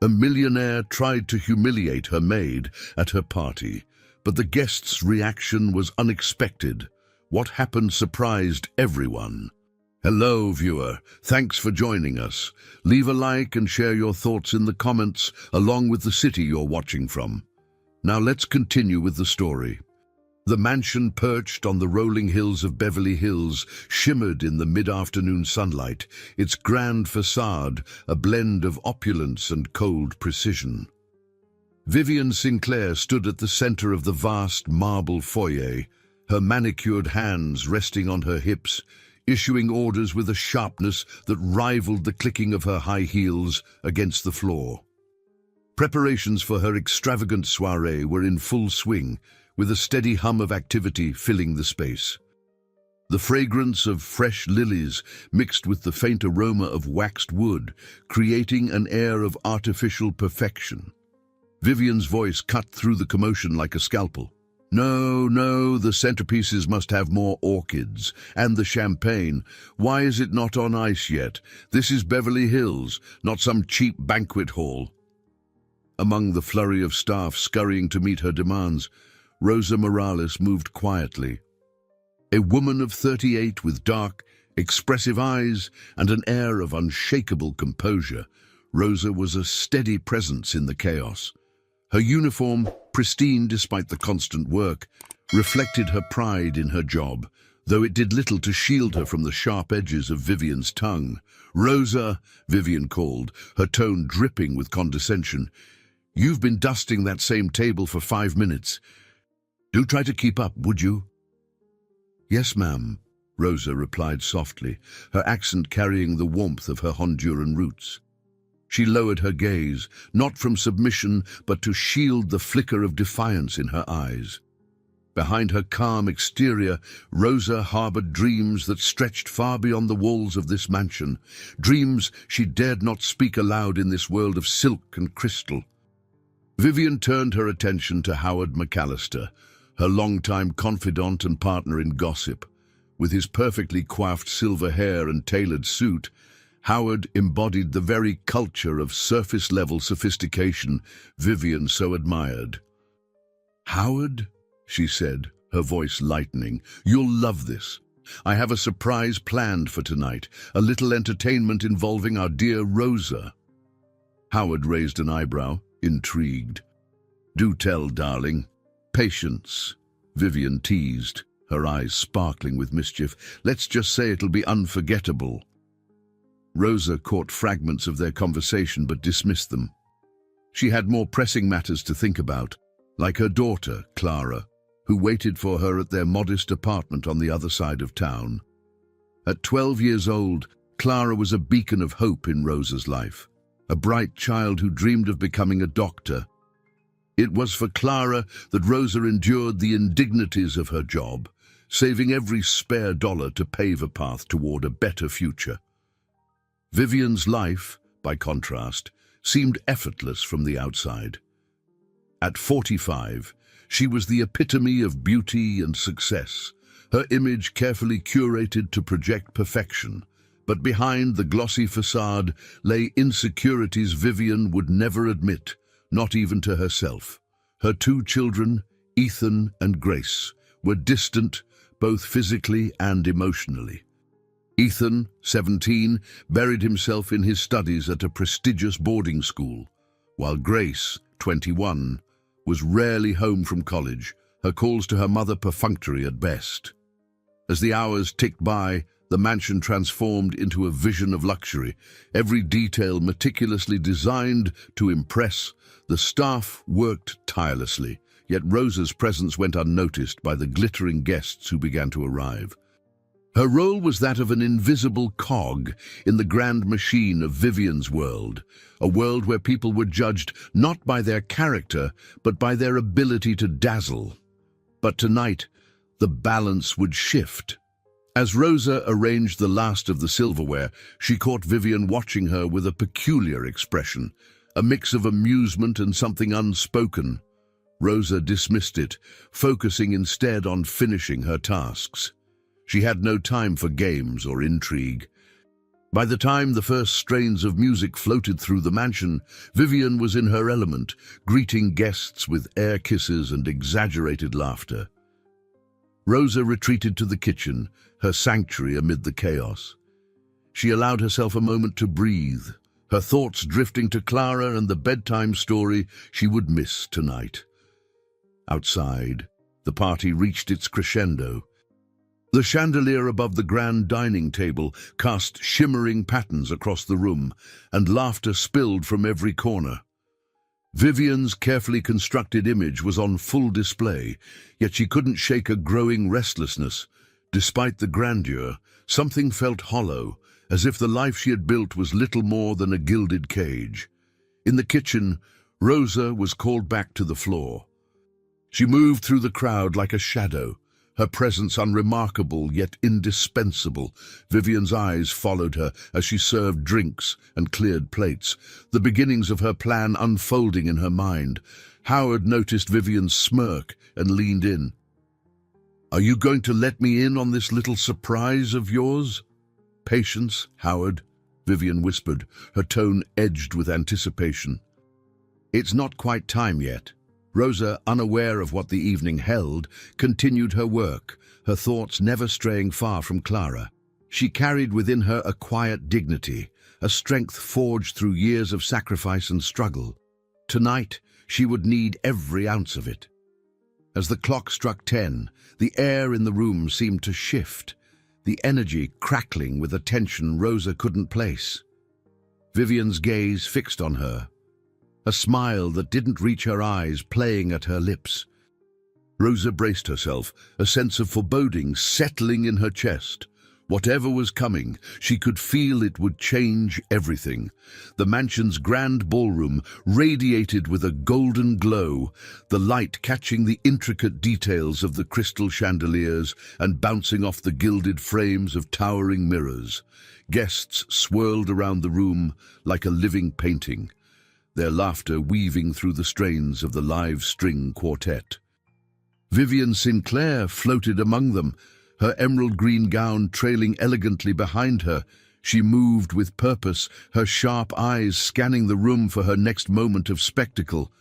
A millionaire tried to humiliate her maid at her party, but the guest's reaction was unexpected. What happened surprised everyone. Hello, viewer. Thanks for joining us. Leave a like and share your thoughts in the comments, along with the city you're watching from. Now let's continue with the story. The mansion perched on the rolling hills of Beverly Hills shimmered in the mid-afternoon sunlight, its grand facade a blend of opulence and cold precision. Vivian Sinclair stood at the center of the vast marble foyer, her manicured hands resting on her hips, issuing orders with a sharpness that rivaled the clicking of her high heels against the floor. Preparations for her extravagant soiree were in full swing, with a steady hum of activity filling the space. The fragrance of fresh lilies mixed with the faint aroma of waxed wood, creating an air of artificial perfection. Vivian's voice cut through the commotion like a scalpel. No, the centerpieces must have more orchids. And the champagne. Why is it not on ice yet? This is Beverly Hills, not some cheap banquet hall. Among the flurry of staff scurrying to meet her demands, Rosa Morales moved quietly. A woman of 38 with dark, expressive eyes and an air of unshakable composure, Rosa was a steady presence in the chaos. Her uniform, pristine despite the constant work, reflected her pride in her job, though it did little to shield her from the sharp edges of Vivian's tongue. "Rosa," Vivian called, her tone dripping with condescension. "You've been dusting that same table for 5 minutes. Do try to keep up, would you?" "Yes, ma'am," Rosa replied softly, her accent carrying the warmth of her Honduran roots. She lowered her gaze, not from submission, but to shield the flicker of defiance in her eyes. Behind her calm exterior, Rosa harbored dreams that stretched far beyond the walls of this mansion, dreams she dared not speak aloud in this world of silk and crystal. Vivian turned her attention to Howard McAllister, her longtime confidant and partner in gossip. With his perfectly coiffed silver hair and tailored suit, Howard embodied the very culture of surface-level sophistication Vivian so admired. "Howard," she said, her voice lightening, "you'll love this. I have a surprise planned for tonight, a little entertainment involving our dear Rosa." Howard raised an eyebrow, intrigued. "Do tell, darling." "Patience," Vivian teased, her eyes sparkling with mischief. "Let's just say it'll be unforgettable." Rosa caught fragments of their conversation but dismissed them. She had more pressing matters to think about, like her daughter, Clara, who waited for her at their modest apartment on the other side of town. At 12 years old, Clara was a beacon of hope in Rosa's life, a bright child who dreamed of becoming a doctor. It was for Clara that Rosa endured the indignities of her job, saving every spare dollar to pave a path toward a better future. Vivian's life, by contrast, seemed effortless from the outside. At 45, she was the epitome of beauty and success, her image carefully curated to project perfection. But behind the glossy facade lay insecurities Vivian would never admit, not even to herself. Her 2 children, Ethan and Grace, were distant both physically and emotionally. Ethan, 17, buried himself in his studies at a prestigious boarding school, while Grace, 21, was rarely home from college, her calls to her mother perfunctory at best. As the hours ticked by, the mansion transformed into a vision of luxury, every detail meticulously designed to impress. The staff worked tirelessly, yet Rosa's presence went unnoticed by the glittering guests who began to arrive. Her role was that of an invisible cog in the grand machine of Vivian's world, a world where people were judged not by their character, but by their ability to dazzle. But tonight, the balance would shift. As Rosa arranged the last of the silverware, she caught Vivian watching her with a peculiar expression, a mix of amusement and something unspoken. Rosa dismissed it, focusing instead on finishing her tasks. She had no time for games or intrigue. By the time the first strains of music floated through the mansion, Vivian was in her element, greeting guests with air kisses and exaggerated laughter. Rosa retreated to the kitchen, her sanctuary amid the chaos. She allowed herself a moment to breathe, her thoughts drifting to Clara and the bedtime story she would miss tonight. Outside, the party reached its crescendo. The chandelier above the grand dining table cast shimmering patterns across the room, and laughter spilled from every corner. Vivian's carefully constructed image was on full display, yet she couldn't shake a growing restlessness. Despite the grandeur, something felt hollow, as if the life she had built was little more than a gilded cage. In the kitchen, Rosa was called back to the floor. She moved through the crowd like a shadow, her presence unremarkable yet indispensable. Vivian's eyes followed her as she served drinks and cleared plates, the beginnings of her plan unfolding in her mind. Howard noticed Vivian's smirk and leaned in. "Are you going to let me in on this little surprise of yours?" "Patience, Howard," Vivian whispered, her tone edged with anticipation. "It's not quite time yet." Rosa, unaware of what the evening held, continued her work, her thoughts never straying far from Clara. She carried within her a quiet dignity, a strength forged through years of sacrifice and struggle. Tonight, she would need every ounce of it. As the clock struck 10, the air in the room seemed to shift, the energy crackling with a tension Rosa couldn't place. Vivian's gaze fixed on her, a smile that didn't reach her eyes playing at her lips. Rosa braced herself, a sense of foreboding settling in her chest. Whatever was coming, she could feel it would change everything. The mansion's grand ballroom radiated with a golden glow, the light catching the intricate details of the crystal chandeliers and bouncing off the gilded frames of towering mirrors. Guests swirled around the room like a living painting, their laughter weaving through the strains of the live string quartet. Vivian Sinclair floated among them, her emerald green gown trailing elegantly behind her. She moved with purpose, her sharp eyes scanning the room for her next moment of spectacle.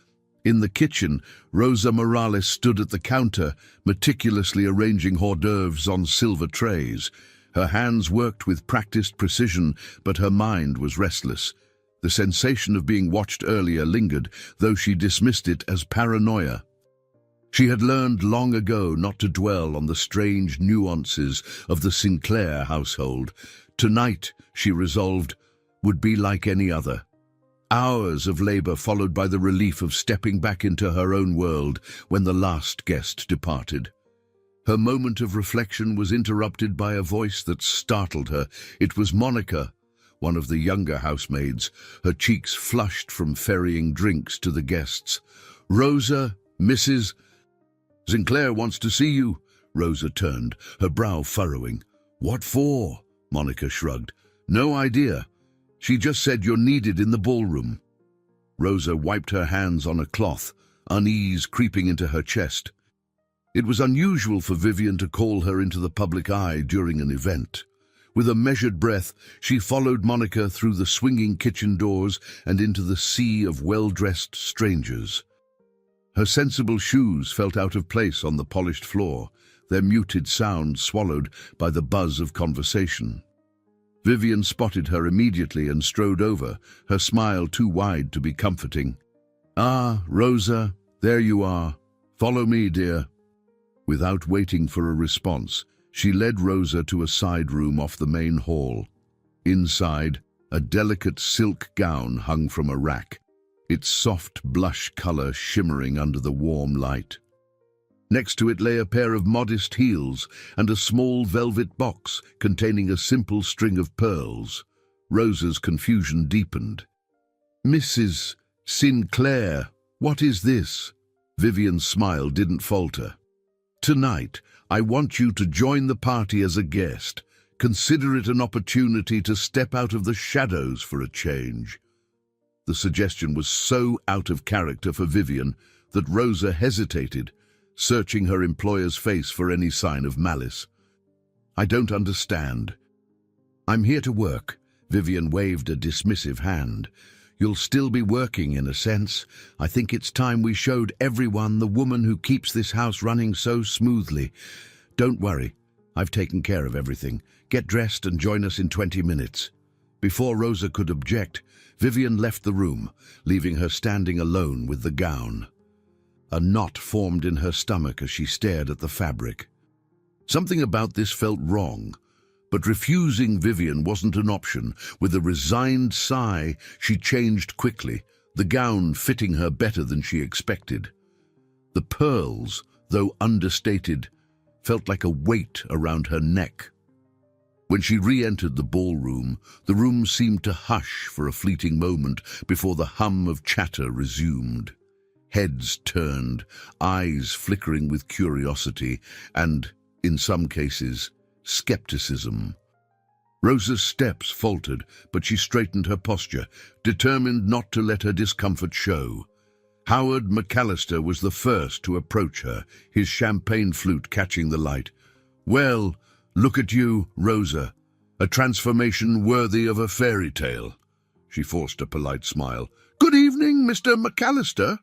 In the kitchen, Rosa Morales stood at the counter, meticulously arranging hors d'oeuvres on silver trays. Her hands worked with practiced precision, but her mind was restless. The sensation of being watched earlier lingered, though she dismissed it as paranoia. She had learned long ago not to dwell on the strange nuances of the Sinclair household. Tonight, she resolved, would be like any other. Hours of labor followed by the relief of stepping back into her own world when the last guest departed. Her moment of reflection was interrupted by a voice that startled her. It was Monica, one of the younger housemaids, her cheeks flushed from ferrying drinks to the guests. "Rosa, Mrs. Sinclair wants to see you." Rosa turned, her brow furrowing. "What for?" Monica shrugged. "No idea. She just said you're needed in the ballroom." Rosa wiped her hands on a cloth, unease creeping into her chest. It was unusual for Vivian to call her into the public eye during an event. With a measured breath, she followed Monica through the swinging kitchen doors and into the sea of well-dressed strangers. Her sensible shoes felt out of place on the polished floor, their muted sound swallowed by the buzz of conversation. Vivian spotted her immediately and strode over, her smile too wide to be comforting. "Ah, Rosa, there you are. Follow me, dear." Without waiting for a response, she led Rosa to a side room off the main hall. Inside, a delicate silk gown hung from a rack, its soft blush color shimmering under the warm light. Next to it lay a pair of modest heels and a small velvet box containing a simple string of pearls. Rosa's confusion deepened. "Mrs. Sinclair, what is this?" Vivian's smile didn't falter. "Tonight, I want you to join the party as a guest. Consider it an opportunity to step out of the shadows for a change." The suggestion was so out of character for Vivian that Rosa hesitated, searching her employer's face for any sign of malice. "I don't understand." "I'm here to work, Vivian waved a dismissive hand. "You'll still be working, in a sense. I think it's time we showed everyone the woman who keeps this house running so smoothly. Don't worry, I've taken care of everything. Get dressed and join us in 20 minutes. Before Rosa could object, Vivian left the room, leaving her standing alone with the gown. A knot formed in her stomach as she stared at the fabric. Something about this felt wrong, but refusing Vivian wasn't an option. With a resigned sigh, she changed quickly, the gown fitting her better than she expected. The pearls, though understated, felt like a weight around her neck. When she re-entered the ballroom, the room seemed to hush for a fleeting moment before the hum of chatter resumed. Heads turned, eyes flickering with curiosity and, in some cases, skepticism. Rosa's steps faltered, but she straightened her posture, determined not to let her discomfort show. Howard McAllister was the first to approach her, his champagne flute catching the light. "Well, look at you, Rosa. A transformation worthy of a fairy tale." She forced a polite smile. "Good evening, Mr. McAllister.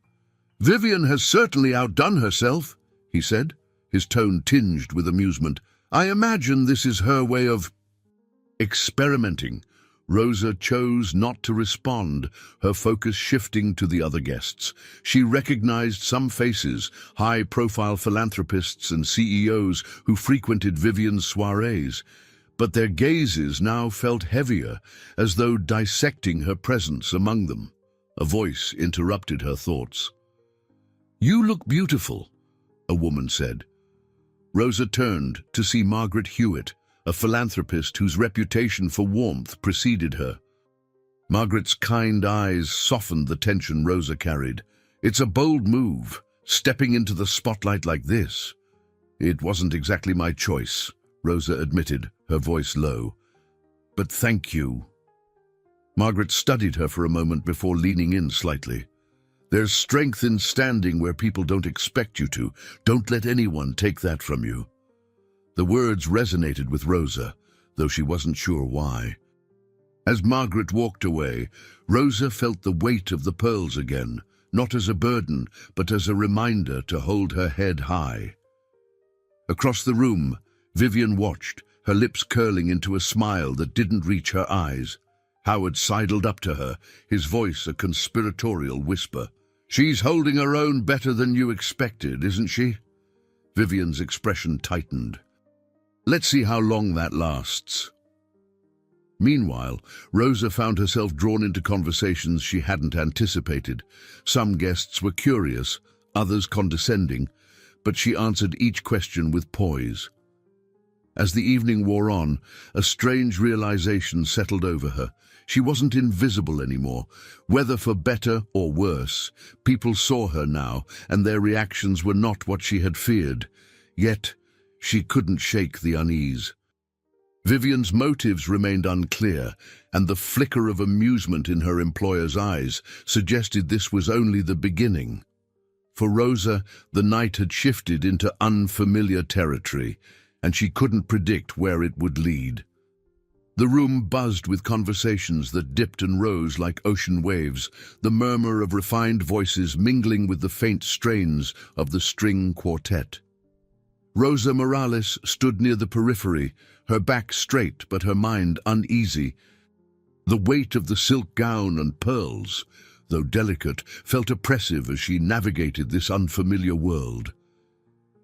Vivian has certainly outdone herself," he said, his tone tinged with amusement. "I imagine this is her way of experimenting." Rosa chose not to respond, her focus shifting to the other guests. She recognized some faces, high-profile philanthropists and CEOs who frequented Vivian's soirees, but their gazes now felt heavier, as though dissecting her presence among them. A voice interrupted her thoughts. "You look beautiful," a woman said. Rosa turned to see Margaret Hewitt, a philanthropist whose reputation for warmth preceded her. Margaret's kind eyes softened the tension Rosa carried. "It's a bold move, stepping into the spotlight like this." "It wasn't exactly my choice," Rosa admitted, her voice low. "But thank you." Margaret studied her for a moment before leaning in slightly. "There's strength in standing where people don't expect you to. Don't let anyone take that from you." The words resonated with Rosa, though she wasn't sure why. As Margaret walked away, Rosa felt the weight of the pearls again, not as a burden, but as a reminder to hold her head high. Across the room, Vivian watched, her lips curling into a smile that didn't reach her eyes. Howard sidled up to her, his voice a conspiratorial whisper. "She's holding her own better than you expected, isn't she?" Vivian's expression tightened. "Let's see how long that lasts." Meanwhile, Rosa found herself drawn into conversations she hadn't anticipated. Some guests were curious, others condescending, but she answered each question with poise. As the evening wore on, a strange realization settled over her. She wasn't invisible anymore. Whether for better or worse, people saw her now, and their reactions were not what she had feared. Yet, she couldn't shake the unease. Vivian's motives remained unclear, and the flicker of amusement in her employer's eyes suggested this was only the beginning. For Rosa, the night had shifted into unfamiliar territory, and she couldn't predict where it would lead. The room buzzed with conversations that dipped and rose like ocean waves, the murmur of refined voices mingling with the faint strains of the string quartet. Rosa Morales stood near the periphery, her back straight but her mind uneasy. The weight of the silk gown and pearls, though delicate, felt oppressive as she navigated this unfamiliar world.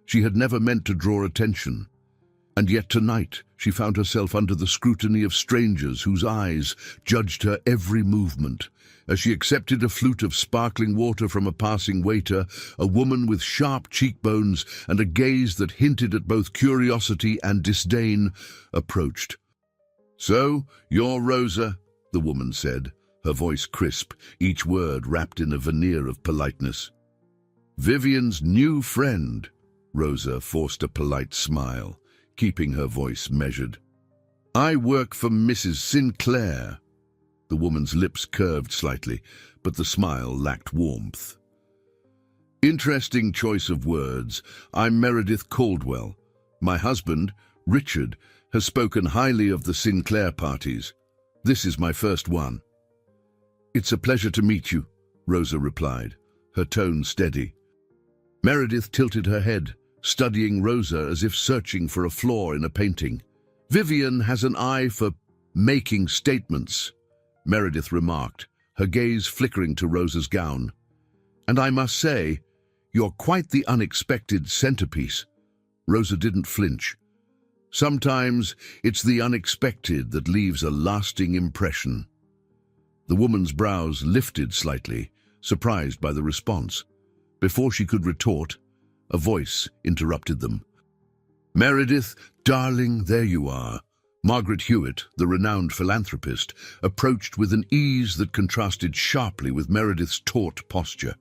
She had never meant to draw attention, and yet tonight she found herself under the scrutiny of strangers whose eyes judged her every movement. As she accepted a flute of sparkling water from a passing waiter, a woman with sharp cheekbones and a gaze that hinted at both curiosity and disdain approached. "So, you're Rosa," the woman said, her voice crisp, each word wrapped in a veneer of politeness. "Vivian's new friend." Rosa forced a polite smile, keeping her voice measured. "I work for Mrs. Sinclair." The woman's lips curved slightly, but the smile lacked warmth. "Interesting choice of words. I'm Meredith Caldwell. My husband, Richard, has spoken highly of the Sinclair parties." This is my first one. It's a pleasure to meet you, Rosa replied, her tone steady. Meredith tilted her head, studying Rosa as if searching for a flaw in a painting. Vivian has an eye for making statements, Meredith remarked, her gaze flickering to Rosa's gown. And I must say, you're quite the unexpected centerpiece. Rosa didn't flinch. Sometimes it's the unexpected that leaves a lasting impression. The woman's brows lifted slightly, surprised by the response. Before she could retort, a voice interrupted them. Meredith, darling, there you are. Margaret Hewitt, the renowned philanthropist, approached with an ease that contrasted sharply with Meredith's taut posture.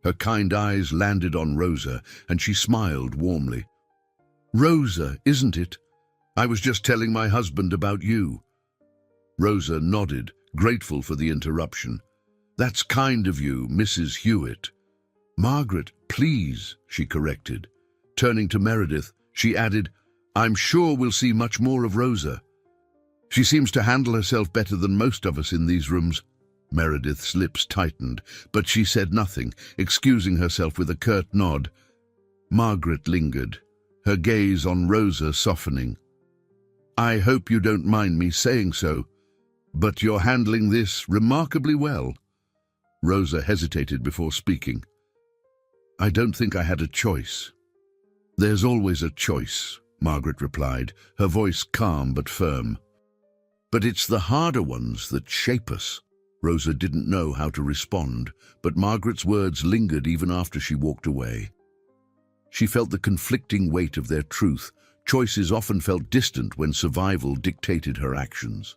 Her kind eyes landed on Rosa, and she smiled warmly. Rosa, isn't it? I was just telling my husband about you. Rosa nodded, grateful for the interruption. That's kind of you, Mrs. Hewitt. Margaret, please, she corrected. Turning to Meredith, she added, I'm sure we'll see much more of Rosa. She seems to handle herself better than most of us in these rooms. Meredith's lips tightened, but she said nothing, excusing herself with a curt nod. Margaret lingered, her gaze on Rosa softening. I hope you don't mind me saying so, but you're handling this remarkably well. Rosa hesitated before speaking. I don't think I had a choice. There's always a choice, Margaret replied, her voice calm but firm. But it's the harder ones that shape us. Rosa didn't know how to respond, but Margaret's words lingered even after she walked away. She felt the conflicting weight of their truth. Choices often felt distant when survival dictated her actions.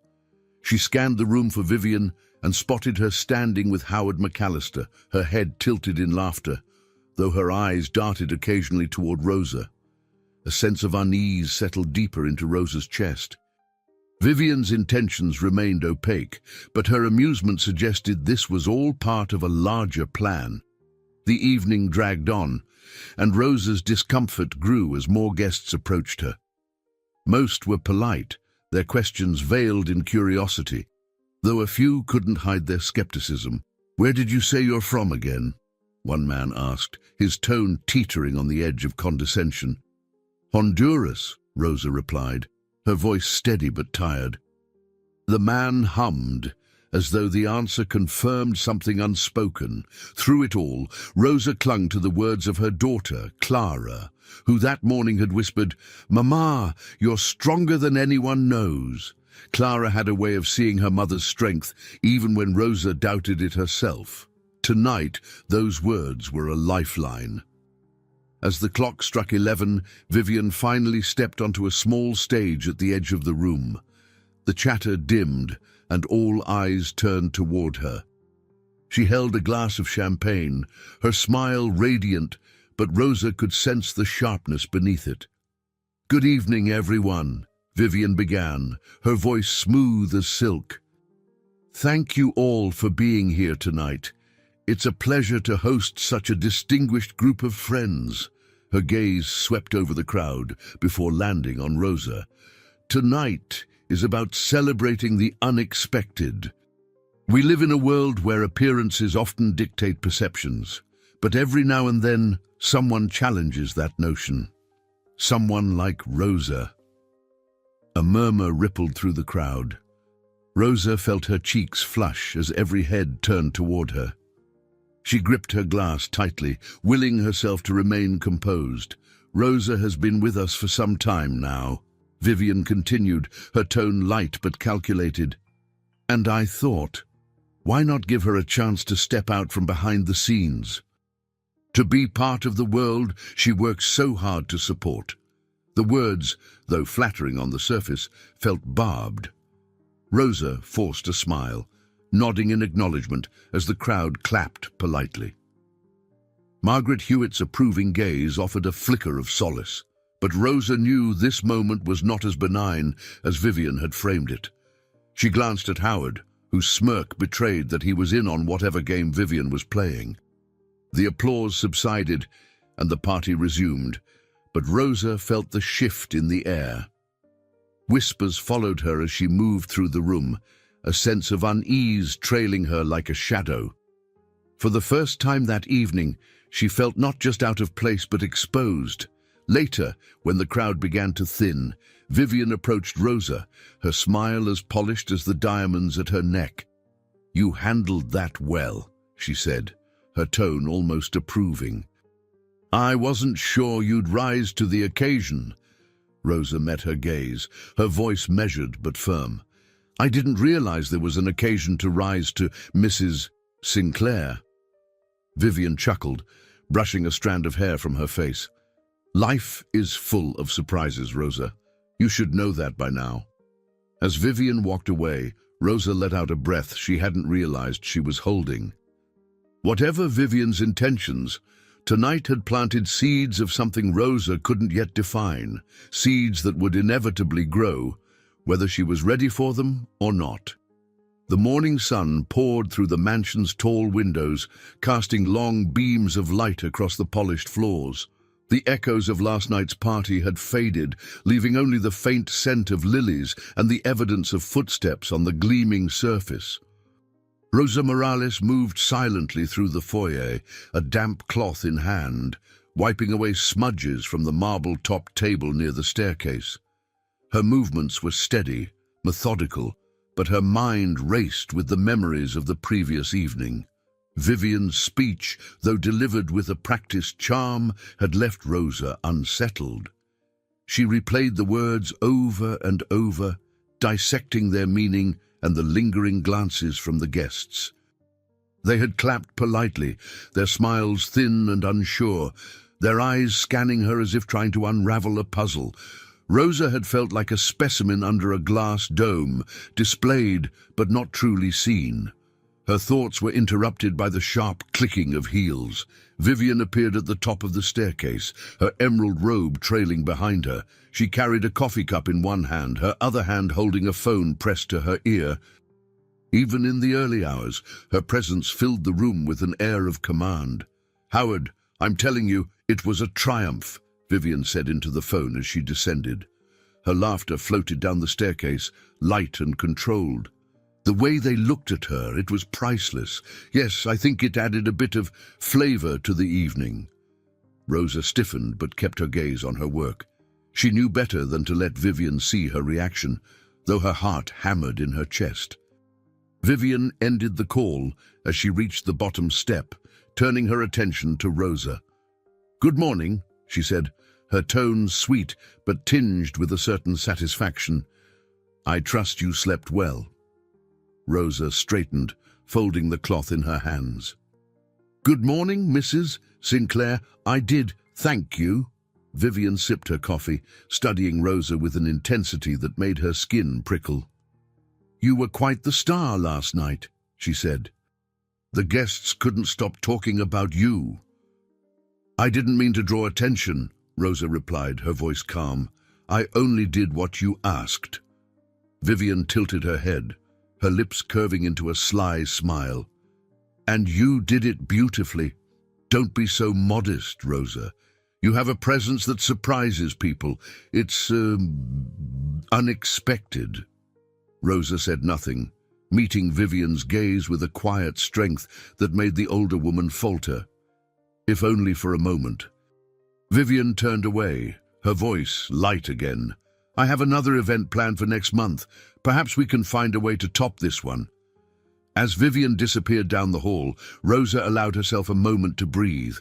She scanned the room for Vivian and spotted her standing with Howard McAllister, her head tilted in laughter, though her eyes darted occasionally toward Rosa. A sense of unease settled deeper into Rosa's chest. Vivian's intentions remained opaque, but her amusement suggested this was all part of a larger plan. The evening dragged on, and Rosa's discomfort grew as more guests approached her. Most were polite, their questions veiled in curiosity, though a few couldn't hide their skepticism. Where did you say you're from again? One man asked, his tone teetering on the edge of condescension. Honduras, Rosa replied, her voice steady but tired. The man hummed, as though the answer confirmed something unspoken. Through it all, Rosa clung to the words of her daughter, Clara, who that morning had whispered, Mama, you're stronger than anyone knows. Clara had a way of seeing her mother's strength, even when Rosa doubted it herself. Tonight, those words were a lifeline. As the clock struck 11, Vivian finally stepped onto a small stage at the edge of the room. The chatter dimmed, and all eyes turned toward her. She held a glass of champagne, her smile radiant, but Rosa could sense the sharpness beneath it. Good evening, everyone, Vivian began, her voice smooth as silk. Thank you all for being here tonight. It's a pleasure to host such a distinguished group of friends. Her gaze swept over the crowd before landing on Rosa. Tonight is about celebrating the unexpected. We live in a world where appearances often dictate perceptions, but every now and then someone challenges that notion. Someone like Rosa. A murmur rippled through the crowd. Rosa felt her cheeks flush as every head turned toward her. She gripped her glass tightly, willing herself to remain composed. Rosa has been with us for some time now, Vivian continued, her tone light but calculated. And I thought, why not give her a chance to step out from behind the scenes? To be part of the world she works so hard to support. The words, though flattering on the surface, felt barbed. Rosa forced a smile, nodding in acknowledgement as the crowd clapped politely. Margaret Hewitt's approving gaze offered a flicker of solace, but Rosa knew this moment was not as benign as Vivian had framed it. She glanced at Howard, whose smirk betrayed that he was in on whatever game Vivian was playing. The applause subsided, and the party resumed, but Rosa felt the shift in the air. Whispers followed her as she moved through the room, a sense of unease trailing her like a shadow. For the first time that evening, she felt not just out of place but exposed. Later, when the crowd began to thin, Vivian approached Rosa, her smile as polished as the diamonds at her neck. "You handled that well," she said, her tone almost approving. "I wasn't sure you'd rise to the occasion." Rosa met her gaze, her voice measured but firm. "I didn't realize there was an occasion to rise to Mrs. Sinclair." Vivian chuckled, brushing a strand of hair from her face. "Life is full of surprises, Rosa. You should know that by now." As Vivian walked away, Rosa let out a breath she hadn't realized she was holding. Whatever Vivian's intentions, tonight had planted seeds of something Rosa couldn't yet define, seeds that would inevitably grow, whether she was ready for them or not. The morning sun poured through the mansion's tall windows, casting long beams of light across the polished floors. The echoes of last night's party had faded, leaving only the faint scent of lilies and the evidence of footsteps on the gleaming surface. Rosa Morales moved silently through the foyer, a damp cloth in hand, wiping away smudges from the marble-topped table near the staircase. Her movements were steady, methodical, but her mind raced with the memories of the previous evening. Vivian's speech, though delivered with a practiced charm, had left Rosa unsettled. She replayed the words over and over, dissecting their meaning and the lingering glances from the guests. They had clapped politely, their smiles thin and unsure, their eyes scanning her as if trying to unravel a puzzle. Rosa had felt like a specimen under a glass dome, displayed but not truly seen. Her thoughts were interrupted by the sharp clicking of heels. Vivian appeared at the top of the staircase, her emerald robe trailing behind her. She carried a coffee cup in one hand, her other hand holding a phone pressed to her ear. Even in the early hours, her presence filled the room with an air of command. "Howard, I'm telling you, it was a triumph," Vivian said into the phone as she descended. Her laughter floated down the staircase, light and controlled. The way they looked at her, it was priceless. Yes, I think it added a bit of flavor to the evening. Rosa stiffened but kept her gaze on her work. She knew better than to let Vivian see her reaction, though her heart hammered in her chest. Vivian ended the call as she reached the bottom step, turning her attention to Rosa. "Good morning," she said, her tone sweet but tinged with a certain satisfaction. "I trust you slept well." Rosa straightened, folding the cloth in her hands. "Good morning, Mrs. Sinclair. I did, thank you." Vivian sipped her coffee, studying Rosa with an intensity that made her skin prickle. "You were quite the star last night," she said. "The guests couldn't stop talking about you." "I didn't mean to draw attention," Rosa replied, her voice calm. "I only did what you asked." Vivian tilted her head, her lips curving into a sly smile. "And you did it beautifully. Don't be so modest, Rosa. You have a presence that surprises people. It's, unexpected." Rosa said nothing, meeting Vivian's gaze with a quiet strength that made the older woman falter, if only for a moment. Vivian turned away, her voice light again. "I have another event planned for next month. Perhaps we can find a way to top this one." As Vivian disappeared down the hall, Rosa allowed herself a moment to breathe.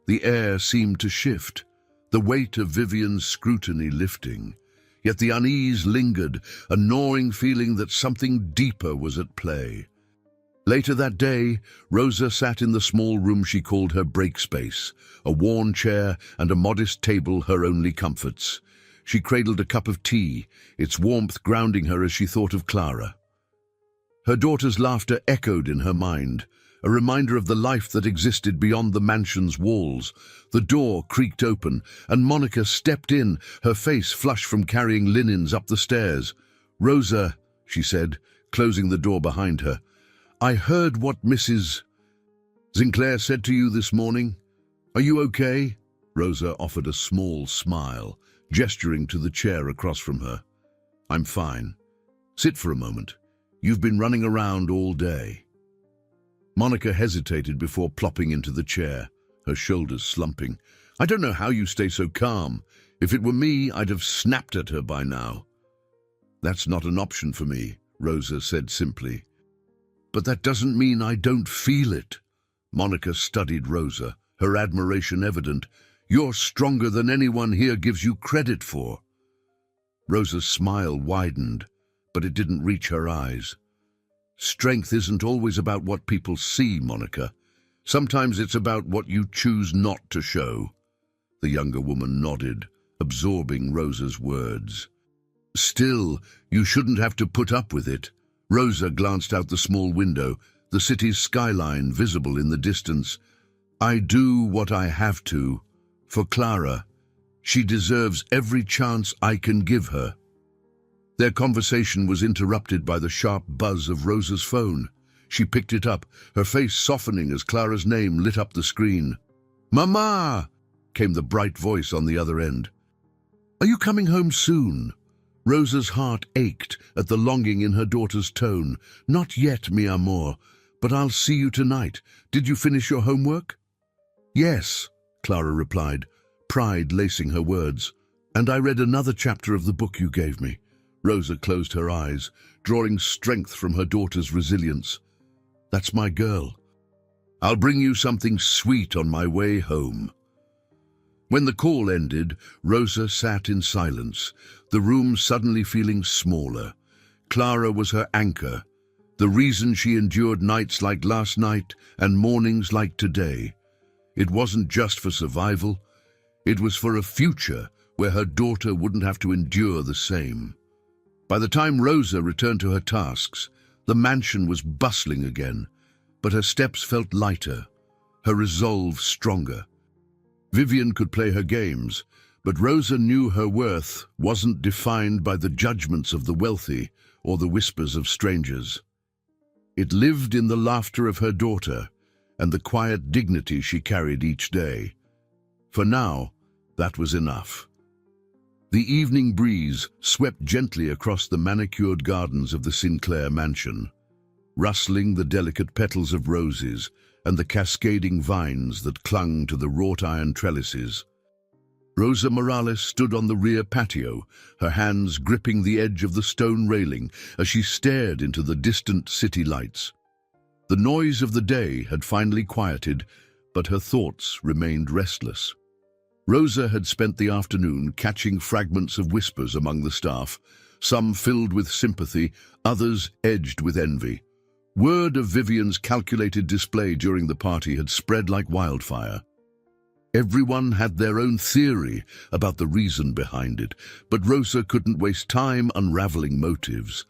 The air seemed to shift, the weight of Vivian's scrutiny lifting. Yet the unease lingered, a gnawing feeling that something deeper was at play. Later that day, Rosa sat in the small room she called her break space, a worn chair and a modest table her only comforts. She cradled a cup of tea, its warmth grounding her as she thought of Clara. Her daughter's laughter echoed in her mind, a reminder of the life that existed beyond the mansion's walls. The door creaked open, and Monica stepped in, her face flushed from carrying linens up the stairs. "Rosa," she said, closing the door behind her, "I heard what Mrs. Sinclair said to you this morning. Are you okay?" Rosa offered a small smile, gesturing to the chair across from her. "I'm fine. Sit for a moment." You've been running around all day." Monica hesitated before plopping into the chair, her shoulders slumping. "I don't know how you stay so calm. If it were me, I'd have snapped at her by now." "That's not an option for me," Rosa said simply. "But that doesn't mean I don't feel it." Monica studied Rosa, her admiration evident. "You're stronger than anyone here gives you credit for." Rosa's smile widened, but it didn't reach her eyes. "Strength isn't always about what people see, Monica. Sometimes it's about what you choose not to show." The younger woman nodded, absorbing Rosa's words. "Still, you shouldn't have to put up with it." Rosa glanced out the small window, the city's skyline visible in the distance. "I do what I have to. For Clara. She deserves every chance I can give her." Their conversation was interrupted by the sharp buzz of Rosa's phone. She picked it up, her face softening as Clara's name lit up the screen. "Mama!" came the bright voice on the other end. "Are you coming home soon?" Rosa's heart ached at the longing in her daughter's tone. "Not yet, mi amor, but I'll see you tonight. Did you finish your homework?" "Yes," Clara replied, pride lacing her words. "And I read another chapter of the book you gave me." Rosa closed her eyes, drawing strength from her daughter's resilience. "That's my girl. I'll bring you something sweet on my way home." When the call ended, Rosa sat in silence, the room suddenly feeling smaller. Clara was her anchor, the reason she endured nights like last night and mornings like today. It wasn't just for survival, it was for a future where her daughter wouldn't have to endure the same. By the time Rosa returned to her tasks, the mansion was bustling again, but her steps felt lighter, her resolve stronger. Vivian could play her games, but Rosa knew her worth wasn't defined by the judgments of the wealthy or the whispers of strangers. It lived in the laughter of her daughter and the quiet dignity she carried each day. For now, that was enough. The evening breeze swept gently across the manicured gardens of the Sinclair mansion, rustling the delicate petals of roses and the cascading vines that clung to the wrought-iron trellises. Rosa Morales stood on the rear patio, her hands gripping the edge of the stone railing as she stared into the distant city lights. The noise of the day had finally quieted, but her thoughts remained restless. Rosa had spent the afternoon catching fragments of whispers among the staff, some filled with sympathy, others edged with envy. Word of Vivian's calculated display during the party had spread like wildfire. Everyone had their own theory about the reason behind it, but Rosa couldn't waste time unraveling motives.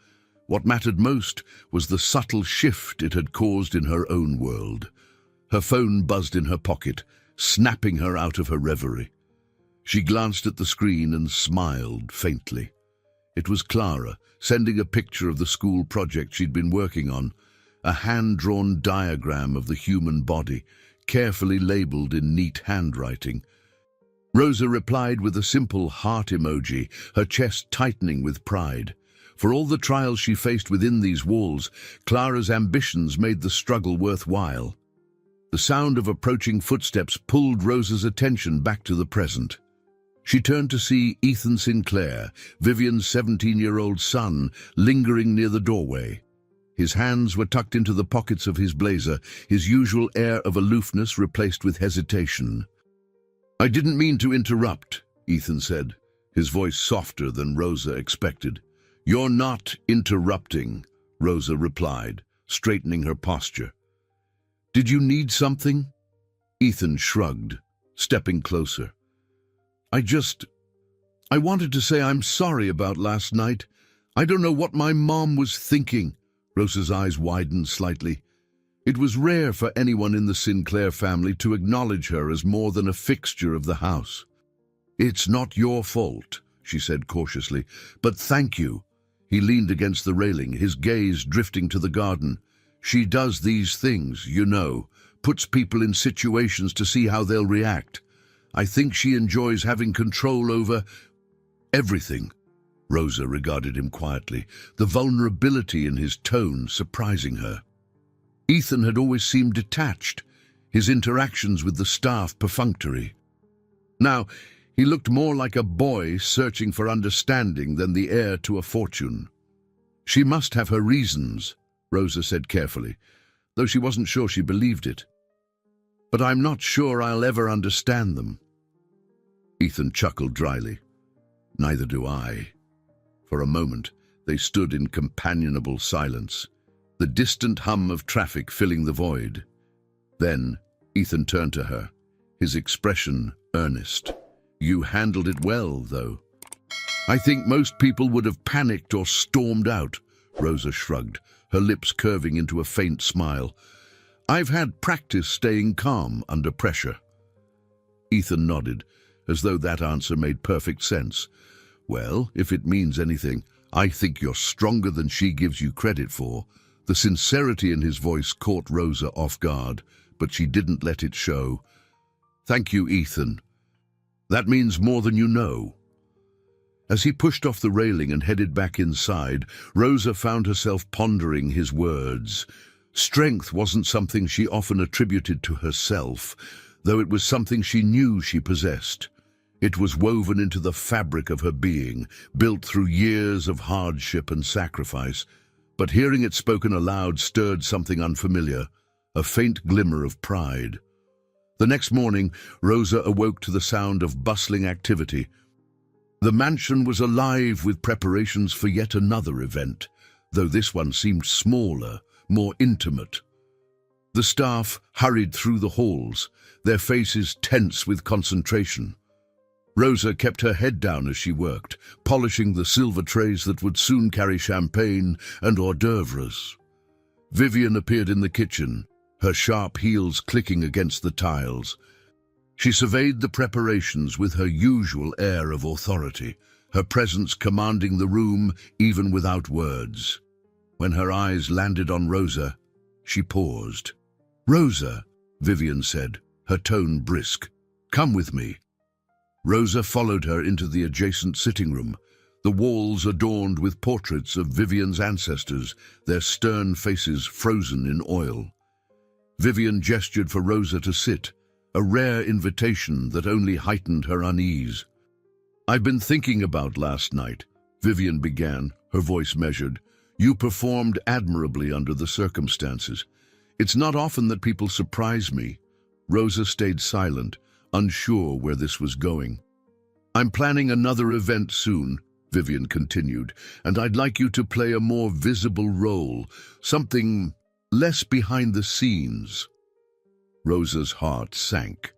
What mattered most was the subtle shift it had caused in her own world. Her phone buzzed in her pocket, snapping her out of her reverie. She glanced at the screen and smiled faintly. It was Clara, sending a picture of the school project she'd been working on, a hand-drawn diagram of the human body, carefully labeled in neat handwriting. Rosa replied with a simple heart emoji, her chest tightening with pride. For all the trials she faced within these walls, Clara's ambitions made the struggle worthwhile. The sound of approaching footsteps pulled Rosa's attention back to the present. She turned to see Ethan Sinclair, Vivian's 17-year-old son, lingering near the doorway. His hands were tucked into the pockets of his blazer, his usual air of aloofness replaced with hesitation. "I didn't mean to interrupt," Ethan said, his voice softer than Rosa expected. "You're not interrupting," Rosa replied, straightening her posture. "Did you need something?" Ethan shrugged, stepping closer. I wanted to say I'm sorry about last night. I don't know what my mom was thinking." Rosa's eyes widened slightly. It was rare for anyone in the Sinclair family to acknowledge her as more than a fixture of the house. "It's not your fault," she said cautiously, "but thank you." He leaned against the railing, his gaze drifting to the garden. "She does these things, you know, puts people in situations to see how they'll react. I think she enjoys having control over everything." Rosa regarded him quietly, the vulnerability in his tone surprising her. Ethan had always seemed detached, his interactions with the staff perfunctory. Now, he looked more like a boy searching for understanding than the heir to a fortune. "She must have her reasons," Rosa said carefully, though she wasn't sure she believed it. "But I'm not sure I'll ever understand them." Ethan chuckled dryly. "Neither do I." For a moment, they stood in companionable silence, the distant hum of traffic filling the void. Then, Ethan turned to her, his expression earnest. "You handled it well, though." "I think most people would have panicked or stormed out," Rosa shrugged, her lips curving into a faint smile. "I've had practice staying calm under pressure." Ethan nodded, as though that answer made perfect sense. "Well, if it means anything, I think you're stronger than she gives you credit for." The sincerity in his voice caught Rosa off guard, but she didn't let it show. "Thank you, Ethan. That means more than you know." As he pushed off the railing and headed back inside, Rosa found herself pondering his words. Strength wasn't something she often attributed to herself, though it was something she knew she possessed. It was woven into the fabric of her being, built through years of hardship and sacrifice. But hearing it spoken aloud stirred something unfamiliar, a faint glimmer of pride. The next morning, Rosa awoke to the sound of bustling activity. The mansion was alive with preparations for yet another event, though this one seemed smaller, more intimate. The staff hurried through the halls, their faces tense with concentration. Rosa kept her head down as she worked, polishing the silver trays that would soon carry champagne and hors d'oeuvres. Vivian appeared in the kitchen, her sharp heels clicking against the tiles. She surveyed the preparations with her usual air of authority, her presence commanding the room even without words. When her eyes landed on Rosa, she paused. "Rosa," Vivian said, her tone brisk, "come with me." Rosa followed her into the adjacent sitting room, the walls adorned with portraits of Vivian's ancestors, their stern faces frozen in oil. Vivian gestured for Rosa to sit, a rare invitation that only heightened her unease. "I've been thinking about last night," Vivian began, her voice measured. "You performed admirably under the circumstances. It's not often that people surprise me." Rosa stayed silent, unsure where this was going. "I'm planning another event soon," Vivian continued, "and I'd like you to play a more visible role, something less behind the scenes." Rosa's heart sank.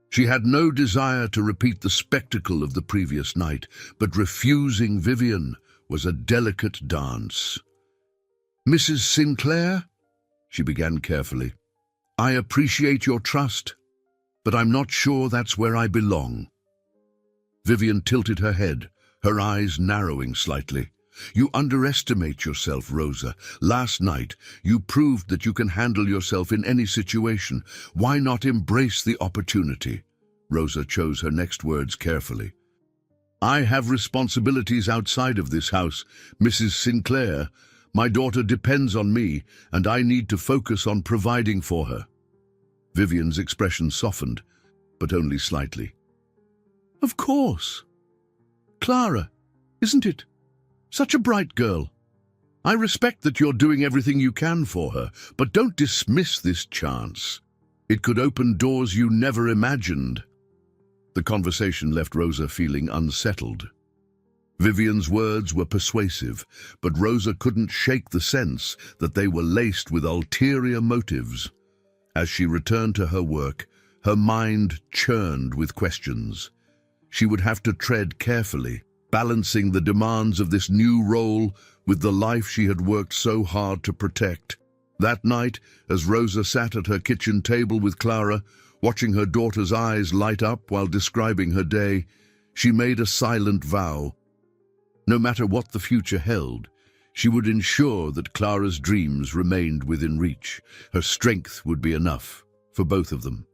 She had no desire to repeat the spectacle of the previous night, but refusing Vivian was a delicate dance. "Mrs. Sinclair," she began carefully, "I appreciate your trust, but I'm not sure that's where I belong." Vivian tilted her head, her eyes narrowing slightly. "You underestimate yourself, Rosa. Last night, you proved that you can handle yourself in any situation. Why not embrace the opportunity?" Rosa chose her next words carefully. "I have responsibilities outside of this house, Mrs. Sinclair. My daughter depends on me, and I need to focus on providing for her." Vivian's expression softened, but only slightly. "Of course. Clara, isn't it? Such a bright girl. I respect that you're doing everything you can for her, but don't dismiss this chance. It could open doors you never imagined." The conversation left Rosa feeling unsettled. Vivian's words were persuasive, but Rosa couldn't shake the sense that they were laced with ulterior motives. As she returned to her work, her mind churned with questions. She would have to tread carefully, balancing the demands of this new role with the life she had worked so hard to protect. That night, as Rosa sat at her kitchen table with Clara, watching her daughter's eyes light up while describing her day, she made a silent vow. No matter what the future held, she would ensure that Clara's dreams remained within reach. Her strength would be enough for both of them.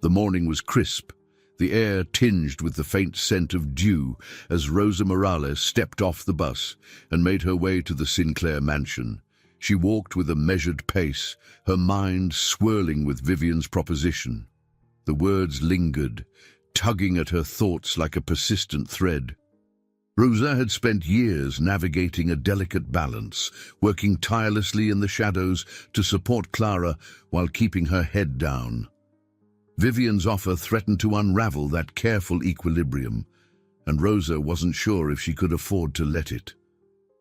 The morning was crisp, the air tinged with the faint scent of dew as Rosa Morales stepped off the bus and made her way to the Sinclair mansion. She walked with a measured pace, her mind swirling with Vivian's proposition. The words lingered, tugging at her thoughts like a persistent thread. Rosa had spent years navigating a delicate balance, working tirelessly in the shadows to support Clara while keeping her head down. Vivian's offer threatened to unravel that careful equilibrium, and Rosa wasn't sure if she could afford to let it.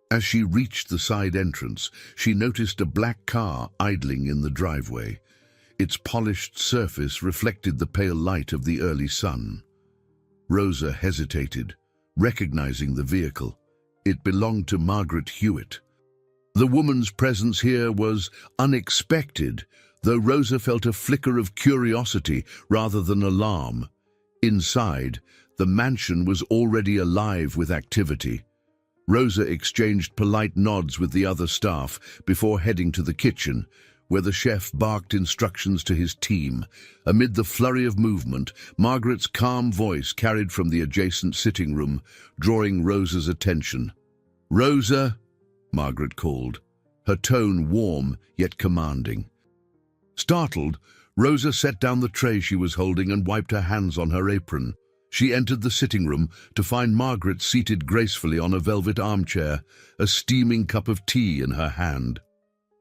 As she reached the side entrance, she noticed a black car idling in the driveway. Its polished surface reflected the pale light of the early sun. Rosa hesitated, recognizing the vehicle. It belonged to Margaret Hewitt. The woman's presence here was unexpected, though Rosa felt a flicker of curiosity rather than alarm. Inside, the mansion was already alive with activity. Rosa exchanged polite nods with the other staff before heading to the kitchen, where the chef barked instructions to his team. Amid the flurry of movement, Margaret's calm voice carried from the adjacent sitting room, drawing Rosa's attention. "Rosa," Margaret called, her tone warm yet commanding. Startled, Rosa set down the tray she was holding and wiped her hands on her apron. She entered the sitting room to find Margaret seated gracefully on a velvet armchair, a steaming cup of tea in her hand.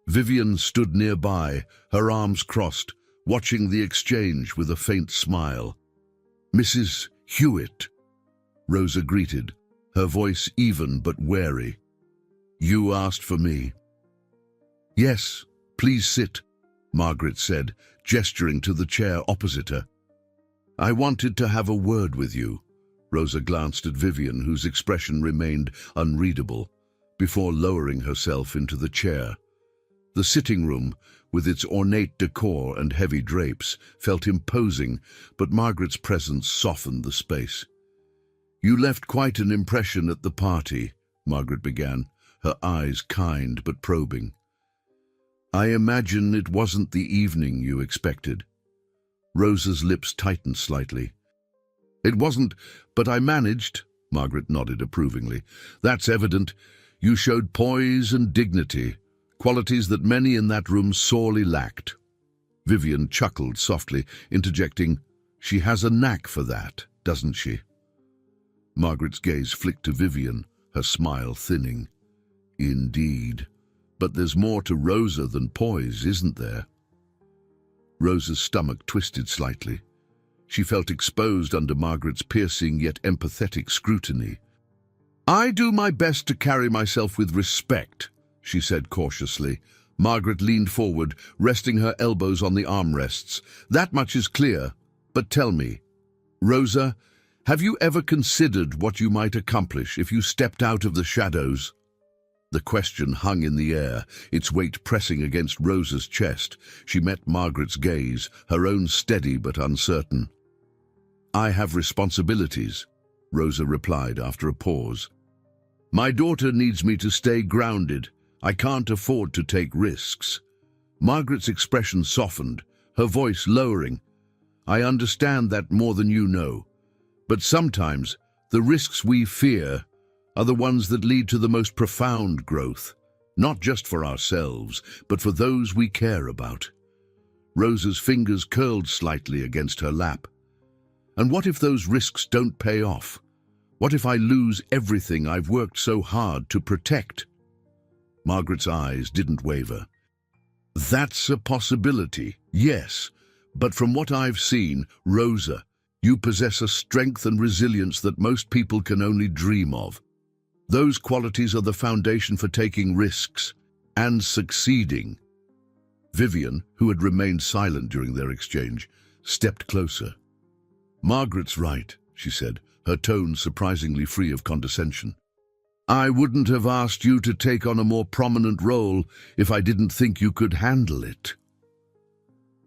Vivian stood nearby, her arms crossed, watching the exchange with a faint smile. "Mrs. Hewitt," Rosa greeted, her voice even but wary. "You asked for me." "Yes, please sit," Margaret said, gesturing to the chair opposite her. "I wanted to have a word with you." Rosa glanced at Vivian, whose expression remained unreadable, before lowering herself into the chair. The sitting room, with its ornate decor and heavy drapes, felt imposing, but Margaret's presence softened the space. "You left quite an impression at the party," Margaret began, her eyes kind but probing. "I imagine it wasn't the evening you expected." Rosa's lips tightened slightly. "It wasn't, but I managed," Margaret nodded approvingly. "That's evident. You showed poise and dignity, qualities that many in that room sorely lacked." Vivian chuckled softly, interjecting, "She has a knack for that, doesn't she?" Margaret's gaze flicked to Vivian, her smile thinning. "Indeed. But there's more to Rosa than poise, isn't there?" Rosa's stomach twisted slightly. She felt exposed under Margaret's piercing yet empathetic scrutiny. "I do my best to carry myself with respect," she said cautiously. Margaret leaned forward, resting her elbows on the armrests. "That much is clear. But tell me, Rosa, have you ever considered what you might accomplish if you stepped out of the shadows?" The question hung in the air, its weight pressing against Rosa's chest. She met Margaret's gaze, her own steady but uncertain. "I have responsibilities," Rosa replied after a pause. "My daughter needs me to stay grounded. I can't afford to take risks." Margaret's expression softened, her voice lowering. "I understand that more than you know. But sometimes the risks we fear are the ones that lead to the most profound growth, not just for ourselves, but for those we care about." Rosa's fingers curled slightly against her lap. "And what if those risks don't pay off? What if I lose everything I've worked so hard to protect?" Margaret's eyes didn't waver. "That's a possibility, yes. But from what I've seen, Rosa, you possess a strength and resilience that most people can only dream of. Those qualities are the foundation for taking risks and succeeding." Vivian, who had remained silent during their exchange, stepped closer. "Margaret's right," she said, her tone surprisingly free of condescension. "I wouldn't have asked you to take on a more prominent role if I didn't think you could handle it."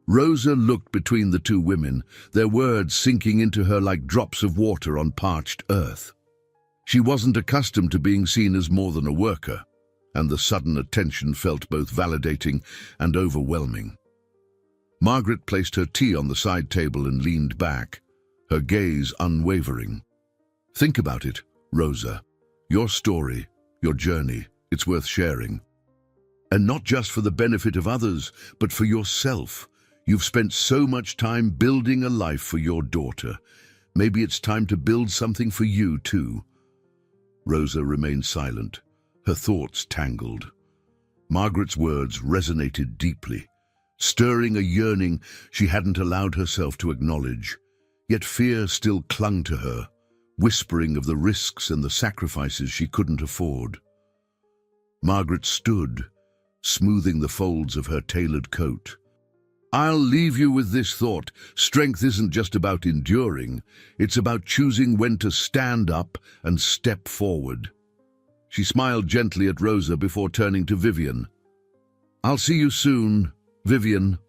Rosa looked between the two women, their words sinking into her like drops of water on parched earth. She wasn't accustomed to being seen as more than a worker, and the sudden attention felt both validating and overwhelming. Margaret placed her tea on the side table and leaned back, her gaze unwavering. Think about it, Rosa. Your story, your journey, it's worth sharing. And not just for the benefit of others, but for yourself. You've spent so much time building a life for your daughter. Maybe it's time to build something for you too. Rosa remained silent, her thoughts tangled. Margaret's words resonated deeply, stirring a yearning she hadn't allowed herself to acknowledge. Yet fear still clung to her, whispering of the risks and the sacrifices she couldn't afford. Margaret stood, smoothing the folds of her tailored coat. I'll leave you with this thought. Strength isn't just about enduring. It's about choosing when to stand up and step forward. She smiled gently at Rosa before turning to Vivian. I'll see you soon, Vivian.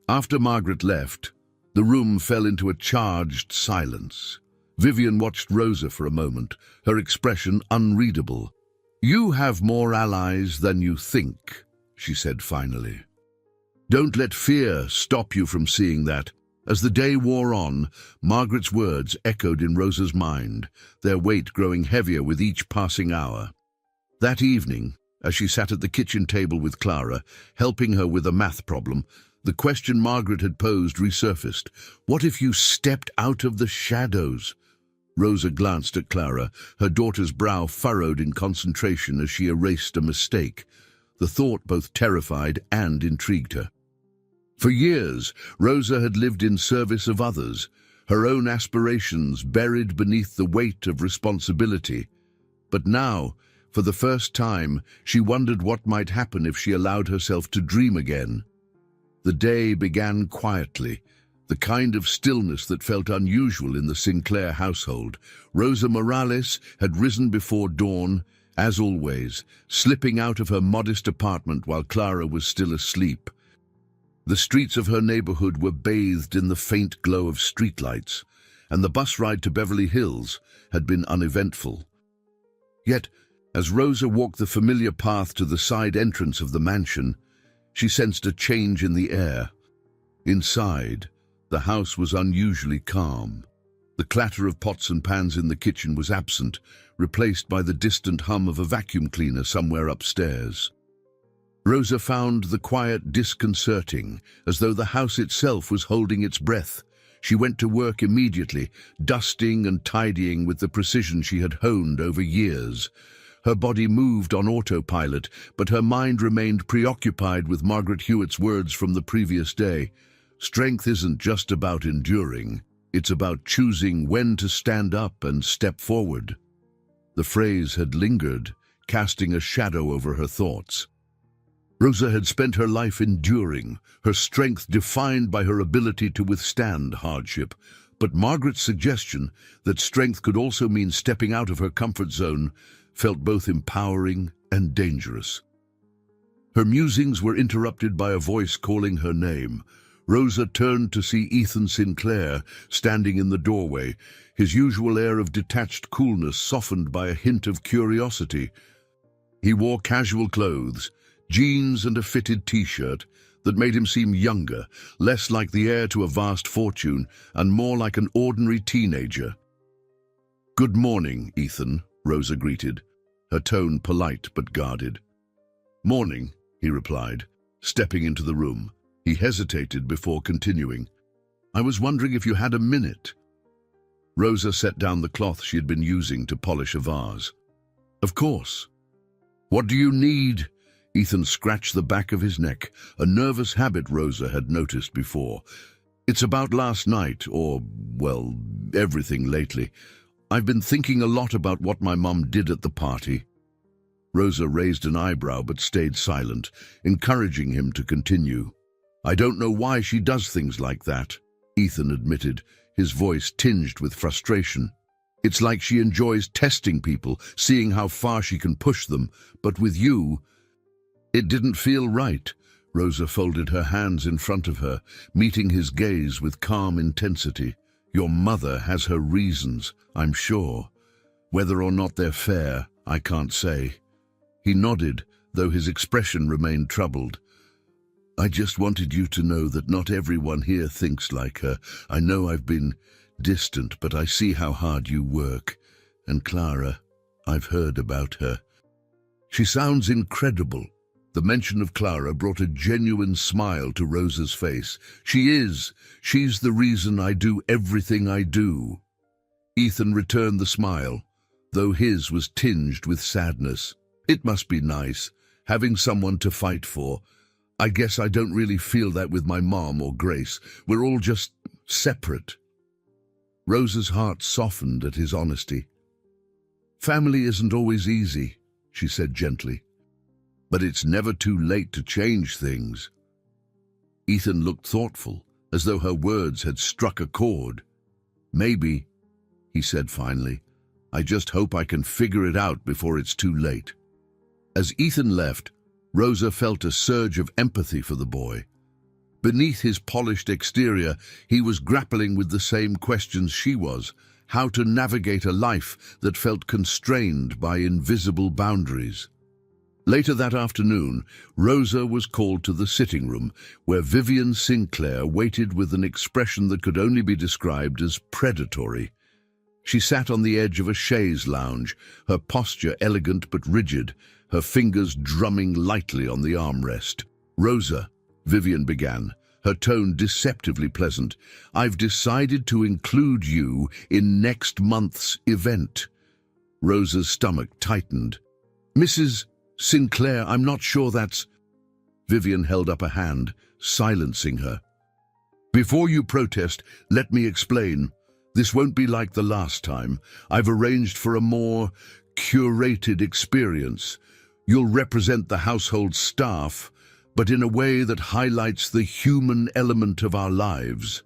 After Margaret left, the room fell into a charged silence. Vivian watched Rosa for a moment, her expression unreadable. You have more allies than you think, she said finally. Don't let fear stop you from seeing that. As the day wore on, Margaret's words echoed in Rosa's mind, their weight growing heavier with each passing hour. That evening, as she sat at the kitchen table with Clara, helping her with a math problem, the question Margaret had posed resurfaced. What if you stepped out of the shadows? Rosa glanced at Clara, her daughter's brow furrowed in concentration as she erased a mistake. The thought both terrified and intrigued her. For years, Rosa had lived in service of others, her own aspirations buried beneath the weight of responsibility. But now, for the first time, she wondered what might happen if she allowed herself to dream again. The day began quietly, the kind of stillness that felt unusual in the Sinclair household. Rosa Morales had risen before dawn, as always, slipping out of her modest apartment while Clara was still asleep. The streets of her neighborhood were bathed in the faint glow of streetlights, and the bus ride to Beverly Hills had been uneventful. Yet, as Rosa walked the familiar path to the side entrance of the mansion, she sensed a change in the air. Inside, the house was unusually calm. The clatter of pots and pans in the kitchen was absent, replaced by the distant hum of a vacuum cleaner somewhere upstairs. Rosa found the quiet disconcerting, as though the house itself was holding its breath. She went to work immediately, dusting and tidying with the precision she had honed over years. Her body moved on autopilot, but her mind remained preoccupied with Margaret Hewitt's words from the previous day. Strength isn't just about enduring, it's about choosing when to stand up and step forward. The phrase had lingered, casting a shadow over her thoughts. Rosa had spent her life enduring, her strength defined by her ability to withstand hardship. But Margaret's suggestion that strength could also mean stepping out of her comfort zone felt both empowering and dangerous. Her musings were interrupted by a voice calling her name. Rosa turned to see Ethan Sinclair standing in the doorway, his usual air of detached coolness softened by a hint of curiosity. He wore casual clothes, jeans and a fitted t-shirt that made him seem younger, less like the heir to a vast fortune and more like an ordinary teenager. "Good morning, Ethan," Rosa greeted, her tone polite but guarded. "Morning," he replied, stepping into the room. He hesitated before continuing. "I was wondering if you had a minute." Rosa set down the cloth she had been using to polish a vase. "Of course." "What do you need?" Ethan scratched the back of his neck, a nervous habit Rosa had noticed before. "It's about last night, or, well, everything lately. I've been thinking a lot about what my mum did at the party." Rosa raised an eyebrow but stayed silent, encouraging him to continue. "I don't know why she does things like that," Ethan admitted, his voice tinged with frustration. "It's like she enjoys testing people, seeing how far she can push them, but with you, it didn't feel right." Rosa folded her hands in front of her, meeting his gaze with calm intensity. "Your mother has her reasons, I'm sure. Whether or not they're fair, I can't say." He nodded, though his expression remained troubled. "I just wanted you to know that not everyone here thinks like her. I know I've been distant, but I see how hard you work. And Clara, I've heard about her. She sounds incredible. The mention of Clara brought a genuine smile to Rosa's face. She's the reason I do everything I do. Ethan returned the smile, though his was tinged with sadness. It must be nice, having someone to fight for. I guess I don't really feel that with my mom or Grace. We're all just separate. Rosa's heart softened at his honesty. Family isn't always easy, she said gently. But it's never too late to change things. Ethan looked thoughtful, as though her words had struck a chord. Maybe, he said finally, I just hope I can figure it out before it's too late. As Ethan left, Rosa felt a surge of empathy for the boy. Beneath his polished exterior, he was grappling with the same questions she was, how to navigate a life that felt constrained by invisible boundaries. Later that afternoon, Rosa was called to the sitting room, where Vivian Sinclair waited with an expression that could only be described as predatory. She sat on the edge of a chaise lounge, her posture elegant but rigid, her fingers drumming lightly on the armrest. Rosa, Vivian began, her tone deceptively pleasant, I've decided to include you in next month's event. Rosa's stomach tightened. Mrs. Sinclair, I'm not sure that's... Vivian held up a hand, silencing her. Before you protest, let me explain. This won't be like the last time. I've arranged for a more curated experience. You'll represent the household staff, but in a way that highlights the human element of our lives.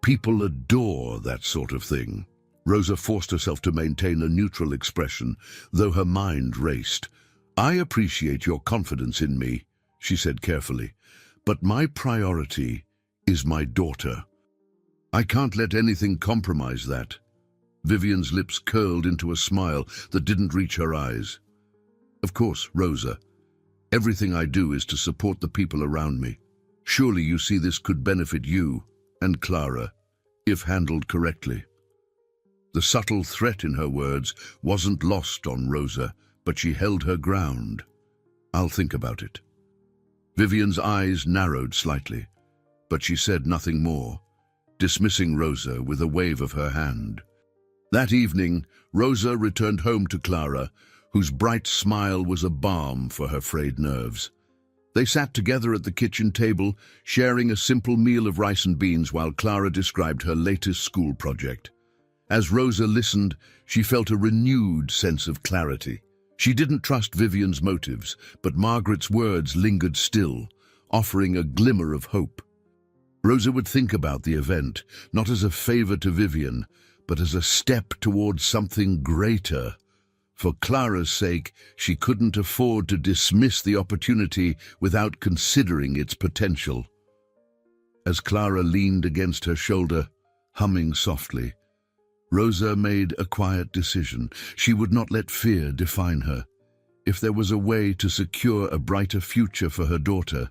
People adore that sort of thing. Rosa forced herself to maintain a neutral expression, though her mind raced. I appreciate your confidence in me, she said carefully, but my priority is my daughter. I can't let anything compromise that. Vivian's lips curled into a smile that didn't reach her eyes. Of course, Rosa. Everything I do is to support the people around me. Surely you see this could benefit you and Clara, if handled correctly. The subtle threat in her words wasn't lost on Rosa, but she held her ground. I'll think about it. Vivian's eyes narrowed slightly, but she said nothing more, dismissing Rosa with a wave of her hand. That evening, Rosa returned home to Clara, whose bright smile was a balm for her frayed nerves. They sat together at the kitchen table, sharing a simple meal of rice and beans while Clara described her latest school project. As Rosa listened, she felt a renewed sense of clarity. She didn't trust Vivian's motives, but Margaret's words lingered still, offering a glimmer of hope. Rosa would think about the event, not as a favor to Vivian, but as a step towards something greater. For Clara's sake, she couldn't afford to dismiss the opportunity without considering its potential. As Clara leaned against her shoulder, humming softly, Rosa made a quiet decision. She would not let fear define her. If there was a way to secure a brighter future for her daughter,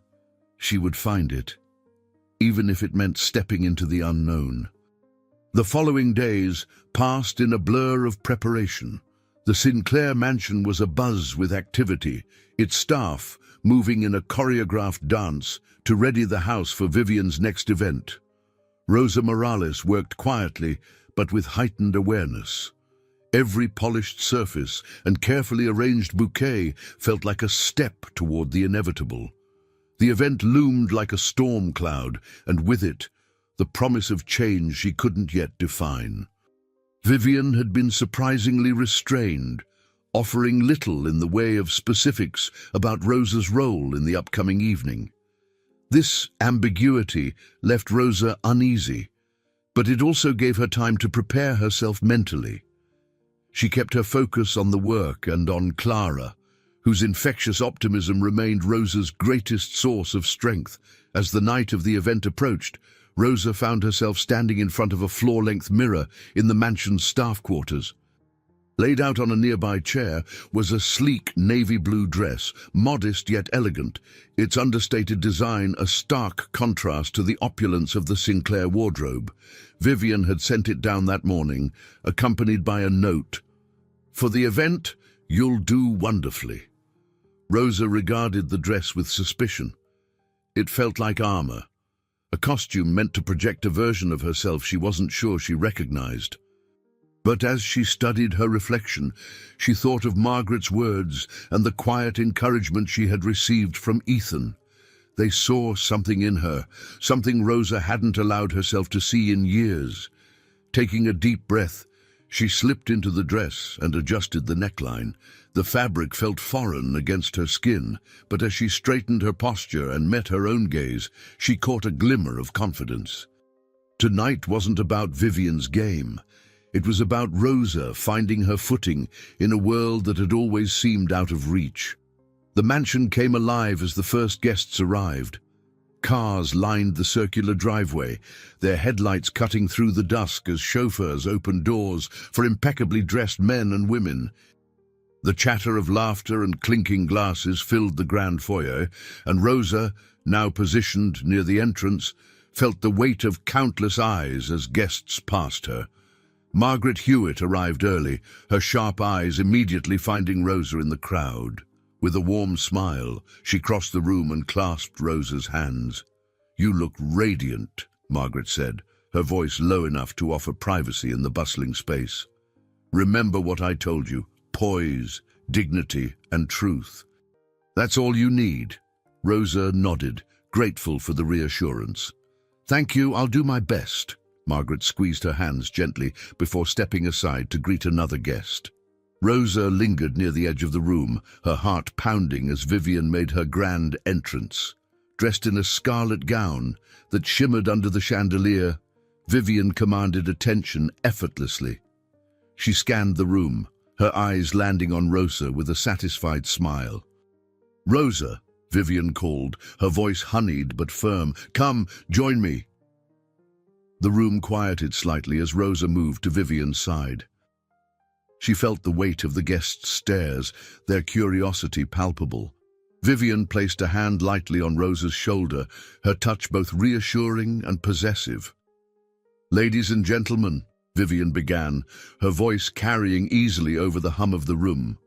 she would find it, even if it meant stepping into the unknown. The following days passed in a blur of preparation. The Sinclair mansion was abuzz with activity, its staff moving in a choreographed dance to ready the house for Vivian's next event. Rosa Morales worked quietly, but with heightened awareness. Every polished surface and carefully arranged bouquet felt like a step toward the inevitable. The event loomed like a storm cloud, and with it, the promise of change she couldn't yet define. Vivian had been surprisingly restrained, offering little in the way of specifics about Rosa's role in the upcoming evening. This ambiguity left Rosa uneasy, but it also gave her time to prepare herself mentally. She kept her focus on the work and on Clara, whose infectious optimism remained Rosa's greatest source of strength. As the night of the event approached, Rosa found herself standing in front of a floor-length mirror in the mansion's staff quarters. Laid out on a nearby chair was a sleek navy blue dress, modest yet elegant, its understated design a stark contrast to the opulence of the Sinclair wardrobe. Vivian had sent it down that morning, accompanied by a note. "For the event, you'll do wonderfully." Rosa regarded the dress with suspicion. It felt like armor, a costume meant to project a version of herself she wasn't sure she recognized. But as she studied her reflection, she thought of Margaret's words and the quiet encouragement she had received from Ethan. They saw something in her, something Rosa hadn't allowed herself to see in years. Taking a deep breath, she slipped into the dress and adjusted the neckline. The fabric felt foreign against her skin, but as she straightened her posture and met her own gaze, she caught a glimmer of confidence. Tonight wasn't about Vivian's game. It was about Rosa finding her footing in a world that had always seemed out of reach. The mansion came alive as the first guests arrived. Cars lined the circular driveway, their headlights cutting through the dusk as chauffeurs opened doors for impeccably dressed men and women. The chatter of laughter and clinking glasses filled the grand foyer, and Rosa, now positioned near the entrance, felt the weight of countless eyes as guests passed her. Margaret Hewitt arrived early, her sharp eyes immediately finding Rosa in the crowd. With a warm smile, she crossed the room and clasped Rosa's hands. "You look radiant," Margaret said, her voice low enough to offer privacy in the bustling space. "Remember what I told you, poise, dignity, and truth. That's all you need." Rosa nodded, grateful for the reassurance. "Thank you, I'll do my best." Margaret squeezed her hands gently before stepping aside to greet another guest. Rosa lingered near the edge of the room, her heart pounding as Vivian made her grand entrance. Dressed in a scarlet gown that shimmered under the chandelier, Vivian commanded attention effortlessly. She scanned the room, her eyes landing on Rosa with a satisfied smile. "Rosa," Vivian called, her voice honeyed but firm. "Come, join me." The room quieted slightly as Rosa moved to Vivian's side. She felt the weight of the guests' stares, their curiosity palpable. Vivian placed a hand lightly on Rosa's shoulder, her touch both reassuring and possessive. "Ladies and gentlemen," Vivian began, her voice carrying easily over the hum of the room.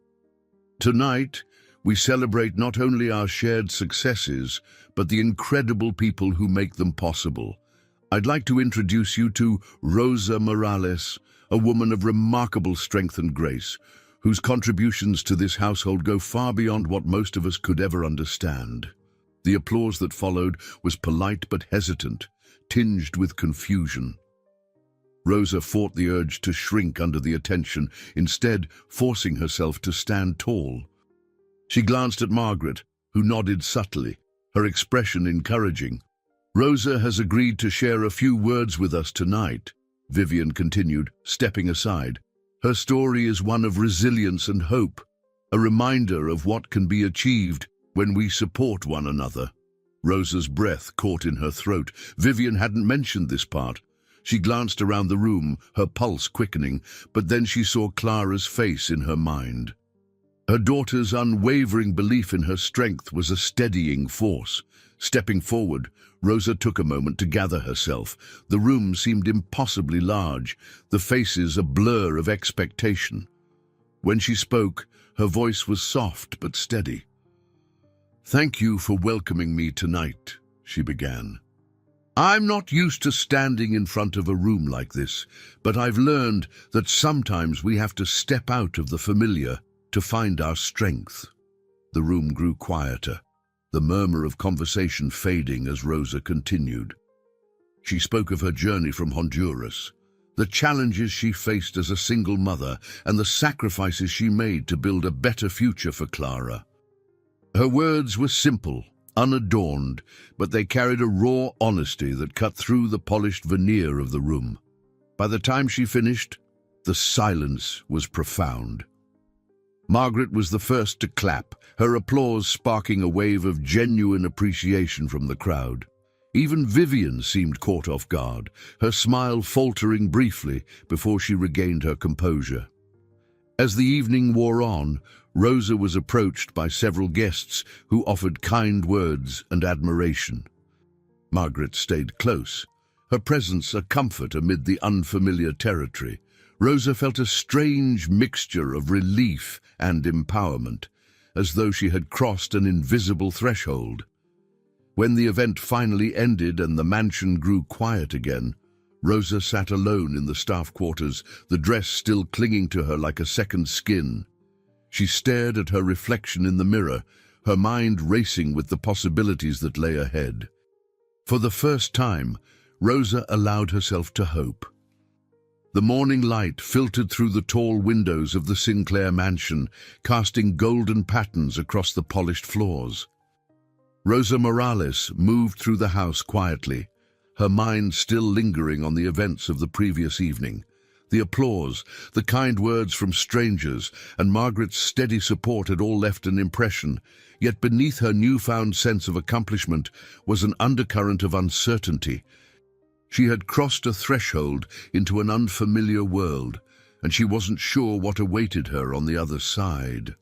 "Tonight, we celebrate not only our shared successes, but the incredible people who make them possible. I'd like to introduce you to Rosa Morales, a woman of remarkable strength and grace, whose contributions to this household go far beyond what most of us could ever understand." The applause that followed was polite but hesitant, tinged with confusion. Rosa fought the urge to shrink under the attention, instead forcing herself to stand tall. She glanced at Margaret, who nodded subtly, her expression encouraging. "Rosa has agreed to share a few words with us tonight," Vivian continued, stepping aside. "Her story is one of resilience and hope, a reminder of what can be achieved when we support one another." Rosa's breath caught in her throat. Vivian hadn't mentioned this part. She glanced around the room, her pulse quickening, but then she saw Clara's face in her mind. Her daughter's unwavering belief in her strength was a steadying force. Stepping forward, Rosa took a moment to gather herself. The room seemed impossibly large, the faces a blur of expectation. When she spoke, her voice was soft but steady. "Thank you for welcoming me tonight," she began. "I'm not used to standing in front of a room like this, but I've learned that sometimes we have to step out of the familiar to find our strength." The room grew quieter, the murmur of conversation fading as Rosa continued. She spoke of her journey from Honduras, the challenges she faced as a single mother, and the sacrifices she made to build a better future for Clara. Her words were simple, unadorned, but they carried a raw honesty that cut through the polished veneer of the room. By the time she finished, the silence was profound. Margaret was the first to clap, her applause sparking a wave of genuine appreciation from the crowd. Even Vivian seemed caught off guard, her smile faltering briefly before she regained her composure. As the evening wore on, Rosa was approached by several guests who offered kind words and admiration. Margaret stayed close, her presence a comfort amid the unfamiliar territory. Rosa felt a strange mixture of relief and empowerment, as though she had crossed an invisible threshold. When the event finally ended and the mansion grew quiet again, Rosa sat alone in the staff quarters, the dress still clinging to her like a second skin. She stared at her reflection in the mirror, her mind racing with the possibilities that lay ahead. For the first time, Rosa allowed herself to hope. The morning light filtered through the tall windows of the Sinclair mansion, casting golden patterns across the polished floors. Rosa Morales moved through the house quietly, her mind still lingering on the events of the previous evening. The applause, the kind words from strangers, and Margaret's steady support had all left an impression, yet beneath her newfound sense of accomplishment was an undercurrent of uncertainty. She had crossed a threshold into an unfamiliar world, and she wasn't sure what awaited her on the other side.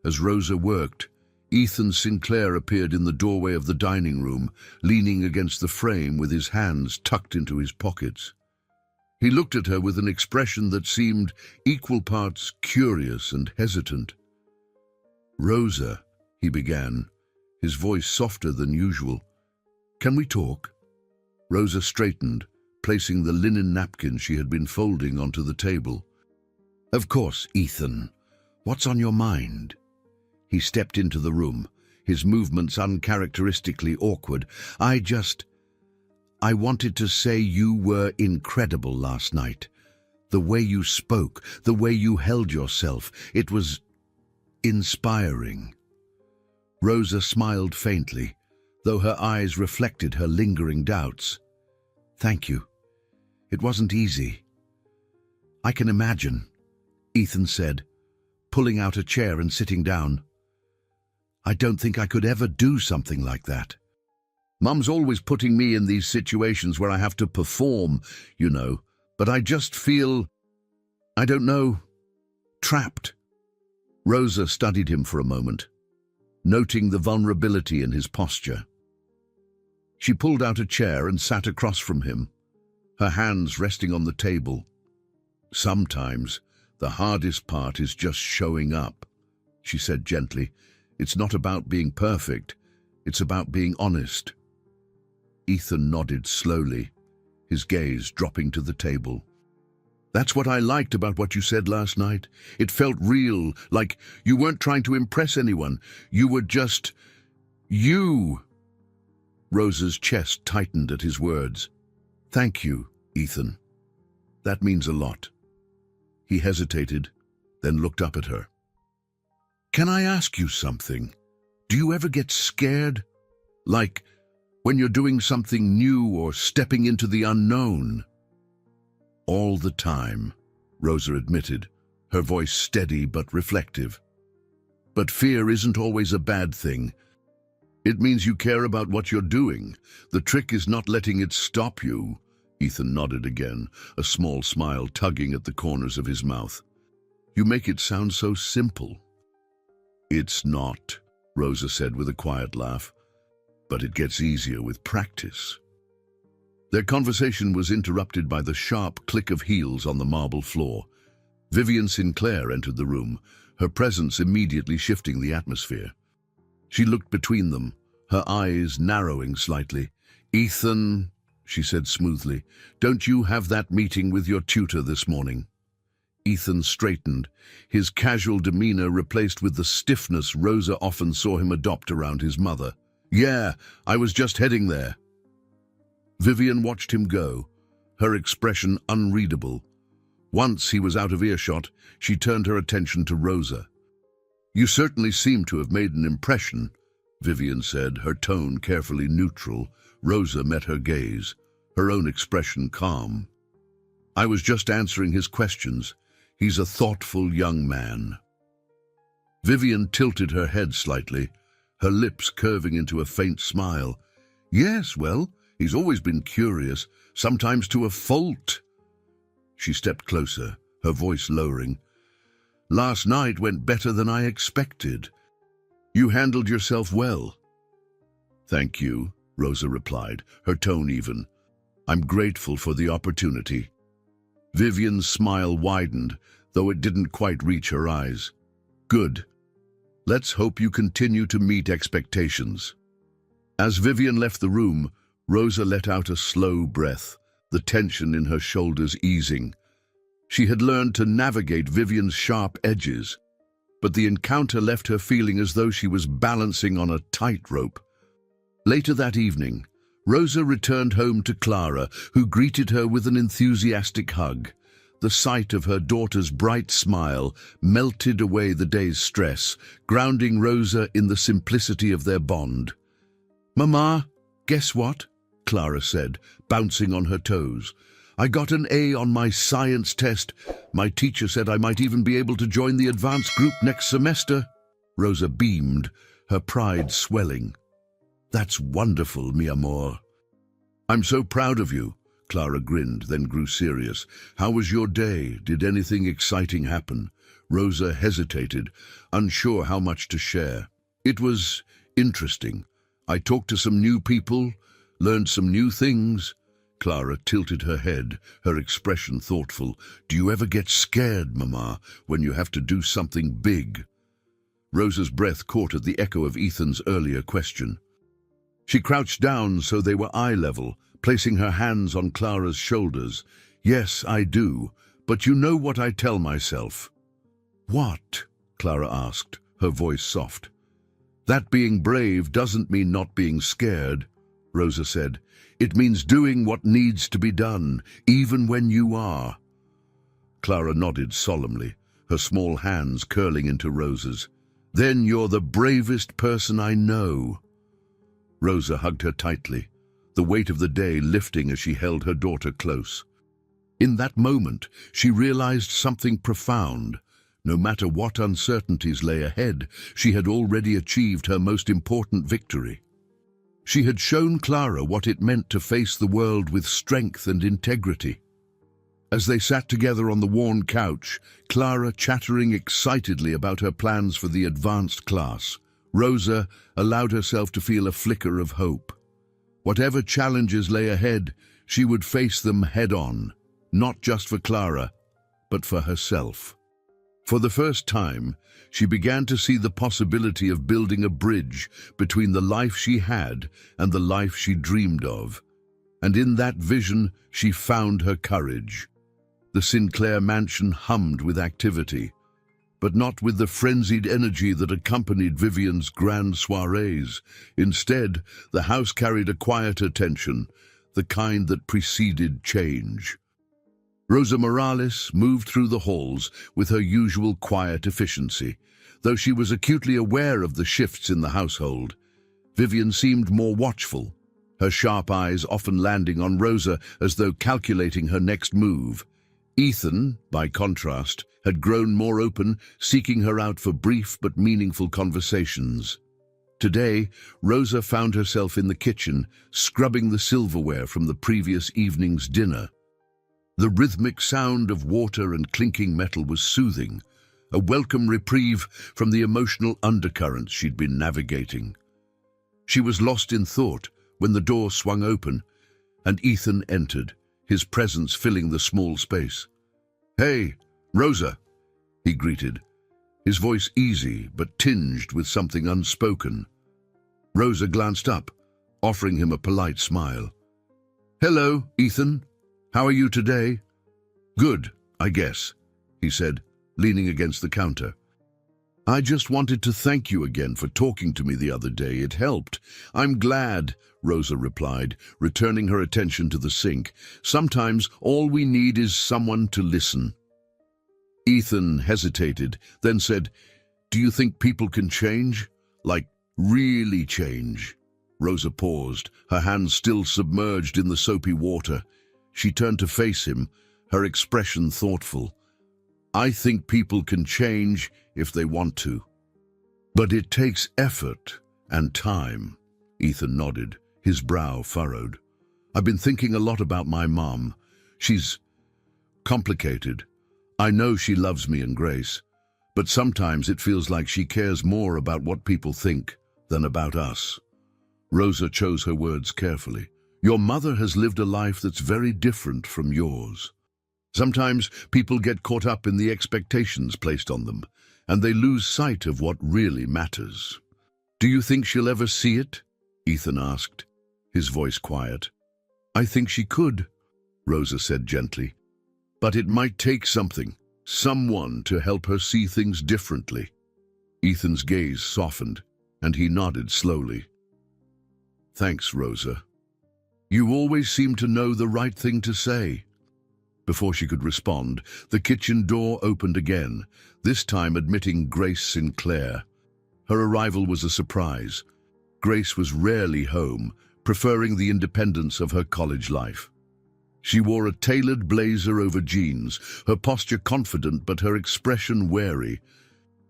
As Rosa worked, Ethan Sinclair appeared in the doorway of the dining room, leaning against the frame with his hands tucked into his pockets. He looked at her with an expression that seemed equal parts curious and hesitant. "Rosa," he began, his voice softer than usual. "Can we talk?" Rosa straightened, placing the linen napkin she had been folding onto the table. "Of course, Ethan. What's on your mind?" He stepped into the room, his movements uncharacteristically awkward. I wanted to say you were incredible last night. The way you spoke, the way you held yourself, it was inspiring." Rosa smiled faintly, though her eyes reflected her lingering doubts. "Thank you. It wasn't easy." "I can imagine," Ethan said, pulling out a chair and sitting down. "I don't think I could ever do something like that. Mum's always putting me in these situations where I have to perform, but I just feel, I don't know, trapped." Rosa studied him for a moment, noting the vulnerability in his posture. She pulled out a chair and sat across from him, her hands resting on the table. "Sometimes the hardest part is just showing up," she said gently. "It's not about being perfect, it's about being honest." Ethan nodded slowly, his gaze dropping to the table. "That's what I liked about what you said last night. It felt real, like you weren't trying to impress anyone. You were just you." Rosa's chest tightened at his words. "Thank you, Ethan. That means a lot." He hesitated, then looked up at her. "Can I ask you something? Do you ever get scared? Like when you're doing something new or stepping into the unknown?" "All the time," Rosa admitted, her voice steady but reflective. "But fear isn't always a bad thing. It means you care about what you're doing. The trick is not letting it stop you." Ethan nodded again, a small smile tugging at the corners of his mouth. "You make it sound so simple." "It's not," Rosa said with a quiet laugh, "but it gets easier with practice." Their conversation was interrupted by the sharp click of heels on the marble floor. Vivian Sinclair entered the room, her presence immediately shifting the atmosphere. She looked between them, her eyes narrowing slightly. "Ethan," she said smoothly, "don't you have that meeting with your tutor this morning?" Ethan straightened, his casual demeanor replaced with the stiffness Rosa often saw him adopt around his mother. "Yeah, I was just heading there." Vivian watched him go, her expression unreadable. Once he was out of earshot, she turned her attention to Rosa. "You certainly seem to have made an impression," Vivian said, her tone carefully neutral. Rosa met her gaze, her own expression calm. "I was just answering his questions. He's a thoughtful young man." Vivian tilted her head slightly, her lips curving into a faint smile. "Yes, well, he's always been curious, sometimes to a fault." She stepped closer, her voice lowering. Last night went better than I expected. You handled yourself well." "Thank you," Rosa replied, her tone even. "I'm grateful for the opportunity." Vivian's smile widened, though it didn't quite reach her eyes. "Good. Let's hope you continue to meet expectations." As Vivian left the room, Rosa let out a slow breath, the tension in her shoulders easing. She had learned to navigate Vivian's sharp edges, but the encounter left her feeling as though she was balancing on a tightrope. Later that evening, Rosa returned home to Clara, who greeted her with an enthusiastic hug. The sight of her daughter's bright smile melted away the day's stress, grounding Rosa in the simplicity of their bond. "Mama, guess what?" Clara said, bouncing on her toes. "I got an A on my science test. My teacher said I might even be able to join the advanced group next semester." Rosa beamed, her pride swelling. "That's wonderful, mi amor." "I'm so proud of you." Clara grinned, then grew serious. "How was your day? Did anything exciting happen?" Rosa hesitated, unsure how much to share. "It was interesting. I talked to some new people, learned some new things." Clara tilted her head, her expression thoughtful. "Do you ever get scared, Mama, when you have to do something big?" Rosa's breath caught at the echo of Ethan's earlier question. She crouched down so they were eye level, placing her hands on Clara's shoulders. "Yes, I do, but you know what I tell myself." "What?" Clara asked, her voice soft. "That being brave doesn't mean not being scared," Rosa said. "It means doing what needs to be done, even when you are." Clara nodded solemnly, her small hands curling into Rosa's. "Then you're the bravest person I know." Rosa hugged her tightly, the weight of the day lifting as she held her daughter close. In that moment, she realized something profound. No matter what uncertainties lay ahead, she had already achieved her most important victory. She had shown Clara what it meant to face the world with strength and integrity. As they sat together on the worn couch, Clara chattering excitedly about her plans for the advanced class, Rosa allowed herself to feel a flicker of hope. Whatever challenges lay ahead, she would face them head-on, not just for Clara, but for herself. For the first time, she began to see the possibility of building a bridge between the life she had and the life she dreamed of. And in that vision, she found her courage. The Sinclair mansion hummed with activity, but not with the frenzied energy that accompanied Vivian's grand soirees. Instead, the house carried a quieter tension, the kind that preceded change. Rosa Morales moved through the halls with her usual quiet efficiency. Though she was acutely aware of the shifts in the household, Vivian seemed more watchful, her sharp eyes often landing on Rosa as though calculating her next move. Ethan, by contrast, had grown more open, seeking her out for brief but meaningful conversations. Today, Rosa found herself in the kitchen, scrubbing the silverware from the previous evening's dinner. The rhythmic sound of water and clinking metal was soothing, a welcome reprieve from the emotional undercurrents she'd been navigating. She was lost in thought when the door swung open, and Ethan entered, his presence filling the small space. "Hey, Rosa," he greeted, his voice easy but tinged with something unspoken. Rosa glanced up, offering him a polite smile. "Hello, Ethan. How are you today?" "Good, I guess," he said, leaning against the counter. "I just wanted to thank you again for talking to me the other day. It helped." "I'm glad," Rosa replied, returning her attention to the sink. "Sometimes all we need is someone to listen." Ethan hesitated, then said, "Do you think people can change? Like, really change?" Rosa paused, her hands still submerged in the soapy water. She turned to face him, her expression thoughtful. "I think people can change if they want to. But it takes effort and time." Ethan nodded, his brow furrowed. "I've been thinking a lot about my mom. She's complicated. I know she loves me and Grace, But sometimes it feels like she cares more about what people think than about us. Rosa chose her words carefully. Your mother has lived a life that's very different from yours. Sometimes people get caught up in the expectations placed on them, and they lose sight of what really matters. Do you think she'll ever see it? Ethan asked, his voice quiet. I think she could, Rosa said gently. But it might take something, someone to help her see things differently. Ethan's gaze softened, and he nodded slowly. Thanks, Rosa. You always seem to know the right thing to say. Before she could respond, the kitchen door opened again, this time admitting Grace Sinclair. Her arrival was a surprise. Grace was rarely home, preferring the independence of her college life. She wore a tailored blazer over jeans, her posture confident but her expression wary.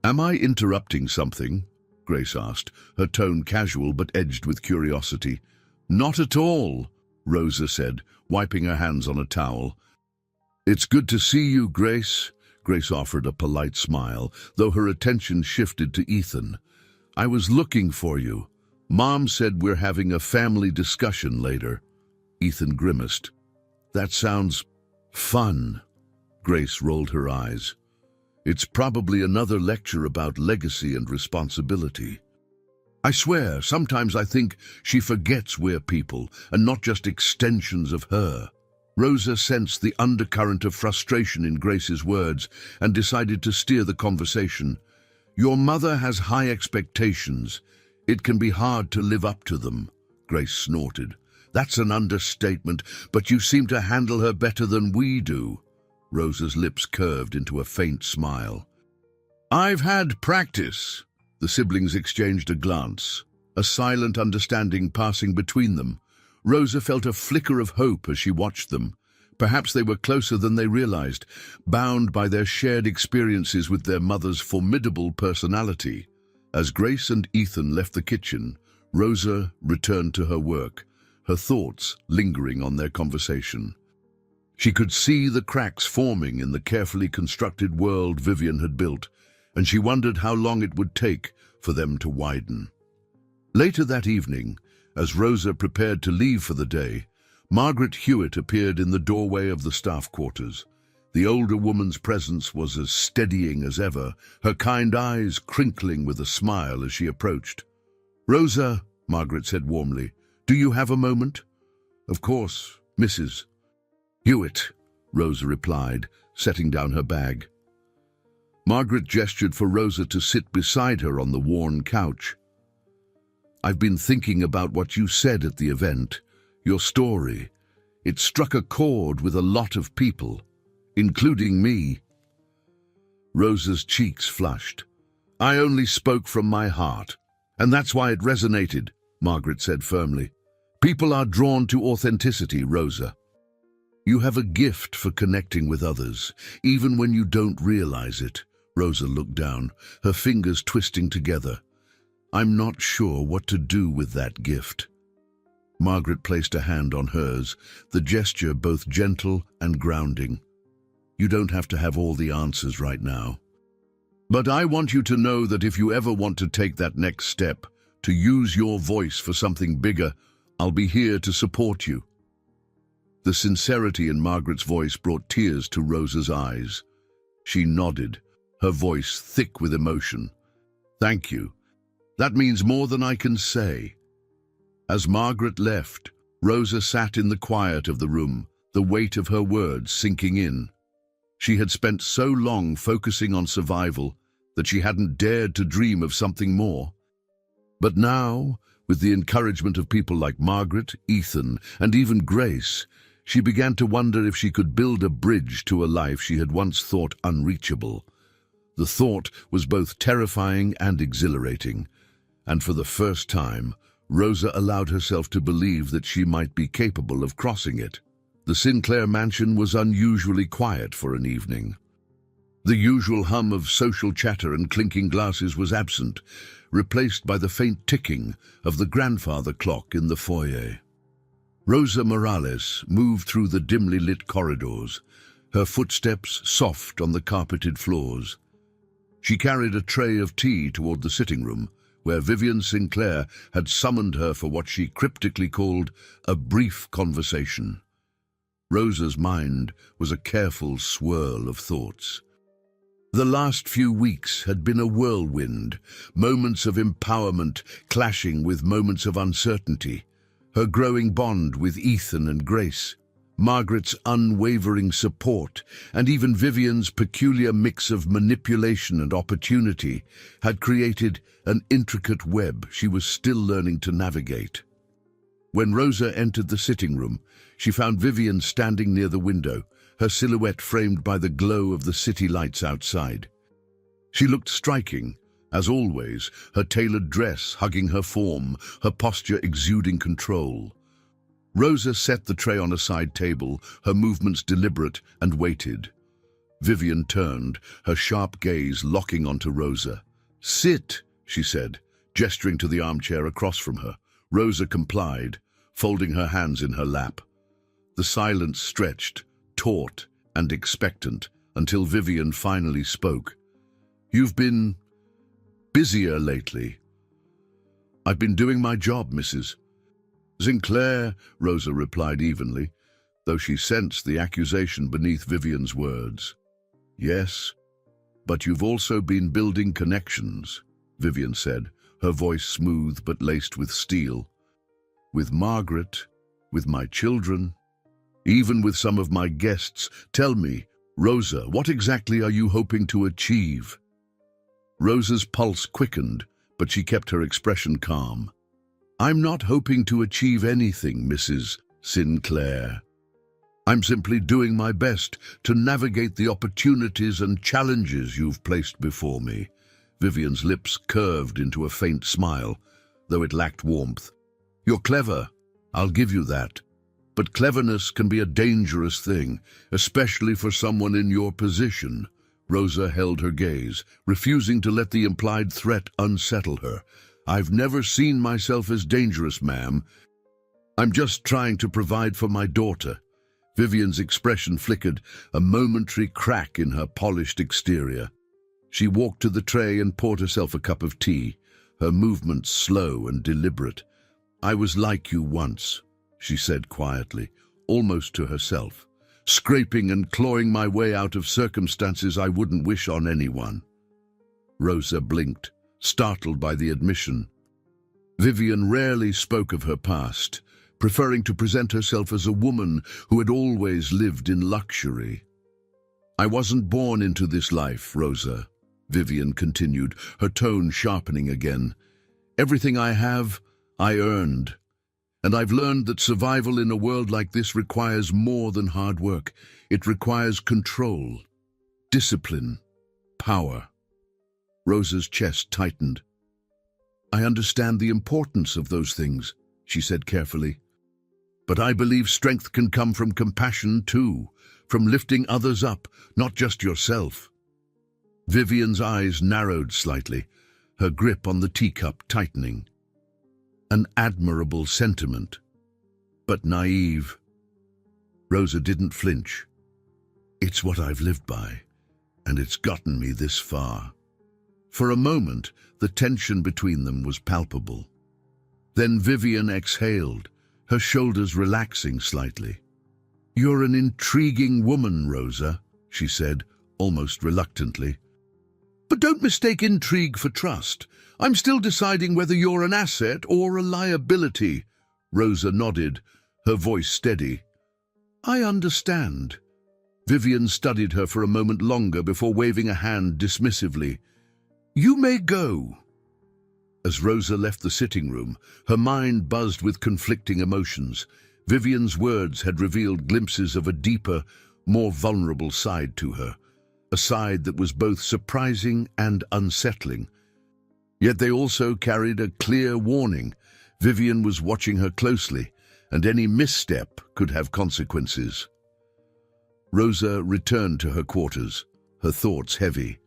Am I interrupting something? Grace asked, her tone casual but edged with curiosity. Not at all, Rosa said, wiping her hands on a towel. It's good to see you, Grace. Grace offered a polite smile, though her attention shifted to Ethan. I was looking for you. Mom said we're having a family discussion later. Ethan grimaced. That sounds fun. Grace rolled her eyes. It's probably another lecture about legacy and responsibility. I swear, sometimes I think she forgets we're people and not just extensions of her. Rosa sensed the undercurrent of frustration in Grace's words and decided to steer the conversation. Your mother has high expectations. It can be hard to live up to them, Grace snorted. That's an understatement, but you seem to handle her better than we do. Rosa's lips curved into a faint smile. I've had practice. The siblings exchanged a glance, a silent understanding passing between them. Rosa felt a flicker of hope as she watched them. Perhaps they were closer than they realized, bound by their shared experiences with their mother's formidable personality. As Grace and Ethan left the kitchen, Rosa returned to her work, her thoughts lingering on their conversation. She could see the cracks forming in the carefully constructed world Vivian had built, and she wondered how long it would take for them to widen. Later that evening, as Rosa prepared to leave for the day, Margaret Hewitt appeared in the doorway of the staff quarters. The older woman's presence was as steadying as ever, her kind eyes crinkling with a smile as she approached. Rosa, Margaret said warmly, do you have a moment? Of course, Mrs. Hewitt, Rosa replied, setting down her bag. Margaret gestured for Rosa to sit beside her on the worn couch. I've been thinking about what you said at the event, your story. It struck a chord with a lot of people, including me. Rosa's cheeks flushed. I only spoke from my heart, and that's why it resonated, Margaret said firmly. People are drawn to authenticity, Rosa. You have a gift for connecting with others, even when you don't realize it. Rosa looked down, her fingers twisting together. I'm not sure what to do with that gift. Margaret placed a hand on hers, the gesture both gentle and grounding. You don't have to have all the answers right now. But I want you to know that if you ever want to take that next step, to use your voice for something bigger, I'll be here to support you. The sincerity in Margaret's voice brought tears to Rosa's eyes. She nodded, her voice thick with emotion. Thank you. That means more than I can say. As Margaret left, Rosa sat in the quiet of the room, the weight of her words sinking in. She had spent so long focusing on survival that she hadn't dared to dream of something more. But now, with the encouragement of people like Margaret, Ethan, and even Grace, she began to wonder if she could build a bridge to a life she had once thought unreachable. The thought was both terrifying and exhilarating, and for the first time, Rosa allowed herself to believe that she might be capable of crossing it. The Sinclair mansion was unusually quiet for an evening. The usual hum of social chatter and clinking glasses was absent, replaced by the faint ticking of the grandfather clock in the foyer. Rosa Morales moved through the dimly lit corridors, her footsteps soft on the carpeted floors. She carried a tray of tea toward the sitting room, where Vivian Sinclair had summoned her for what she cryptically called a brief conversation. Rosa's mind was a careful swirl of thoughts. The last few weeks had been a whirlwind, moments of empowerment clashing with moments of uncertainty. Her growing bond with Ethan and Grace, Margaret's unwavering support, and even Vivian's peculiar mix of manipulation and opportunity had created an intricate web she was still learning to navigate. When Rosa entered the sitting room, she found Vivian standing near the window, her silhouette framed by the glow of the city lights outside. She looked striking, as always, her tailored dress hugging her form, her posture exuding control. Rosa set the tray on a side table, her movements deliberate, and waited. Vivian turned, her sharp gaze locking onto Rosa. "Sit," she said, gesturing to the armchair across from her. Rosa complied, folding her hands in her lap. The silence stretched, taut and expectant, until Vivian finally spoke. "You've been busier lately." "I've been doing my job, Mrs. Sinclair," Rosa replied evenly, though she sensed the accusation beneath Vivian's words. "Yes, but you've also been building connections," Vivian said, her voice smooth but laced with steel. "With Margaret, with my children, even with some of my guests. Tell me, Rosa, what exactly are you hoping to achieve?" Rosa's pulse quickened, but she kept her expression calm. "I'm not hoping to achieve anything, Mrs. Sinclair. I'm simply doing my best to navigate the opportunities and challenges you've placed before me." Vivian's lips curved into a faint smile, though it lacked warmth. "You're clever, I'll give you that. But cleverness can be a dangerous thing, especially for someone in your position." Rosa held her gaze, refusing to let the implied threat unsettle her. "I've never seen myself as dangerous, ma'am. I'm just trying to provide for my daughter." Vivian's expression flickered, a momentary crack in her polished exterior. She walked to the tray and poured herself a cup of tea, her movements slow and deliberate. "I was like you once," she said quietly, almost to herself, "scraping and clawing my way out of circumstances I wouldn't wish on anyone." Rosa blinked, startled by the admission. Vivian rarely spoke of her past, preferring to present herself as a woman who had always lived in luxury. "I wasn't born into this life, Rosa," Vivian continued, her tone sharpening again. "Everything I have, I earned. And I've learned that survival in a world like this requires more than hard work. It requires control, discipline, power." Rosa's chest tightened. "I understand the importance of those things," she said carefully. "But I believe strength can come from compassion too, from lifting others up, not just yourself." Vivian's eyes narrowed slightly, her grip on the teacup tightening. An admirable sentiment, but naive. Rosa didn't flinch. "It's what I've lived by, and it's gotten me this far." For a moment, the tension between them was palpable. Then Vivian exhaled, her shoulders relaxing slightly. "You're an intriguing woman, Rosa," she said, almost reluctantly. "But don't mistake intrigue for trust. I'm still deciding whether you're an asset or a liability." Rosa nodded, her voice steady. "I understand." Vivian studied her for a moment longer before waving a hand dismissively. "You may go." As Rosa left the sitting room, her mind buzzed with conflicting emotions. Vivian's words had revealed glimpses of a deeper, more vulnerable side to her, a side that was both surprising and unsettling. Yet they also carried a clear warning. Vivian was watching her closely, and any misstep could have consequences. Rosa returned to her quarters, her thoughts heavy.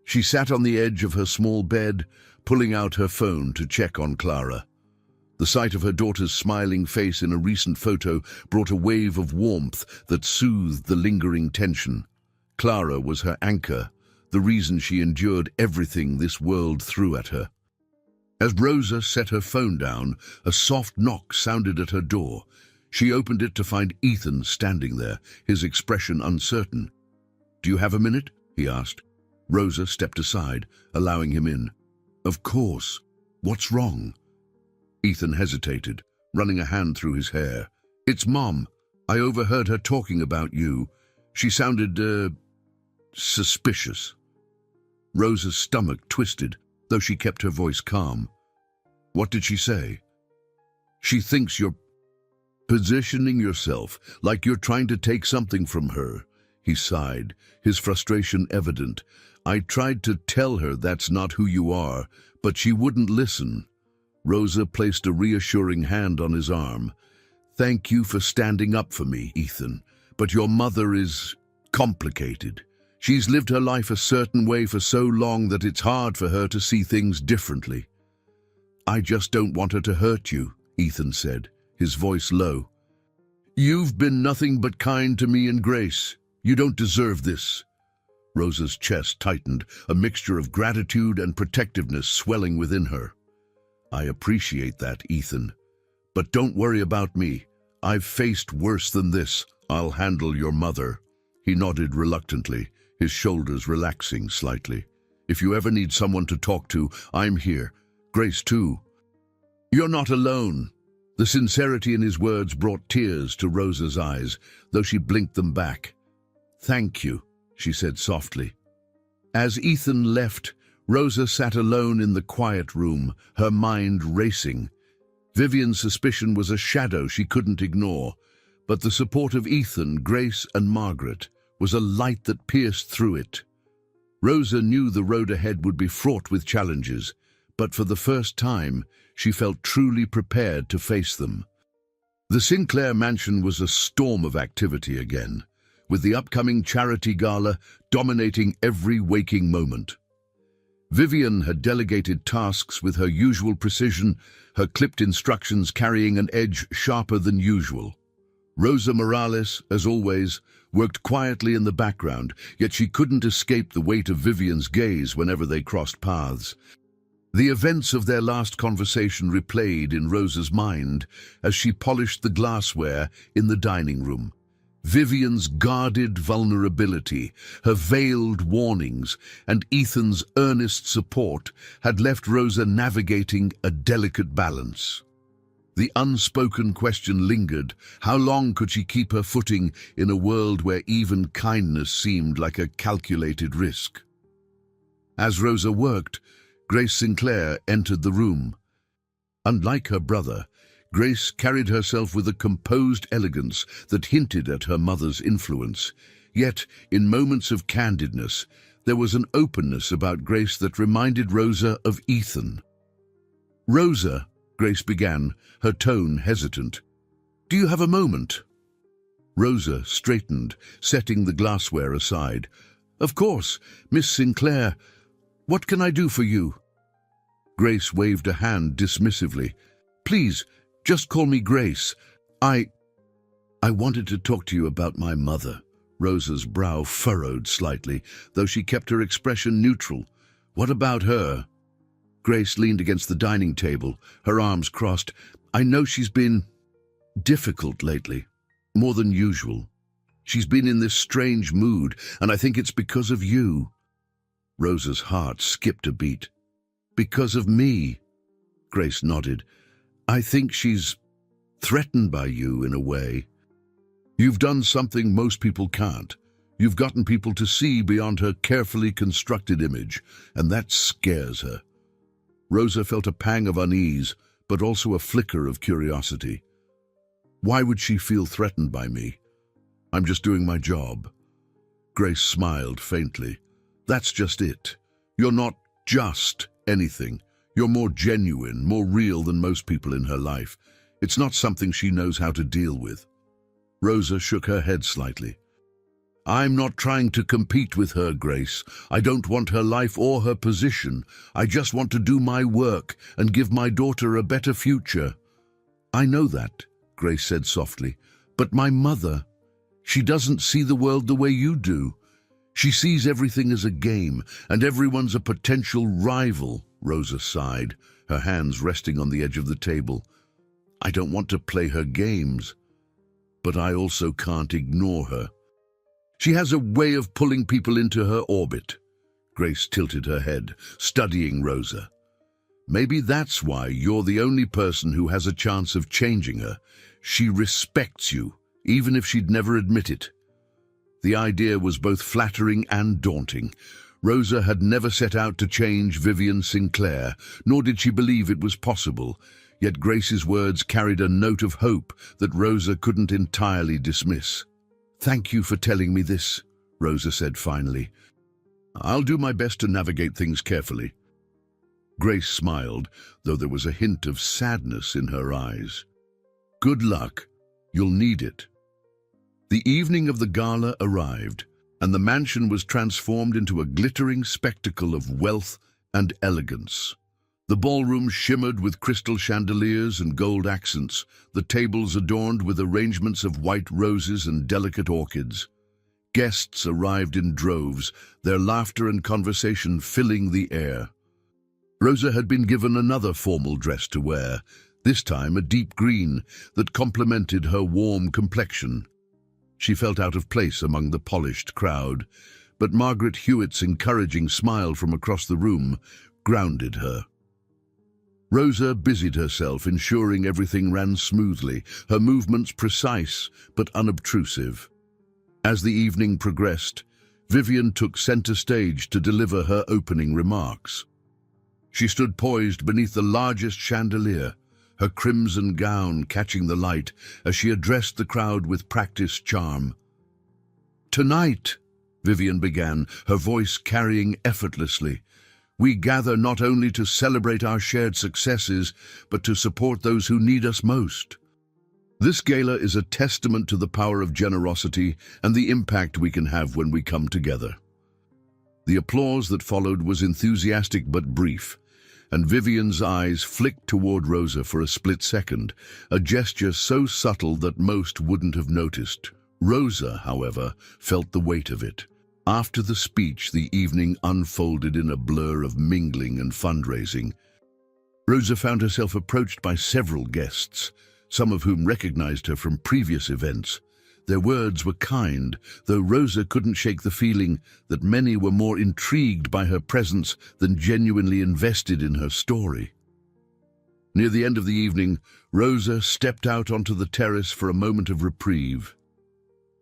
She sat on the edge of her small bed, pulling out her phone to check on Clara. The sight of her daughter's smiling face in a recent photo brought a wave of warmth that soothed the lingering tension. Clara was her anchor, the reason she endured everything this world threw at her. As Rosa set her phone down, a soft knock sounded at her door. She opened it to find Ethan standing there, his expression uncertain. "Do you have a minute?" he asked. Rosa stepped aside, allowing him in. "Of course. What's wrong?" Ethan hesitated, running a hand through his hair. "It's Mom. I overheard her talking about you. She sounded, suspicious." Rosa's stomach twisted, though she kept her voice calm. "What did she say?" "She thinks you're positioning yourself, like you're trying to take something from her." He sighed, his frustration evident. "I tried to tell her that's not who you are, but she wouldn't listen." Rosa placed a reassuring hand on his arm. "Thank you for standing up for me, Ethan, but your mother is complicated. She's lived her life a certain way for so long that it's hard for her to see things differently." "I just don't want her to hurt you," Ethan said, his voice low. "You've been nothing but kind to me and Grace. You don't deserve this." Rosa's chest tightened, a mixture of gratitude and protectiveness swelling within her. "I appreciate that, Ethan. But don't worry about me. I've faced worse than this. I'll handle your mother." He nodded reluctantly, his shoulders relaxing slightly. "If you ever need someone to talk to, I'm here. Grace, too." "You're not alone." The sincerity in his words brought tears to Rosa's eyes, though she blinked them back. "Thank you," she said softly. As Ethan left, Rosa sat alone in the quiet room, her mind racing. Vivian's suspicion was a shadow she couldn't ignore, but the support of Ethan, Grace, and Margaret was a light that pierced through it. Rosa knew the road ahead would be fraught with challenges, but for the first time, she felt truly prepared to face them. The Sinclair mansion was a storm of activity again, with the upcoming charity gala dominating every waking moment. Vivian had delegated tasks with her usual precision, her clipped instructions carrying an edge sharper than usual. Rosa Morales, as always, worked quietly in the background, yet she couldn't escape the weight of Vivian's gaze whenever they crossed paths. The events of their last conversation replayed in Rosa's mind as she polished the glassware in the dining room. Vivian's guarded vulnerability, her veiled warnings, and Ethan's earnest support had left Rosa navigating a delicate balance. The unspoken question lingered: how long could she keep her footing in a world where even kindness seemed like a calculated risk? As Rosa worked, Grace Sinclair entered the room. Unlike her brother, Grace carried herself with a composed elegance that hinted at her mother's influence. Yet, in moments of candidness, there was an openness about Grace that reminded Rosa of Ethan. "Rosa," Grace began, her tone hesitant. "Do you have a moment?" Rosa straightened, setting the glassware aside. "Of course, Miss Sinclair. What can I do for you?" Grace waved a hand dismissively. "Please, just call me Grace. I wanted to talk to you about my mother." Rosa's brow furrowed slightly, though she kept her expression neutral. "What about her?" Grace leaned against the dining table, her arms crossed. "I know she's been difficult lately, more than usual. She's been in this strange mood, and I think it's because of you." Rosa's heart skipped a beat. "Because of me?" Grace nodded. "I think she's threatened by you in a way. You've done something most people can't. You've gotten people to see beyond her carefully constructed image, and that scares her." Rosa felt a pang of unease, but also a flicker of curiosity. "Why would she feel threatened by me? I'm just doing my job." Grace smiled faintly. "That's just it. You're not just anything. You're more genuine, more real than most people in her life. It's not something she knows how to deal with." Rosa shook her head slightly. "I'm not trying to compete with her, Grace. I don't want her life or her position. I just want to do my work and give my daughter a better future." "I know that," Grace said softly. "But my mother, she doesn't see the world the way you do. She sees everything as a game, and everyone's a potential rival, Rosa sighed, her hands resting on the edge of the table. I don't want to play her games, but I also can't ignore her. She has a way of pulling people into her orbit. Grace tilted her head, studying Rosa. Maybe that's why you're the only person who has a chance of changing her. She respects you, even if she'd never admit it. The idea was both flattering and daunting. Rosa had never set out to change Vivian Sinclair, nor did she believe it was possible. Yet Grace's words carried a note of hope that Rosa couldn't entirely dismiss. "Thank you for telling me this," Rosa said finally. "I'll do my best to navigate things carefully." Grace smiled, though there was a hint of sadness in her eyes. "Good luck. You'll need it." The evening of the gala arrived, and the mansion was transformed into a glittering spectacle of wealth and elegance. The ballroom shimmered with crystal chandeliers and gold accents, the tables adorned with arrangements of white roses and delicate orchids. Guests arrived in droves, their laughter and conversation filling the air. Rosa had been given another formal dress to wear, this time a deep green that complemented her warm complexion. She felt out of place among the polished crowd, but Margaret Hewitt's encouraging smile from across the room grounded her. Rosa busied herself, ensuring everything ran smoothly, her movements precise but unobtrusive. As the evening progressed, Vivian took center stage to deliver her opening remarks. She stood poised beneath the largest chandelier, her crimson gown catching the light as she addressed the crowd with practiced charm. "Tonight," Vivian began, her voice carrying effortlessly, "we gather not only to celebrate our shared successes, but to support those who need us most. This gala is a testament to the power of generosity and the impact we can have when we come together." The applause that followed was enthusiastic but brief, and Vivian's eyes flicked toward Rosa for a split second, a gesture so subtle that most wouldn't have noticed. Rosa, however, felt the weight of it. After the speech, the evening unfolded in a blur of mingling and fundraising. Rosa found herself approached by several guests, some of whom recognized her from previous events. Their words were kind, though Rosa couldn't shake the feeling that many were more intrigued by her presence than genuinely invested in her story. Near the end of the evening, Rosa stepped out onto the terrace for a moment of reprieve.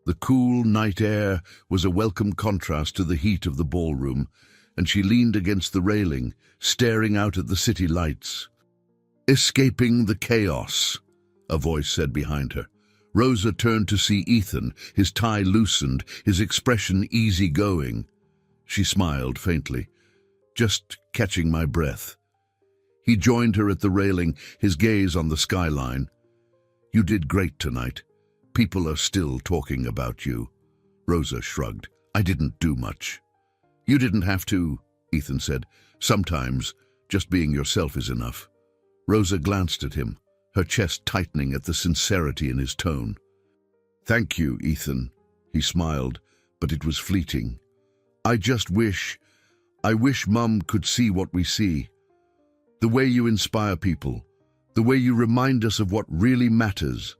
The cool night air was a welcome contrast to the heat of the ballroom, and she leaned against the railing, staring out at the city lights. "Escaping the chaos," a voice said behind her. Rosa turned to see Ethan, his tie loosened, his expression easygoing. She smiled faintly. "Just catching my breath." He joined her at the railing, his gaze on the skyline. "You did great tonight. People are still talking about you." Rosa shrugged. "I didn't do much." "You didn't have to," Ethan said. "Sometimes just being yourself is enough." Rosa glanced at him, her chest tightening at the sincerity in his tone. "Thank you, Ethan," he smiled, but it was fleeting. I wish Mum could see what we see. The way you inspire people, the way you remind us of what really matters."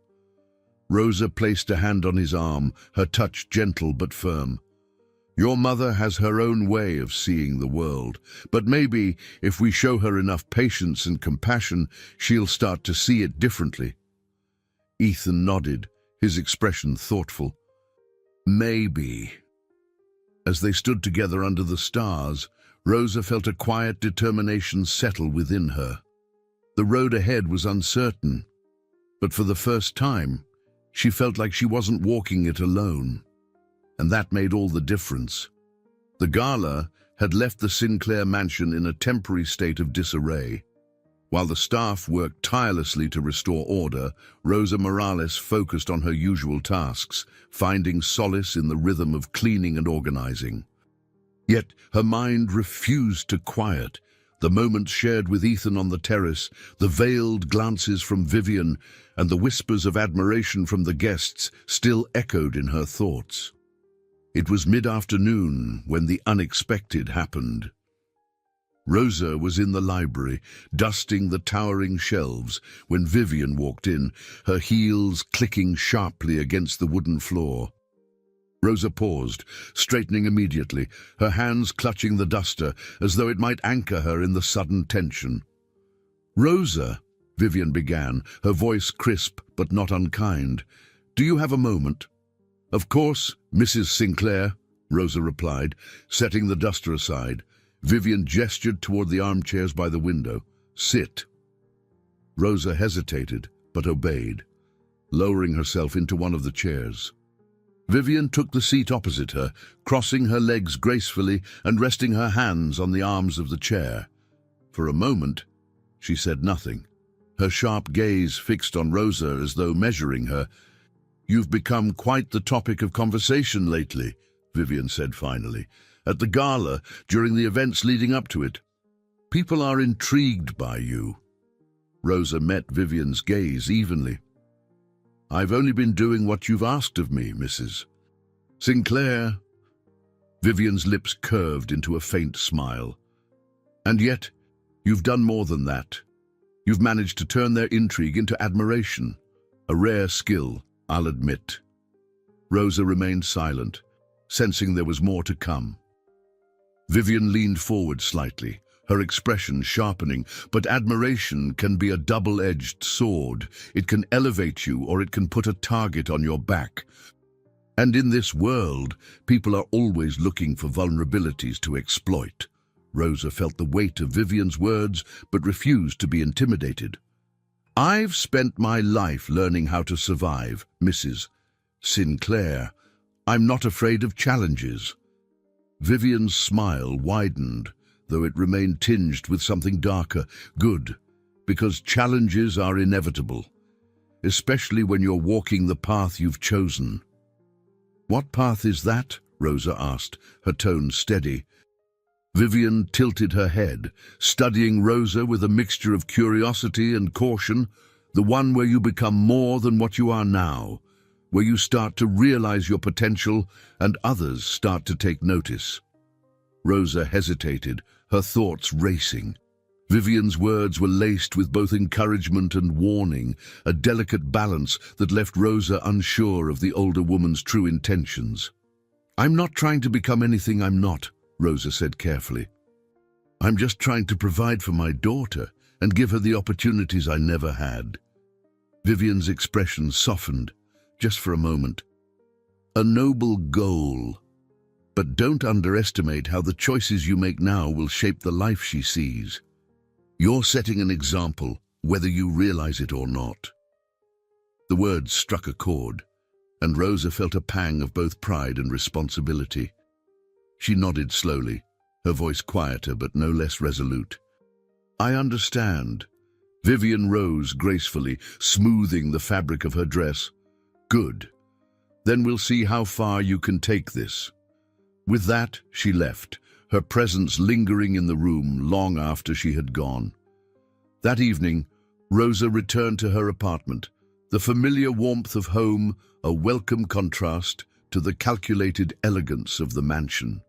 Rosa placed a hand on his arm, her touch gentle but firm. "Your mother has her own way of seeing the world, but maybe if we show her enough patience and compassion, she'll start to see it differently." Ethan nodded, his expression thoughtful. "Maybe." As they stood together under the stars, Rosa felt a quiet determination settle within her. The road ahead was uncertain, but for the first time, she felt like she wasn't walking it alone. And that made all the difference. The gala had left the Sinclair mansion in a temporary state of disarray. While the staff worked tirelessly to restore order, Rosa Morales focused on her usual tasks, finding solace in the rhythm of cleaning and organizing. Yet her mind refused to quiet. The moments shared with Ethan on the terrace, the veiled glances from Vivian, and the whispers of admiration from the guests still echoed in her thoughts. It was mid-afternoon when the unexpected happened. Rosa was in the library, dusting the towering shelves, when Vivian walked in, her heels clicking sharply against the wooden floor. Rosa paused, straightening immediately, her hands clutching the duster as though it might anchor her in the sudden tension. "Rosa," Vivian began, her voice crisp but not unkind, "do you have a moment?" "Of course, Mrs. Sinclair," Rosa replied, setting the duster aside. Vivian gestured toward the armchairs by the window. "Sit." Rosa hesitated, but obeyed, lowering herself into one of the chairs. Vivian took the seat opposite her, crossing her legs gracefully and resting her hands on the arms of the chair. For a moment, she said nothing, her sharp gaze fixed on Rosa as though measuring her. "You've become quite the topic of conversation lately," Vivian said finally. "At the gala, during the events leading up to it. People are intrigued by you." Rosa met Vivian's gaze evenly. "I've only been doing what you've asked of me, Mrs. Sinclair." Vivian's lips curved into a faint smile. "And yet, you've done more than that. You've managed to turn their intrigue into admiration. A rare skill, I'll admit." Rosa remained silent, sensing there was more to come. Vivian leaned forward slightly, her expression sharpening, but admiration can be a double-edged sword. It can elevate you or it can put a target on your back. And in this world, people are always looking for vulnerabilities to exploit. Rosa felt the weight of Vivian's words, but refused to be intimidated. "I've spent my life learning how to survive, Mrs. Sinclair. I'm not afraid of challenges." Vivian's smile widened, though it remained tinged with something darker. "Good, because challenges are inevitable, especially when you're walking the path you've chosen." "What path is that?" Rosa asked, her tone steady. Vivian tilted her head, studying Rosa with a mixture of curiosity and caution. "The one where you become more than what you are now, where you start to realize your potential and others start to take notice." Rosa hesitated, her thoughts racing. Vivian's words were laced with both encouragement and warning, a delicate balance that left Rosa unsure of the older woman's true intentions. "I'm not trying to become anything I'm not," Rosa said carefully. "I'm just trying to provide for my daughter and give her the opportunities I never had." Vivian's expression softened, just for a moment. "A noble goal. But don't underestimate how the choices you make now will shape the life she sees. You're setting an example, whether you realize it or not." The words struck a chord, and Rosa felt a pang of both pride and responsibility. She nodded slowly, her voice quieter but no less resolute. "I understand." Vivian rose gracefully, smoothing the fabric of her dress. "Good. Then we'll see how far you can take this." With that, she left, her presence lingering in the room long after she had gone. That evening, Rosa returned to her apartment, the familiar warmth of home a welcome contrast to the calculated elegance of the mansion.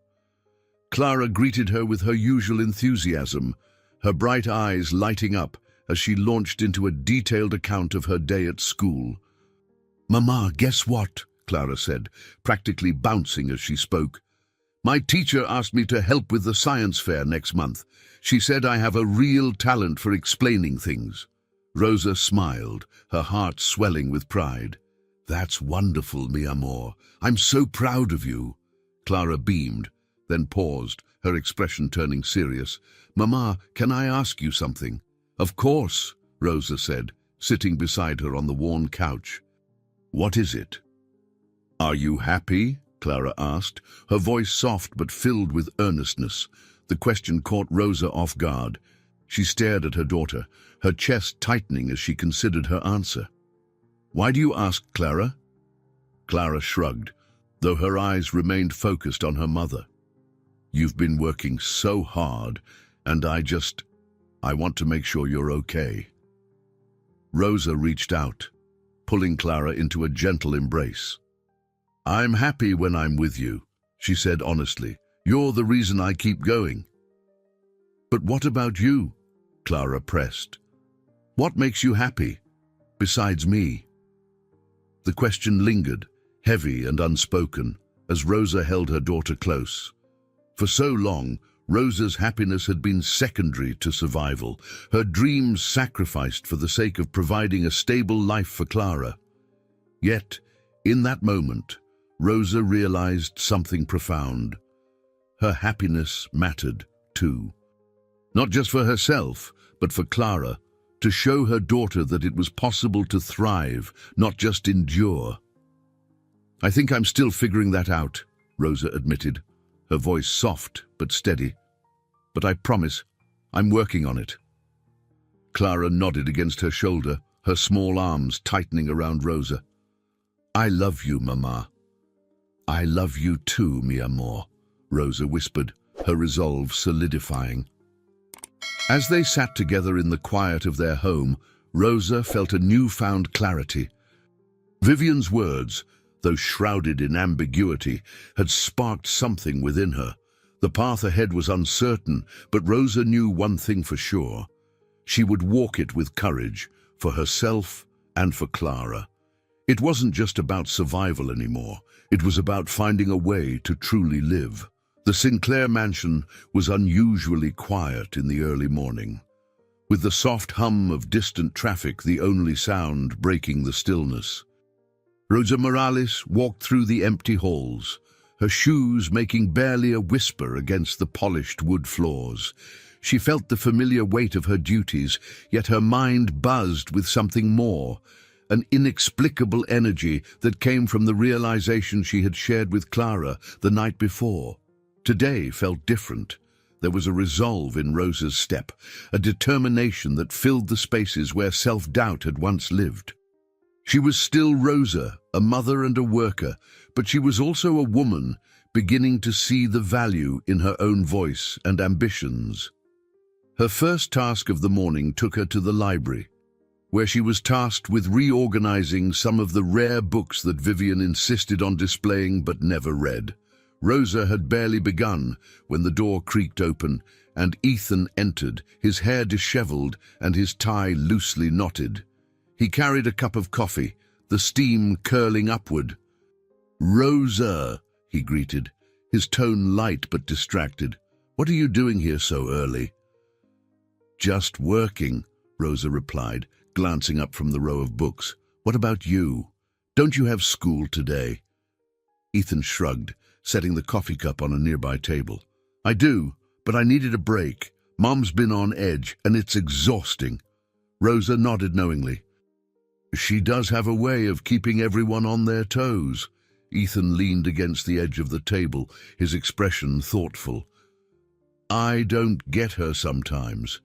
Clara greeted her with her usual enthusiasm, her bright eyes lighting up as she launched into a detailed account of her day at school. "Mama, guess what?" Clara said, practically bouncing as she spoke. "My teacher asked me to help with the science fair next month. She said I have a real talent for explaining things." Rosa smiled, her heart swelling with pride. "That's wonderful, mi amor. I'm so proud of you." Clara beamed, then paused, her expression turning serious. "Mama, can I ask you something?" "Of course," Rosa said, sitting beside her on the worn couch. "What is it?" "Are you happy?" Clara asked, her voice soft but filled with earnestness. The question caught Rosa off guard. She stared at her daughter, her chest tightening as she considered her answer. "Why do you ask, Clara?" Clara shrugged, though her eyes remained focused on her mother. "You've been working so hard, and I want to make sure you're okay." Rosa reached out, pulling Clara into a gentle embrace. "I'm happy when I'm with you," she said honestly. "You're the reason I keep going." "But what about you?" Clara pressed. "What makes you happy, besides me?" The question lingered, heavy and unspoken, as Rosa held her daughter close. For so long, Rosa's happiness had been secondary to survival, her dreams sacrificed for the sake of providing a stable life for Clara. Yet, in that moment, Rosa realized something profound. Her happiness mattered, too. Not just for herself, but for Clara, to show her daughter that it was possible to thrive, not just endure. "I think I'm still figuring that out," Rosa admitted, her voice soft but steady. "But I promise, I'm working on it." Clara nodded against her shoulder, her small arms tightening around Rosa. "I love you, Mama." "I love you too, mi amor," Rosa whispered, her resolve solidifying. As they sat together in the quiet of their home, Rosa felt a newfound clarity. Vivian's words, though shrouded in ambiguity, had sparked something within her. The path ahead was uncertain, but Rosa knew one thing for sure. She would walk it with courage, for herself and for Clara. It wasn't just about survival anymore. It was about finding a way to truly live. The Sinclair mansion was unusually quiet in the early morning, with the soft hum of distant traffic the only sound breaking the stillness. Rosa Morales walked through the empty halls, her shoes making barely a whisper against the polished wood floors. She felt the familiar weight of her duties, yet her mind buzzed with something more, an inexplicable energy that came from the realization she had shared with Clara the night before. Today felt different. There was a resolve in Rosa's step, a determination that filled the spaces where self-doubt had once lived. She was still Rosa, a mother and a worker, but she was also a woman, beginning to see the value in her own voice and ambitions. Her first task of the morning took her to the library, where she was tasked with reorganizing some of the rare books that Vivian insisted on displaying but never read. Rosa had barely begun when the door creaked open and Ethan entered, his hair disheveled and his tie loosely knotted. He carried a cup of coffee, the steam curling upward. "Rosa," he greeted, his tone light but distracted. "What are you doing here so early?" "Just working," Rosa replied, glancing up from the row of books. "What about you? Don't you have school today?" Ethan shrugged, setting the coffee cup on a nearby table. "I do, but I needed a break. Mom's been on edge, and it's exhausting." Rosa nodded knowingly. "She does have a way of keeping everyone on their toes." Ethan leaned against the edge of the table, his expression thoughtful. "I don't get her sometimes.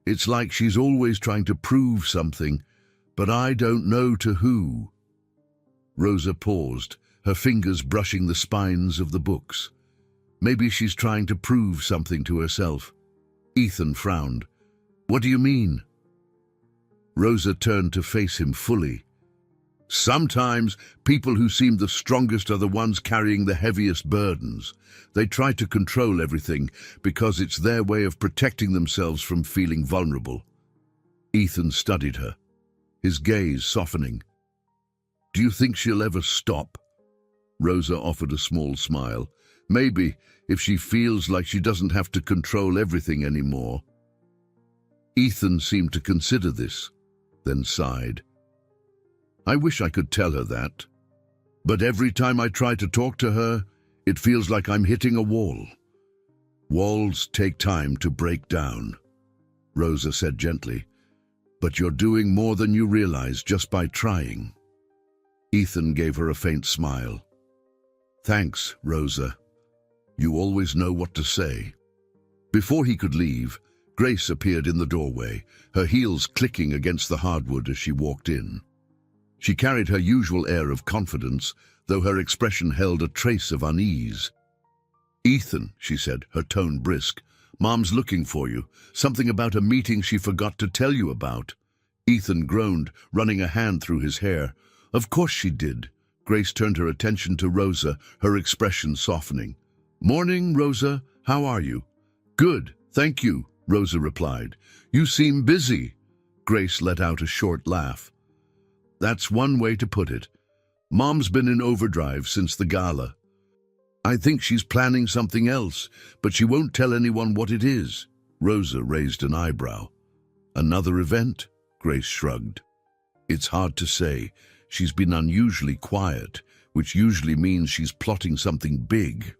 It's like she's always trying to prove something, but I don't know to who." Rosa paused, her fingers brushing the spines of the books. "Maybe she's trying to prove something to herself." Ethan frowned. "What do you mean?" Rosa turned to face him fully. "Sometimes people who seem the strongest are the ones carrying the heaviest burdens. They try to control everything because it's their way of protecting themselves from feeling vulnerable." Ethan studied her, his gaze softening. "Do you think she'll ever stop?" Rosa offered a small smile. "Maybe, if she feels like she doesn't have to control everything anymore." Ethan seemed to consider this, then sighed. "I wish I could tell her that. But every time I try to talk to her, it feels like I'm hitting a wall." "Walls take time to break down," Rosa said gently. "But you're doing more than you realize just by trying." Ethan gave her a faint smile. "Thanks, Rosa. You always know what to say." Before he could leave, Grace appeared in the doorway, her heels clicking against the hardwood as she walked in. She carried her usual air of confidence, though her expression held a trace of unease. "Ethan," she said, her tone brisk, "Mom's looking for you. Something about a meeting she forgot to tell you about." Ethan groaned, running a hand through his hair. "Of course she did. Grace turned her attention to Rosa, her expression softening. "Morning, Rosa. How are you?" "Good, thank you," Rosa replied. "You seem busy." Grace let out a short laugh. "That's one way to put it. Mom's been in overdrive since the gala. I think she's planning something else, but she won't tell anyone what it is." Rosa raised an eyebrow. "Another event?" Grace shrugged. "It's hard to say. She's been unusually quiet, which usually means she's plotting something big."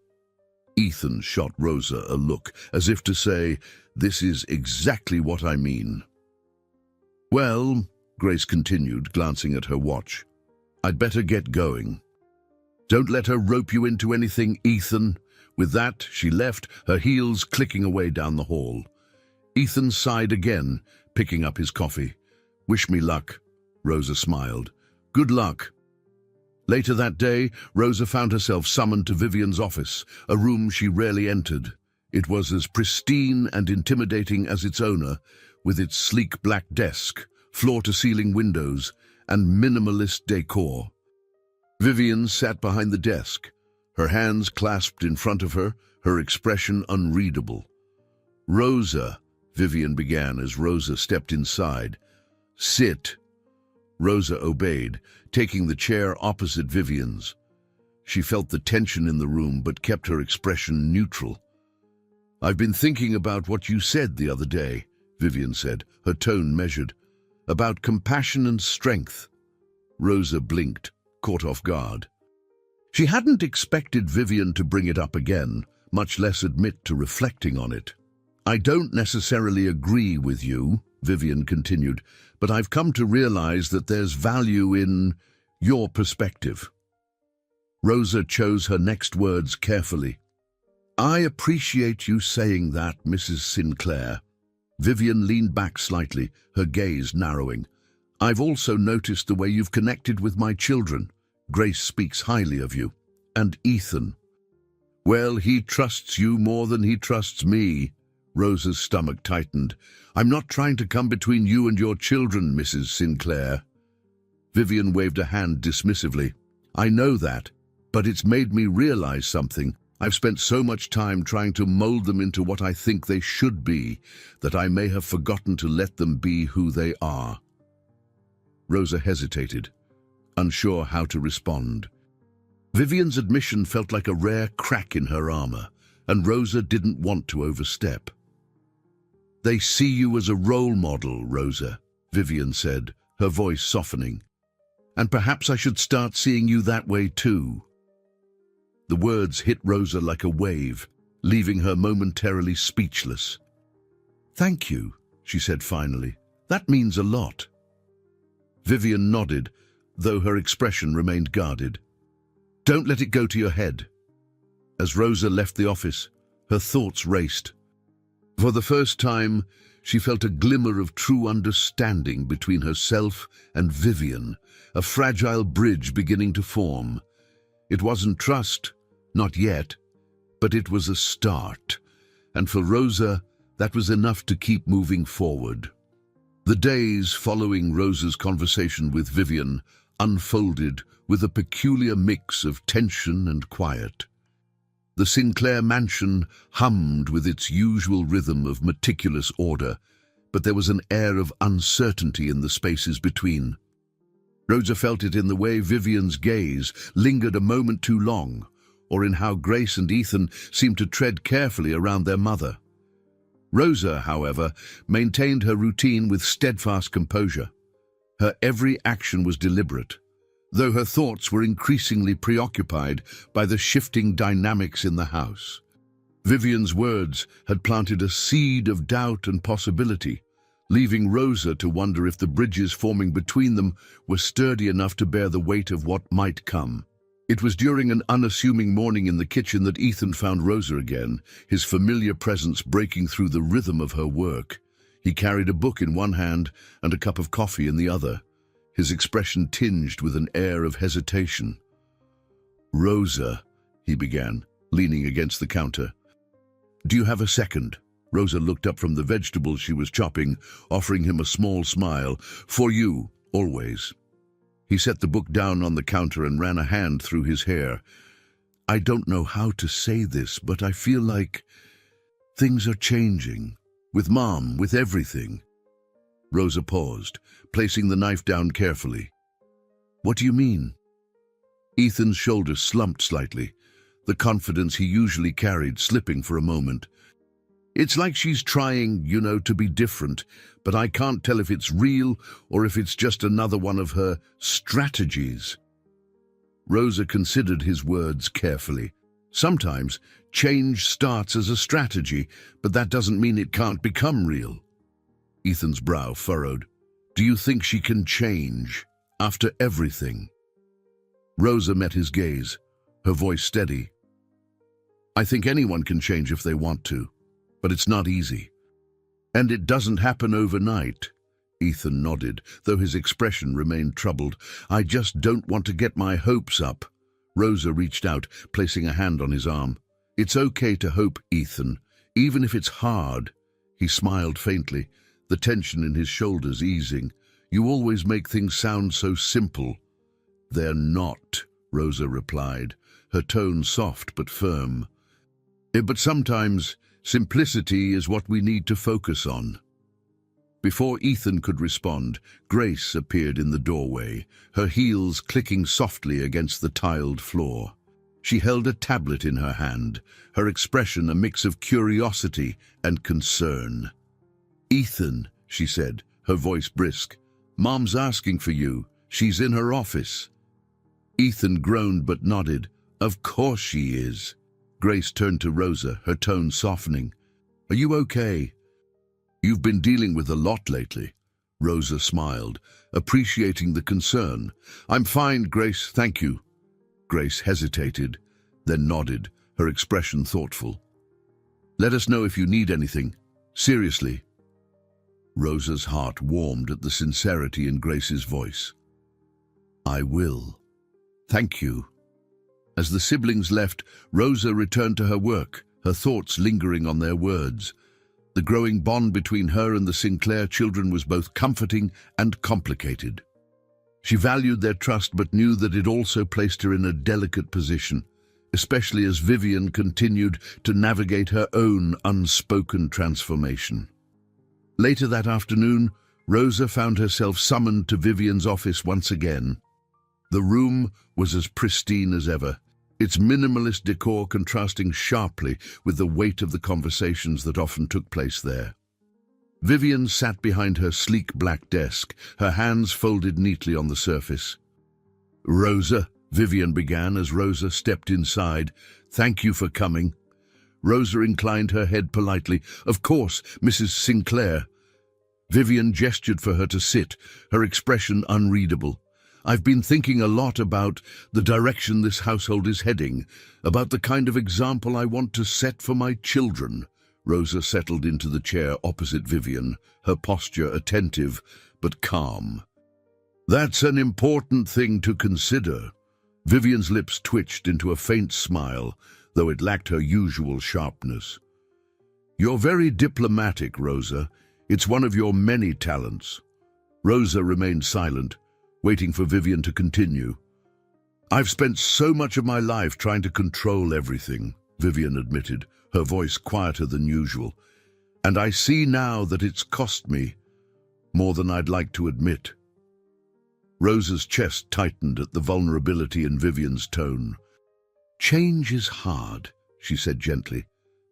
Ethan shot Rosa a look, as if to say, "This is exactly what I mean." "Well," Grace continued, glancing at her watch, "I'd better get going." "Don't let her rope you into anything, Ethan." With that, she left, her heels clicking away down the hall. Ethan sighed again, picking up his coffee. "Wish me luck." Rosa smiled. "Good luck." Later that day, Rosa found herself summoned to Vivian's office, a room she rarely entered. It was as pristine and intimidating as its owner, with its sleek black desk, floor-to-ceiling windows, and minimalist decor. Vivian sat behind the desk, her hands clasped in front of her, her expression unreadable. "Rosa," Vivian began as Rosa stepped inside. "Sit." Rosa obeyed, taking the chair opposite Vivian's. She felt the tension in the room but kept her expression neutral. "I've been thinking about what you said the other day," Vivian said, her tone measured. "About compassion and strength." Rosa blinked, caught off guard. She hadn't expected Vivian to bring it up again, much less admit to reflecting on it. "I don't necessarily agree with you," Vivian continued, "but I've come to realize that there's value in your perspective." Rosa chose her next words carefully. "I appreciate you saying that, Mrs. Sinclair." Vivian leaned back slightly, her gaze narrowing. "I've also noticed the way you've connected with my children. Grace speaks highly of you. And Ethan." "Well, he trusts you more than he trusts me." Rosa's stomach tightened. "I'm not trying to come between you and your children, Mrs. Sinclair." Vivian waved a hand dismissively. "I know that, but it's made me realize something. I've spent so much time trying to mold them into what I think they should be, that I may have forgotten to let them be who they are." Rosa hesitated, unsure how to respond. Vivian's admission felt like a rare crack in her armor, and Rosa didn't want to overstep. "They see you as a role model, Rosa," Vivian said, her voice softening. "And perhaps I should start seeing you that way too." The words hit Rosa like a wave, leaving her momentarily speechless. "Thank you," she said finally. "That means a lot." Vivian nodded, though her expression remained guarded. "Don't let it go to your head." As Rosa left the office, her thoughts raced. For the first time, she felt a glimmer of true understanding between herself and Vivian, a fragile bridge beginning to form. It wasn't trust, not yet, but it was a start, and for Rosa, that was enough to keep moving forward. The days following Rosa's conversation with Vivian unfolded with a peculiar mix of tension and quiet. The Sinclair mansion hummed with its usual rhythm of meticulous order, but there was an air of uncertainty in the spaces between. Rosa felt it in the way Vivian's gaze lingered a moment too long, or in how Grace and Ethan seemed to tread carefully around their mother. Rosa, however, maintained her routine with steadfast composure. Her every action was deliberate, though her thoughts were increasingly preoccupied by the shifting dynamics in the house. Vivian's words had planted a seed of doubt and possibility, leaving Rosa to wonder if the bridges forming between them were sturdy enough to bear the weight of what might come. It was during an unassuming morning in the kitchen that Ethan found Rosa again, his familiar presence breaking through the rhythm of her work. He carried a book in one hand and a cup of coffee in the other, his expression tinged with an air of hesitation. "Rosa," he began, leaning against the counter. "Do you have a second?" Rosa looked up from the vegetables she was chopping, offering him a small smile. "For you, always." He set the book down on the counter and ran a hand through his hair. I don't know how to say this, but I feel like things are changing. With Mom, with everything. Rosa paused, placing the knife down carefully. What do you mean? Ethan's shoulders slumped slightly, the confidence he usually carried slipping for a moment. It's like she's trying, to be different, but I can't tell if it's real or if it's just another one of her strategies. Rosa considered his words carefully. Sometimes change starts as a strategy, but that doesn't mean it can't become real. Ethan's brow furrowed. Do you think she can change after everything? Rosa met his gaze, her voice steady. I think anyone can change if they want to, but it's not easy. And it doesn't happen overnight. Ethan nodded, though his expression remained troubled. I just don't want to get my hopes up. Rosa reached out, placing a hand on his arm. It's okay to hope, Ethan, even if it's hard. He smiled faintly, the tension in his shoulders easing. You always make things sound so simple. They're not, Rosa replied, her tone soft but firm. But sometimes simplicity is what we need to focus on. Before Ethan could respond, Grace appeared in the doorway, her heels clicking softly against the tiled floor. She held a tablet in her hand, her expression a mix of curiosity and concern. Ethan, she said, her voice brisk, Mom's asking for you. She's in her office. Ethan groaned but nodded. Of course she is. Grace turned to Rosa, her tone softening. Are you okay? You've been dealing with a lot lately. Rosa smiled, appreciating the concern. I'm fine, Grace, thank you. Grace hesitated, then nodded, her expression thoughtful. Let us know if you need anything. Seriously. Rosa's heart warmed at the sincerity in Grace's voice. I will. Thank you. As the siblings left, Rosa returned to her work, her thoughts lingering on their words. The growing bond between her and the Sinclair children was both comforting and complicated. She valued their trust but knew that it also placed her in a delicate position, especially as Vivian continued to navigate her own unspoken transformation. Later that afternoon, Rosa found herself summoned to Vivian's office once again. The room was as pristine as ever, its minimalist decor contrasting sharply with the weight of the conversations that often took place there. Vivian sat behind her sleek black desk, her hands folded neatly on the surface. Rosa, Vivian began as Rosa stepped inside. Thank you for coming. Rosa inclined her head politely. Of course, Mrs. Sinclair. Vivian gestured for her to sit, her expression unreadable. I've been thinking a lot about the direction this household is heading, about the kind of example I want to set for my children. Rosa settled into the chair opposite Vivian, her posture attentive but calm. That's an important thing to consider. Vivian's lips twitched into a faint smile, though it lacked her usual sharpness. You're very diplomatic, Rosa. It's one of your many talents. Rosa remained silent, waiting for Vivian to continue. I've spent so much of my life trying to control everything, Vivian admitted, her voice quieter than usual. And I see now that it's cost me more than I'd like to admit. Rosa's chest tightened at the vulnerability in Vivian's tone. Change is hard, she said gently,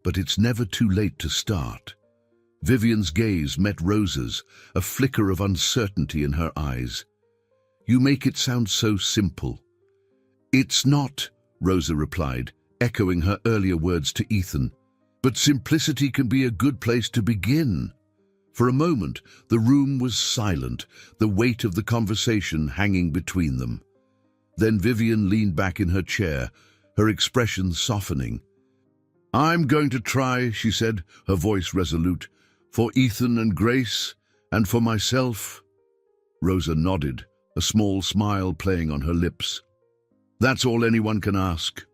but it's never too late to start. Vivian's gaze met Rosa's, a flicker of uncertainty in her eyes. You make it sound so simple. It's not, Rosa replied, echoing her earlier words to Ethan. But simplicity can be a good place to begin. For a moment, the room was silent, the weight of the conversation hanging between them. Then Vivian leaned back in her chair, her expression softening. I'm going to try, she said, her voice resolute, for Ethan and Grace, and for myself. Rosa nodded, a small smile playing on her lips. That's all anyone can ask.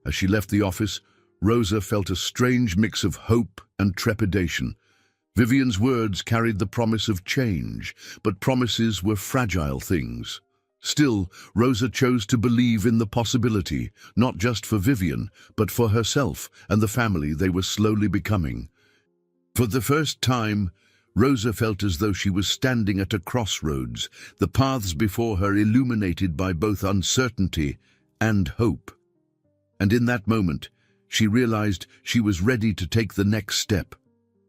As she left the office, Rosa felt a strange mix of hope and trepidation. Vivian's words carried the promise of change, but promises were fragile things. Still, Rosa chose to believe in the possibility, not just for Vivian, but for herself and the family they were slowly becoming. For the first time, Rosa felt as though she was standing at a crossroads, the paths before her illuminated by both uncertainty and hope. And in that moment, she realized she was ready to take the next step,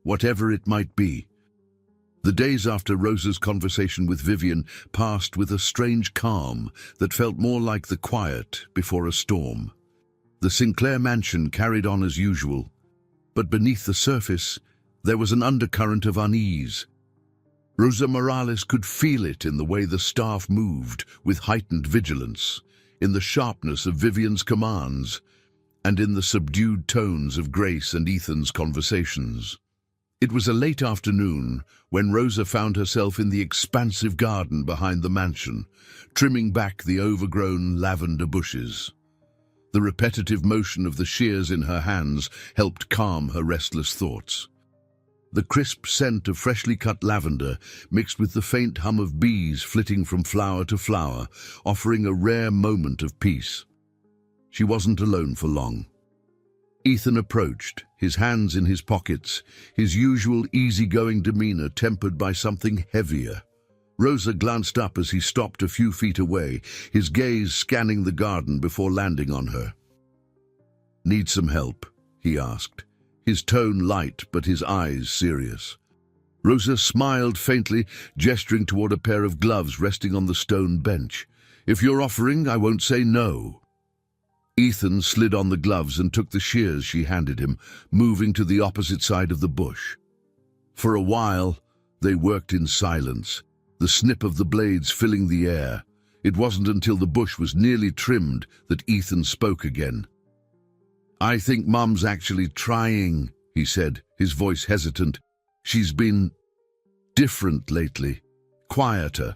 whatever it might be. The days after Rosa's conversation with Vivian passed with a strange calm that felt more like the quiet before a storm. The Sinclair mansion carried on as usual, but beneath the surface, there was an undercurrent of unease. Rosa Morales could feel it in the way the staff moved with heightened vigilance, in the sharpness of Vivian's commands, and in the subdued tones of Grace and Ethan's conversations. It was a late afternoon when Rosa found herself in the expansive garden behind the mansion, trimming back the overgrown lavender bushes. The repetitive motion of the shears in her hands helped calm her restless thoughts. The crisp scent of freshly cut lavender mixed with the faint hum of bees flitting from flower to flower, offering a rare moment of peace. She wasn't alone for long. Ethan approached, his hands in his pockets, his usual easygoing demeanor tempered by something heavier. Rosa glanced up as he stopped a few feet away, his gaze scanning the garden before landing on her. "Need some help?" he asked, his tone light but his eyes serious. Rosa smiled faintly, gesturing toward a pair of gloves resting on the stone bench. "If you're offering, I won't say no." Ethan slid on the gloves and took the shears she handed him, moving to the opposite side of the bush. For a while, they worked in silence, the snip of the blades filling the air. It wasn't until the bush was nearly trimmed that Ethan spoke again. "I think Mum's actually trying," he said, his voice hesitant. "She's been different lately, quieter,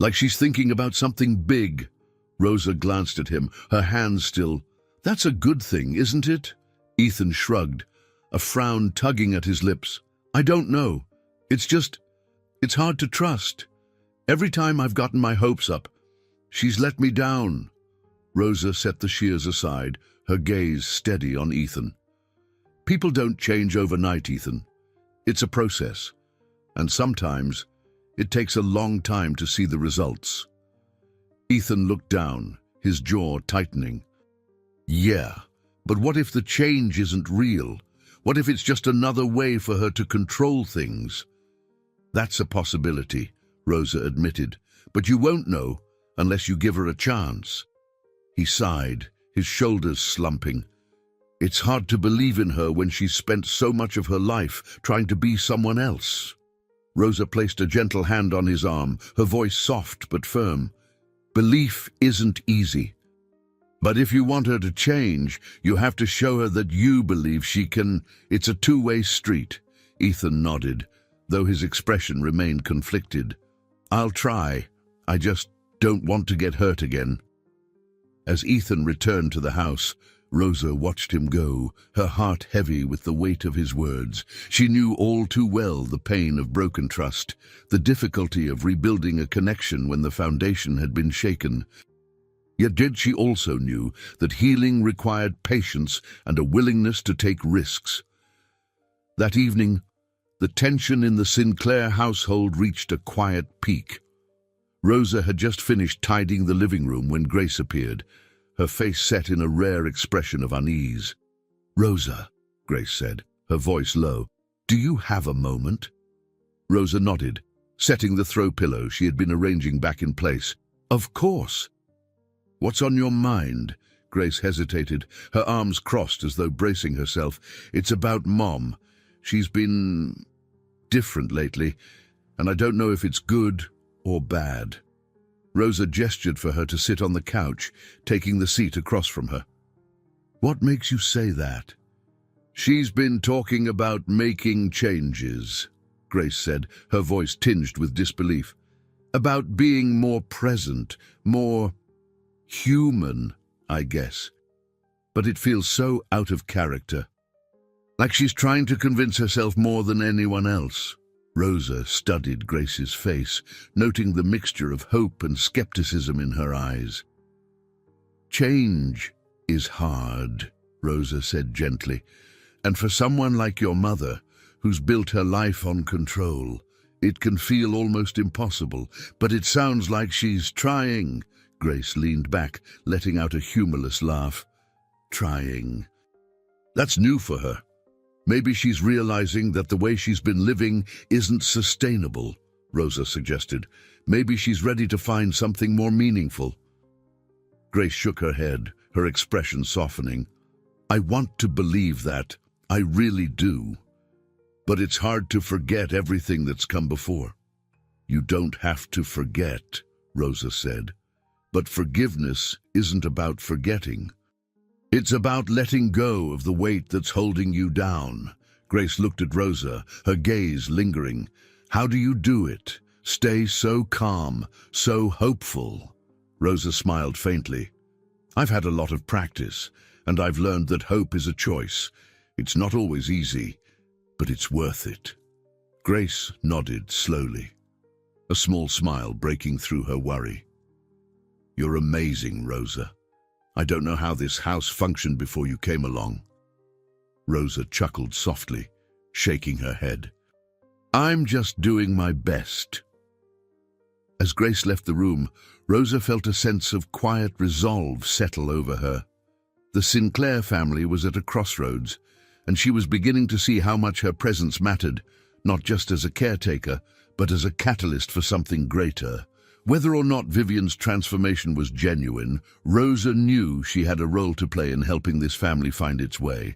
like she's thinking about something big." Rosa glanced at him, her hands still. "That's a good thing, isn't it?" Ethan shrugged, a frown tugging at his lips. "I don't know. It's hard to trust. Every time I've gotten my hopes up, she's let me down." Rosa set the shears aside, her gaze steady on Ethan. "People don't change overnight, Ethan. It's a process, and sometimes it takes a long time to see the results." Ethan looked down, his jaw tightening. "Yeah, but what if the change isn't real? What if it's just another way for her to control things?" "That's a possibility," Rosa admitted, "but you won't know unless you give her a chance." He sighed, his shoulders slumping. "It's hard to believe in her when she's spent so much of her life trying to be someone else." Rosa placed a gentle hand on his arm, her voice soft but firm. "Belief isn't easy. But if you want her to change, you have to show her that you believe she can. It's a two-way street." Ethan nodded, though his expression remained conflicted. "I'll try. I just don't want to get hurt again." As Ethan returned to the house, Rosa watched him go, her heart heavy with the weight of his words. She knew all too well the pain of broken trust, the difficulty of rebuilding a connection when the foundation had been shaken. Yet she also knew that healing required patience and a willingness to take risks. That evening, the tension in the Sinclair household reached a quiet peak. Rosa had just finished tidying the living room when Grace appeared, her face set in a rare expression of unease. "Rosa," Grace said, her voice low, "do you have a moment?" Rosa nodded, setting the throw pillow she had been arranging back in place. "Of course." "What's on your mind?" Grace hesitated, her arms crossed as though bracing herself. "It's about Mom. She's been different lately, and I don't know if it's good or bad." Rosa gestured for her to sit on the couch, taking the seat across from her. "What makes you say that?" "She's been talking about making changes," Grace said, her voice tinged with disbelief. "About being more present, more human, I guess. But it feels so out of character. Like she's trying to convince herself more than anyone else." Rosa studied Grace's face, noting the mixture of hope and skepticism in her eyes. "Change is hard," Rosa said gently, "and for someone like your mother, who's built her life on control, it can feel almost impossible, but it sounds like she's trying." Grace leaned back, letting out a humorless laugh. "Trying. That's new for her. Maybe she's realizing that the way she's been living isn't sustainable," Rosa suggested. "Maybe she's ready to find something more meaningful." Grace shook her head, her expression softening. "I want to believe that. I really do. But it's hard to forget everything that's come before." "You don't have to forget," Rosa said. "But forgiveness isn't about forgetting. It's about letting go of the weight that's holding you down." Grace looked at Rosa, her gaze lingering. "How do you do it? Stay so calm, so hopeful?" Rosa smiled faintly. "I've had a lot of practice, and I've learned that hope is a choice. It's not always easy, but it's worth it." Grace nodded slowly, a small smile breaking through her worry. "You're amazing, Rosa. I don't know how this house functioned before you came along." Rosa chuckled softly, shaking her head. "I'm just doing my best." As Grace left the room, Rosa felt a sense of quiet resolve settle over her. The Sinclair family was at a crossroads, and she was beginning to see how much her presence mattered, not just as a caretaker, but as a catalyst for something greater. Whether or not Vivian's transformation was genuine, Rosa knew she had a role to play in helping this family find its way.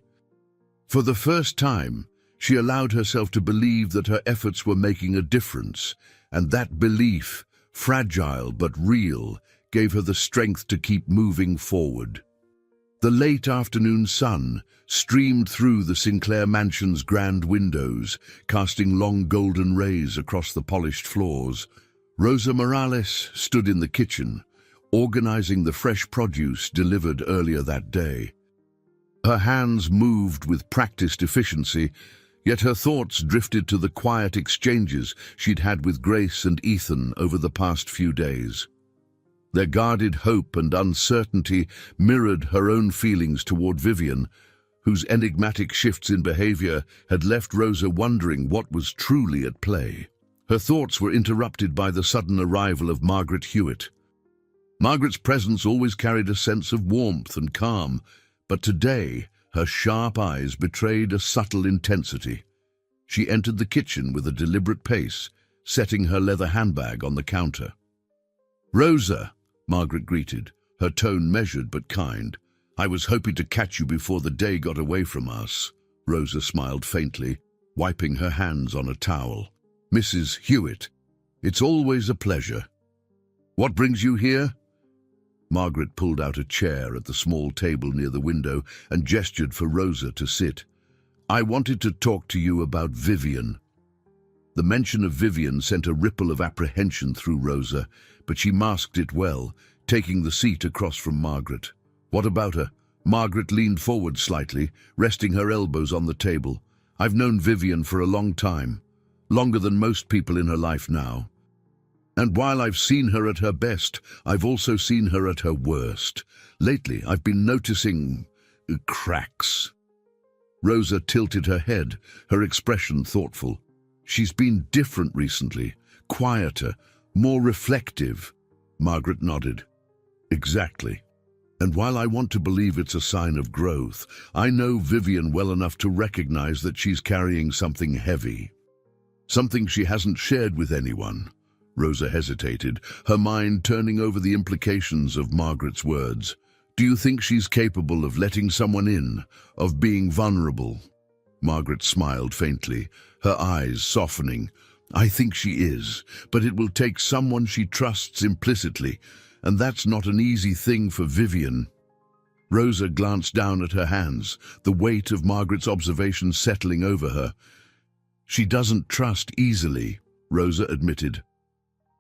For the first time, she allowed herself to believe that her efforts were making a difference, and that belief, fragile but real, gave her the strength to keep moving forward. The late afternoon sun streamed through the Sinclair mansion's grand windows, casting long golden rays across the polished floors. Rosa Morales stood in the kitchen, organizing the fresh produce delivered earlier that day. Her hands moved with practiced efficiency, yet her thoughts drifted to the quiet exchanges she'd had with Grace and Ethan over the past few days. Their guarded hope and uncertainty mirrored her own feelings toward Vivian, whose enigmatic shifts in behavior had left Rosa wondering what was truly at play. Her thoughts were interrupted by the sudden arrival of Margaret Hewitt. Margaret's presence always carried a sense of warmth and calm, but today her sharp eyes betrayed a subtle intensity. She entered the kitchen with a deliberate pace, setting her leather handbag on the counter. "Rosa," Margaret greeted, her tone measured but kind. "I was hoping to catch you before the day got away from us." Rosa smiled faintly, wiping her hands on a towel. "Mrs. Hewitt, it's always a pleasure. What brings you here?" Margaret pulled out a chair at the small table near the window and gestured for Rosa to sit. "I wanted to talk to you about Vivian." The mention of Vivian sent a ripple of apprehension through Rosa, but she masked it well, taking the seat across from Margaret. "What about her?" Margaret leaned forward slightly, resting her elbows on the table. "I've known Vivian for a long time. Longer than most people in her life now. And while I've seen her at her best, I've also seen her at her worst. Lately, I've been noticing cracks." Rosa tilted her head, her expression thoughtful. "She's been different recently, quieter, more reflective." Margaret nodded. "Exactly. And while I want to believe it's a sign of growth, I know Vivian well enough to recognize that she's carrying something heavy. Something she hasn't shared with anyone." Rosa hesitated, her mind turning over the implications of Margaret's words. "Do you think she's capable of letting someone in, of being vulnerable?" Margaret smiled faintly, her eyes softening. "I think she is, but it will take someone she trusts implicitly, and that's not an easy thing for Vivian." Rosa glanced down at her hands, the weight of Margaret's observation settling over her. "She doesn't trust easily," Rosa admitted.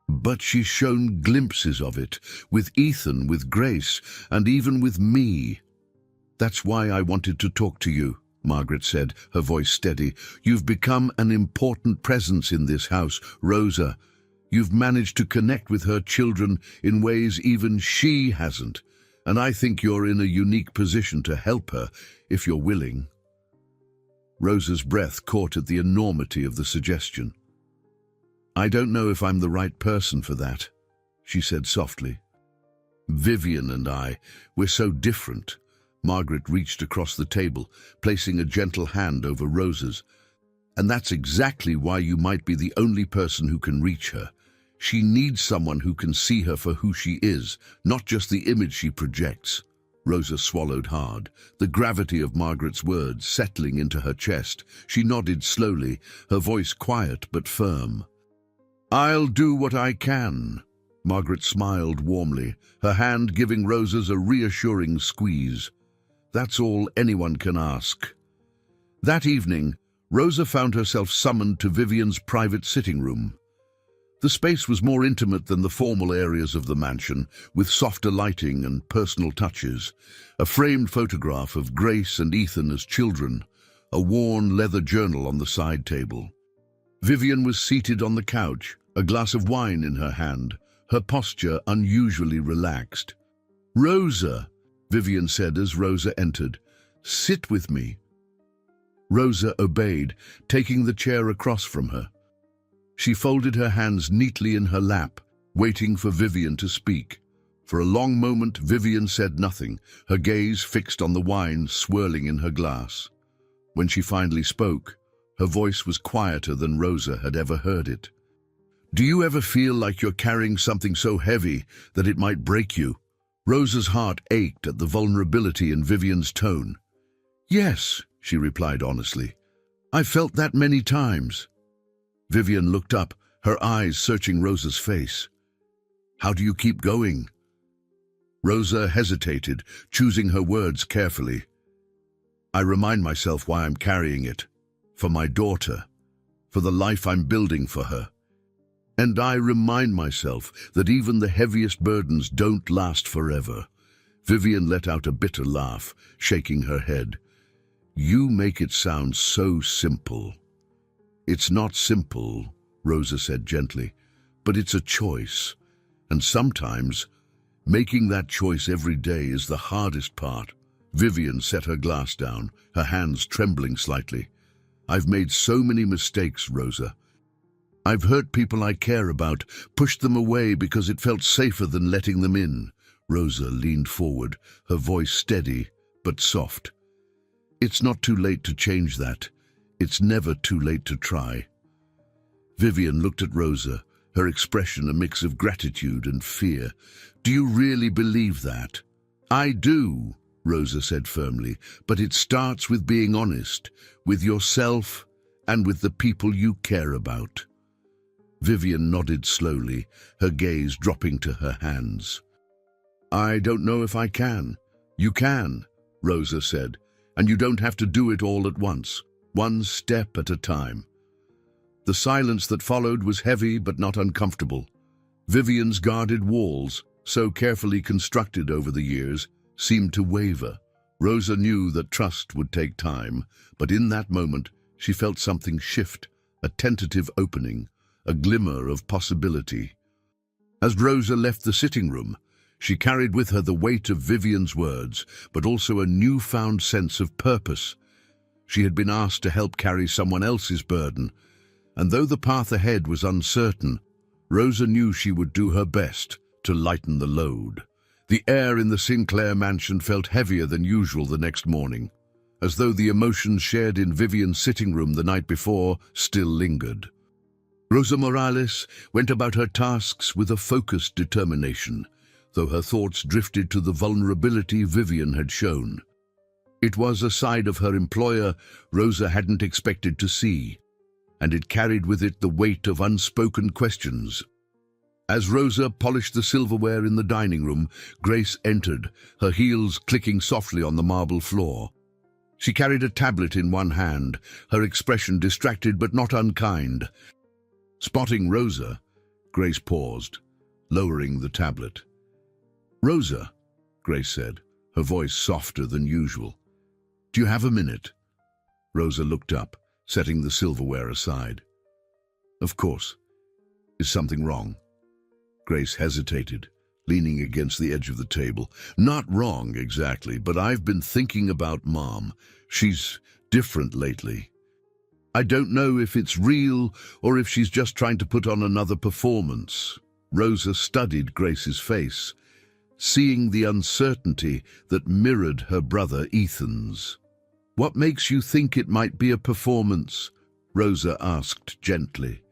"But she's shown glimpses of it, with Ethan, with Grace, and even with me. That's why I wanted to talk to you." Margaret said, her voice steady. "You've become an important presence in this house, Rosa. You've managed to connect with her children in ways even she hasn't, and I think you're in a unique position to help her, if you're willing." Rosa's breath caught at the enormity of the suggestion. "I don't know if I'm the right person for that," she said softly. "Vivian and we're so different." Margaret reached across the table, placing a gentle hand over Rosa's. "And that's exactly why you might be the only person who can reach her. She needs someone who can see her for who she is, not just the image she projects." Rosa swallowed hard, the gravity of Margaret's words settling into her chest. She nodded slowly, her voice quiet but firm. "I'll do what I can." Margaret smiled warmly, her hand giving Rosa's a reassuring squeeze. "That's all anyone can ask." That evening, Rosa found herself summoned to Vivian's private sitting room. The space was more intimate than the formal areas of the mansion, with softer lighting and personal touches. A framed photograph of Grace and Ethan as children, a worn leather journal on the side table. Vivian was seated on the couch, a glass of wine in her hand, her posture unusually relaxed. "Rosa," Vivian said as Rosa entered, "sit with me." Rosa obeyed, taking the chair across from her. She folded her hands neatly in her lap, waiting for Vivian to speak. For a long moment, Vivian said nothing, her gaze fixed on the wine swirling in her glass. When she finally spoke, her voice was quieter than Rosa had ever heard it. "Do you ever feel like you're carrying something so heavy that it might break you?" Rosa's heart ached at the vulnerability in Vivian's tone. "Yes," she replied honestly. "I've felt that many times." Vivian looked up, her eyes searching Rosa's face. "How do you keep going?" Rosa hesitated, choosing her words carefully. "I remind myself why I'm carrying it. For my daughter. For the life I'm building for her. And I remind myself that even the heaviest burdens don't last forever." Vivian let out a bitter laugh, shaking her head. "You make it sound so simple." "It's not simple," Rosa said gently, "but it's a choice. And sometimes, making that choice every day is the hardest part." Vivian set her glass down, her hands trembling slightly. "I've made so many mistakes, Rosa. I've hurt people I care about, pushed them away because it felt safer than letting them in." Rosa leaned forward, her voice steady but soft. "It's not too late to change that. It's never too late to try." Vivian looked at Rosa, her expression a mix of gratitude and fear. "Do you really believe that?" "I do," Rosa said firmly, "but it starts with being honest, with yourself and with the people you care about." Vivian nodded slowly, her gaze dropping to her hands. "I don't know if I can." "You can," Rosa said, "and you don't have to do it all at once. One step at a time." The silence that followed was heavy but not uncomfortable. Vivian's guarded walls, so carefully constructed over the years, seemed to waver. Rosa knew that trust would take time, but in that moment she felt something shift, a tentative opening, a glimmer of possibility. As Rosa left the sitting room, she carried with her the weight of Vivian's words, but also a newfound sense of purpose. She had been asked to help carry someone else's burden, and though the path ahead was uncertain, Rosa knew she would do her best to lighten the load. The air in the Sinclair mansion felt heavier than usual the next morning, as though the emotions shared in Vivian's sitting room the night before still lingered. Rosa Morales went about her tasks with a focused determination, though her thoughts drifted to the vulnerability Vivian had shown. It was a side of her employer Rosa hadn't expected to see, and it carried with it the weight of unspoken questions. As Rosa polished the silverware in the dining room, Grace entered, her heels clicking softly on the marble floor. She carried a tablet in one hand, her expression distracted but not unkind. Spotting Rosa, Grace paused, lowering the tablet. "Rosa," Grace said, her voice softer than usual, "do you have a minute?" Rosa looked up, setting the silverware aside. Of course. Is something wrong? Grace hesitated, leaning against the edge of the table. Not wrong, exactly, but I've been thinking about Mom. She's different lately. I don't know if it's real or if she's just trying to put on another performance. Rosa studied Grace's face, seeing the uncertainty that mirrored her brother Ethan's. What makes you think it might be a performance? Rosa asked gently.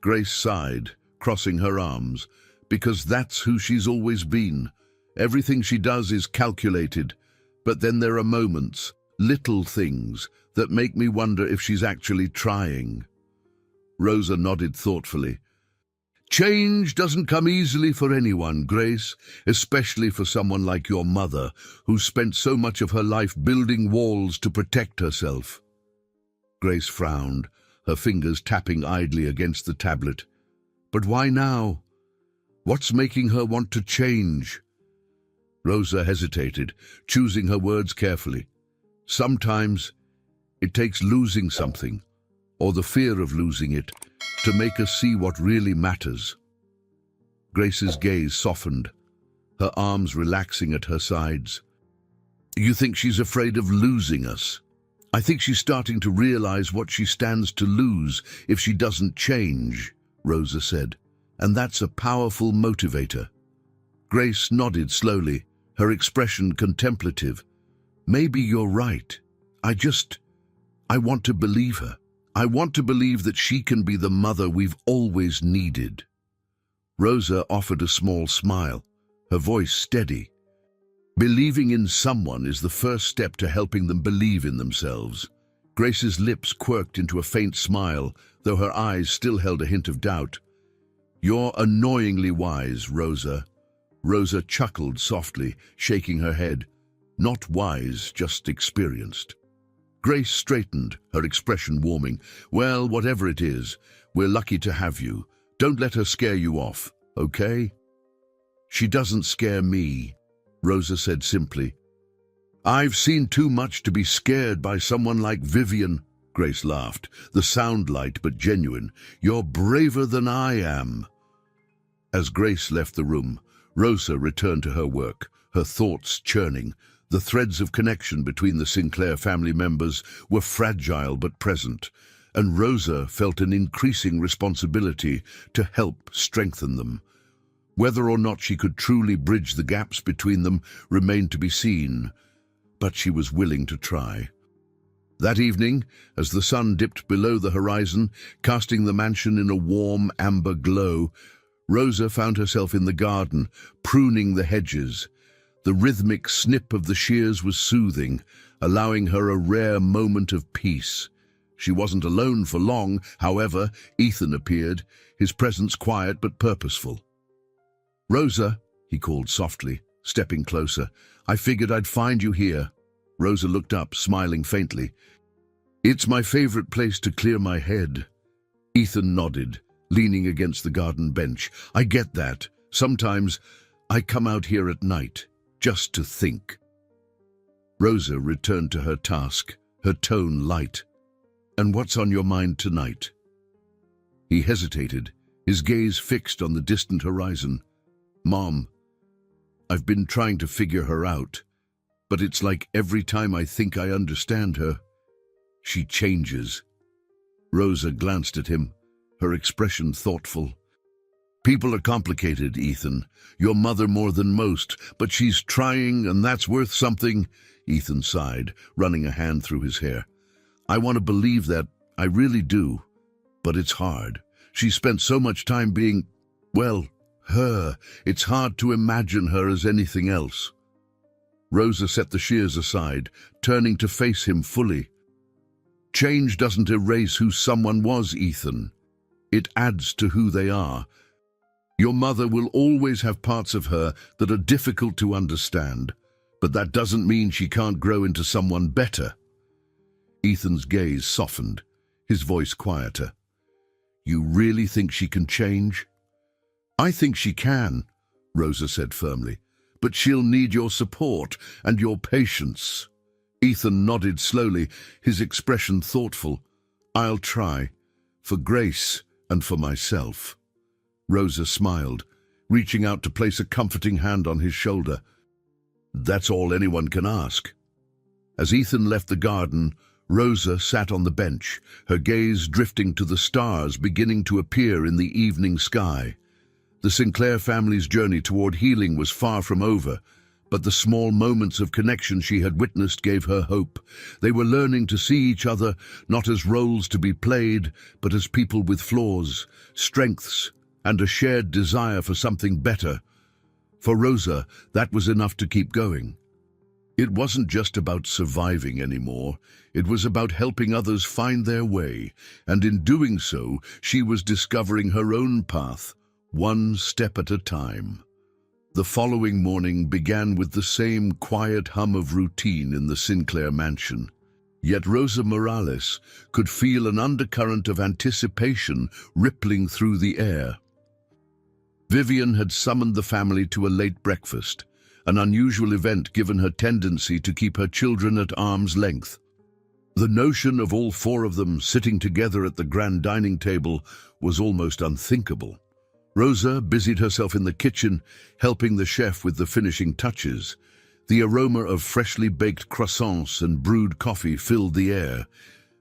Grace sighed, crossing her arms, because that's who she's always been. Everything she does is calculated, but then there are moments, little things, that make me wonder if she's actually trying. Rosa nodded thoughtfully. Change doesn't come easily for anyone, Grace, especially for someone like your mother, who spent so much of her life building walls to protect herself. Grace frowned, her fingers tapping idly against the tablet. But why now? What's making her want to change? Rosa hesitated, choosing her words carefully. Sometimes it takes losing something, or the fear of losing it, to make us see what really matters. Grace's gaze softened, her arms relaxing at her sides. You think she's afraid of losing us? I think she's starting to realize what she stands to lose if she doesn't change, Rosa said, and that's a powerful motivator. Grace nodded slowly, her expression contemplative. Maybe you're right. I want to believe her. I want to believe that she can be the mother we've always needed. Rosa offered a small smile, her voice steady. Believing in someone is the first step to helping them believe in themselves. Grace's lips quirked into a faint smile, though her eyes still held a hint of doubt. You're annoyingly wise, Rosa. Rosa chuckled softly, shaking her head. Not wise, just experienced. Grace straightened, her expression warming. Well, whatever it is, we're lucky to have you. Don't let her scare you off, okay? She doesn't scare me, Rosa said simply. I've seen too much to be scared by someone like Vivian, Grace laughed, the sound light but genuine. You're braver than I am. As Grace left the room, Rosa returned to her work, her thoughts churning. The threads of connection between the Sinclair family members were fragile but present, and Rosa felt an increasing responsibility to help strengthen them. Whether or not she could truly bridge the gaps between them remained to be seen, but she was willing to try. That evening, as the sun dipped below the horizon, casting the mansion in a warm amber glow, Rosa found herself in the garden, pruning the hedges. The rhythmic snip of the shears was soothing, allowing her a rare moment of peace. She wasn't alone for long, however. Ethan appeared, his presence quiet but purposeful. Rosa, he called softly, stepping closer. I figured I'd find you here. Rosa looked up, smiling faintly. It's my favorite place to clear my head. Ethan nodded, leaning against the garden bench. I get that. Sometimes I come out here at night, just to think. Rosa returned to her task, her tone light. And what's on your mind tonight? He hesitated, his gaze fixed on the distant horizon. Mom, I've been trying to figure her out, but it's like every time I think I understand her, she changes. Rosa glanced at him, her expression thoughtful. People are complicated, Ethan. Your mother more than most, but she's trying, and that's worth something. Ethan sighed, running a hand through his hair. I want to believe that, I really do, but it's hard. She spent so much time being, well, her. It's hard to imagine her as anything else. Rosa set the shears aside, turning to face him fully. Change doesn't erase who someone was, Ethan. It adds to who they are. Your mother will always have parts of her that are difficult to understand, but that doesn't mean she can't grow into someone better. Ethan's gaze softened, his voice quieter. You really think she can change? I think she can, Rosa said firmly, but she'll need your support and your patience. Ethan nodded slowly, his expression thoughtful. "I'll try. For Grace and for myself." Rosa smiled, reaching out to place a comforting hand on his shoulder. "That's all anyone can ask." As Ethan left the garden, Rosa sat on the bench, her gaze drifting to the stars beginning to appear in the evening sky. The Sinclair family's journey toward healing was far from over, but the small moments of connection she had witnessed gave her hope. They were learning to see each other not as roles to be played, but as people with flaws, strengths, and a shared desire for something better. For Rosa, that was enough to keep going. It wasn't just about surviving anymore. It was about helping others find their way, and in doing so, she was discovering her own path, one step at a time. The following morning began with the same quiet hum of routine in the Sinclair mansion. Yet Rosa Morales could feel an undercurrent of anticipation rippling through the air. Vivian had summoned the family to a late breakfast, an unusual event given her tendency to keep her children at arm's length. The notion of all four of them sitting together at the grand dining table was almost unthinkable. Rosa busied herself in the kitchen, helping the chef with the finishing touches. The aroma of freshly baked croissants and brewed coffee filled the air,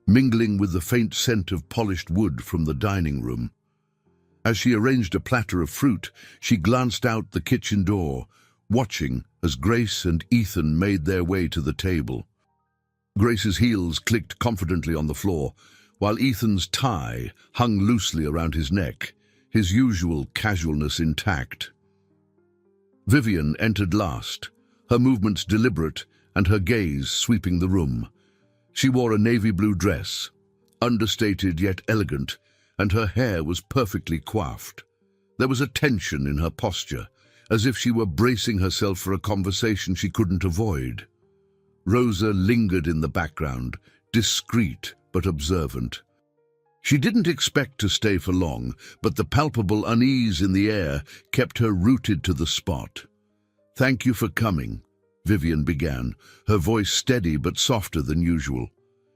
mingling with the faint scent of polished wood from the dining room. As she arranged a platter of fruit, she glanced out the kitchen door, watching as Grace and Ethan made their way to the table. Grace's heels clicked confidently on the floor, while Ethan's tie hung loosely around his neck, his usual casualness intact. Vivian entered last, her movements deliberate and her gaze sweeping the room. She wore a navy blue dress, understated yet elegant, and her hair was perfectly coiffed. There was a tension in her posture, as if she were bracing herself for a conversation she couldn't avoid. Rosa lingered in the background, discreet but observant. She didn't expect to stay for long, but the palpable unease in the air kept her rooted to the spot. "Thank you for coming," Vivian began, her voice steady but softer than usual.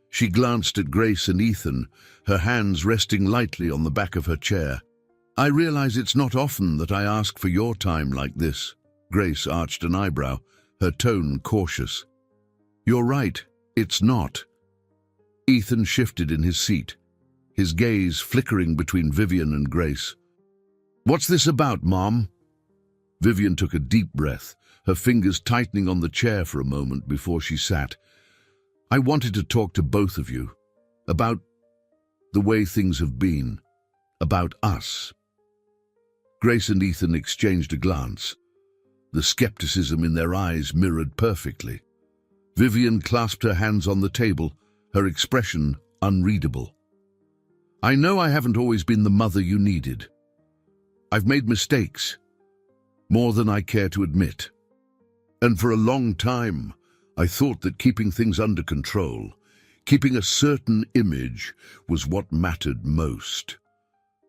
She glanced at Grace and Ethan, her hands resting lightly on the back of her chair. "I realize it's not often that I ask for your time like this." Grace arched an eyebrow, her tone cautious. "You're right, it's not." Ethan shifted in his seat, his gaze flickering between Vivian and Grace. "What's this about, Mom?" Vivian took a deep breath, her fingers tightening on the chair for a moment before she sat. "I wanted to talk to both of you about the way things have been, about us." Grace and Ethan exchanged a glance. The skepticism in their eyes mirrored perfectly. Vivian clasped her hands on the table, her expression unreadable. "I know I haven't always been the mother you needed. I've made mistakes, more than I care to admit. And for a long time, I thought that keeping things under control, keeping a certain image, was what mattered most."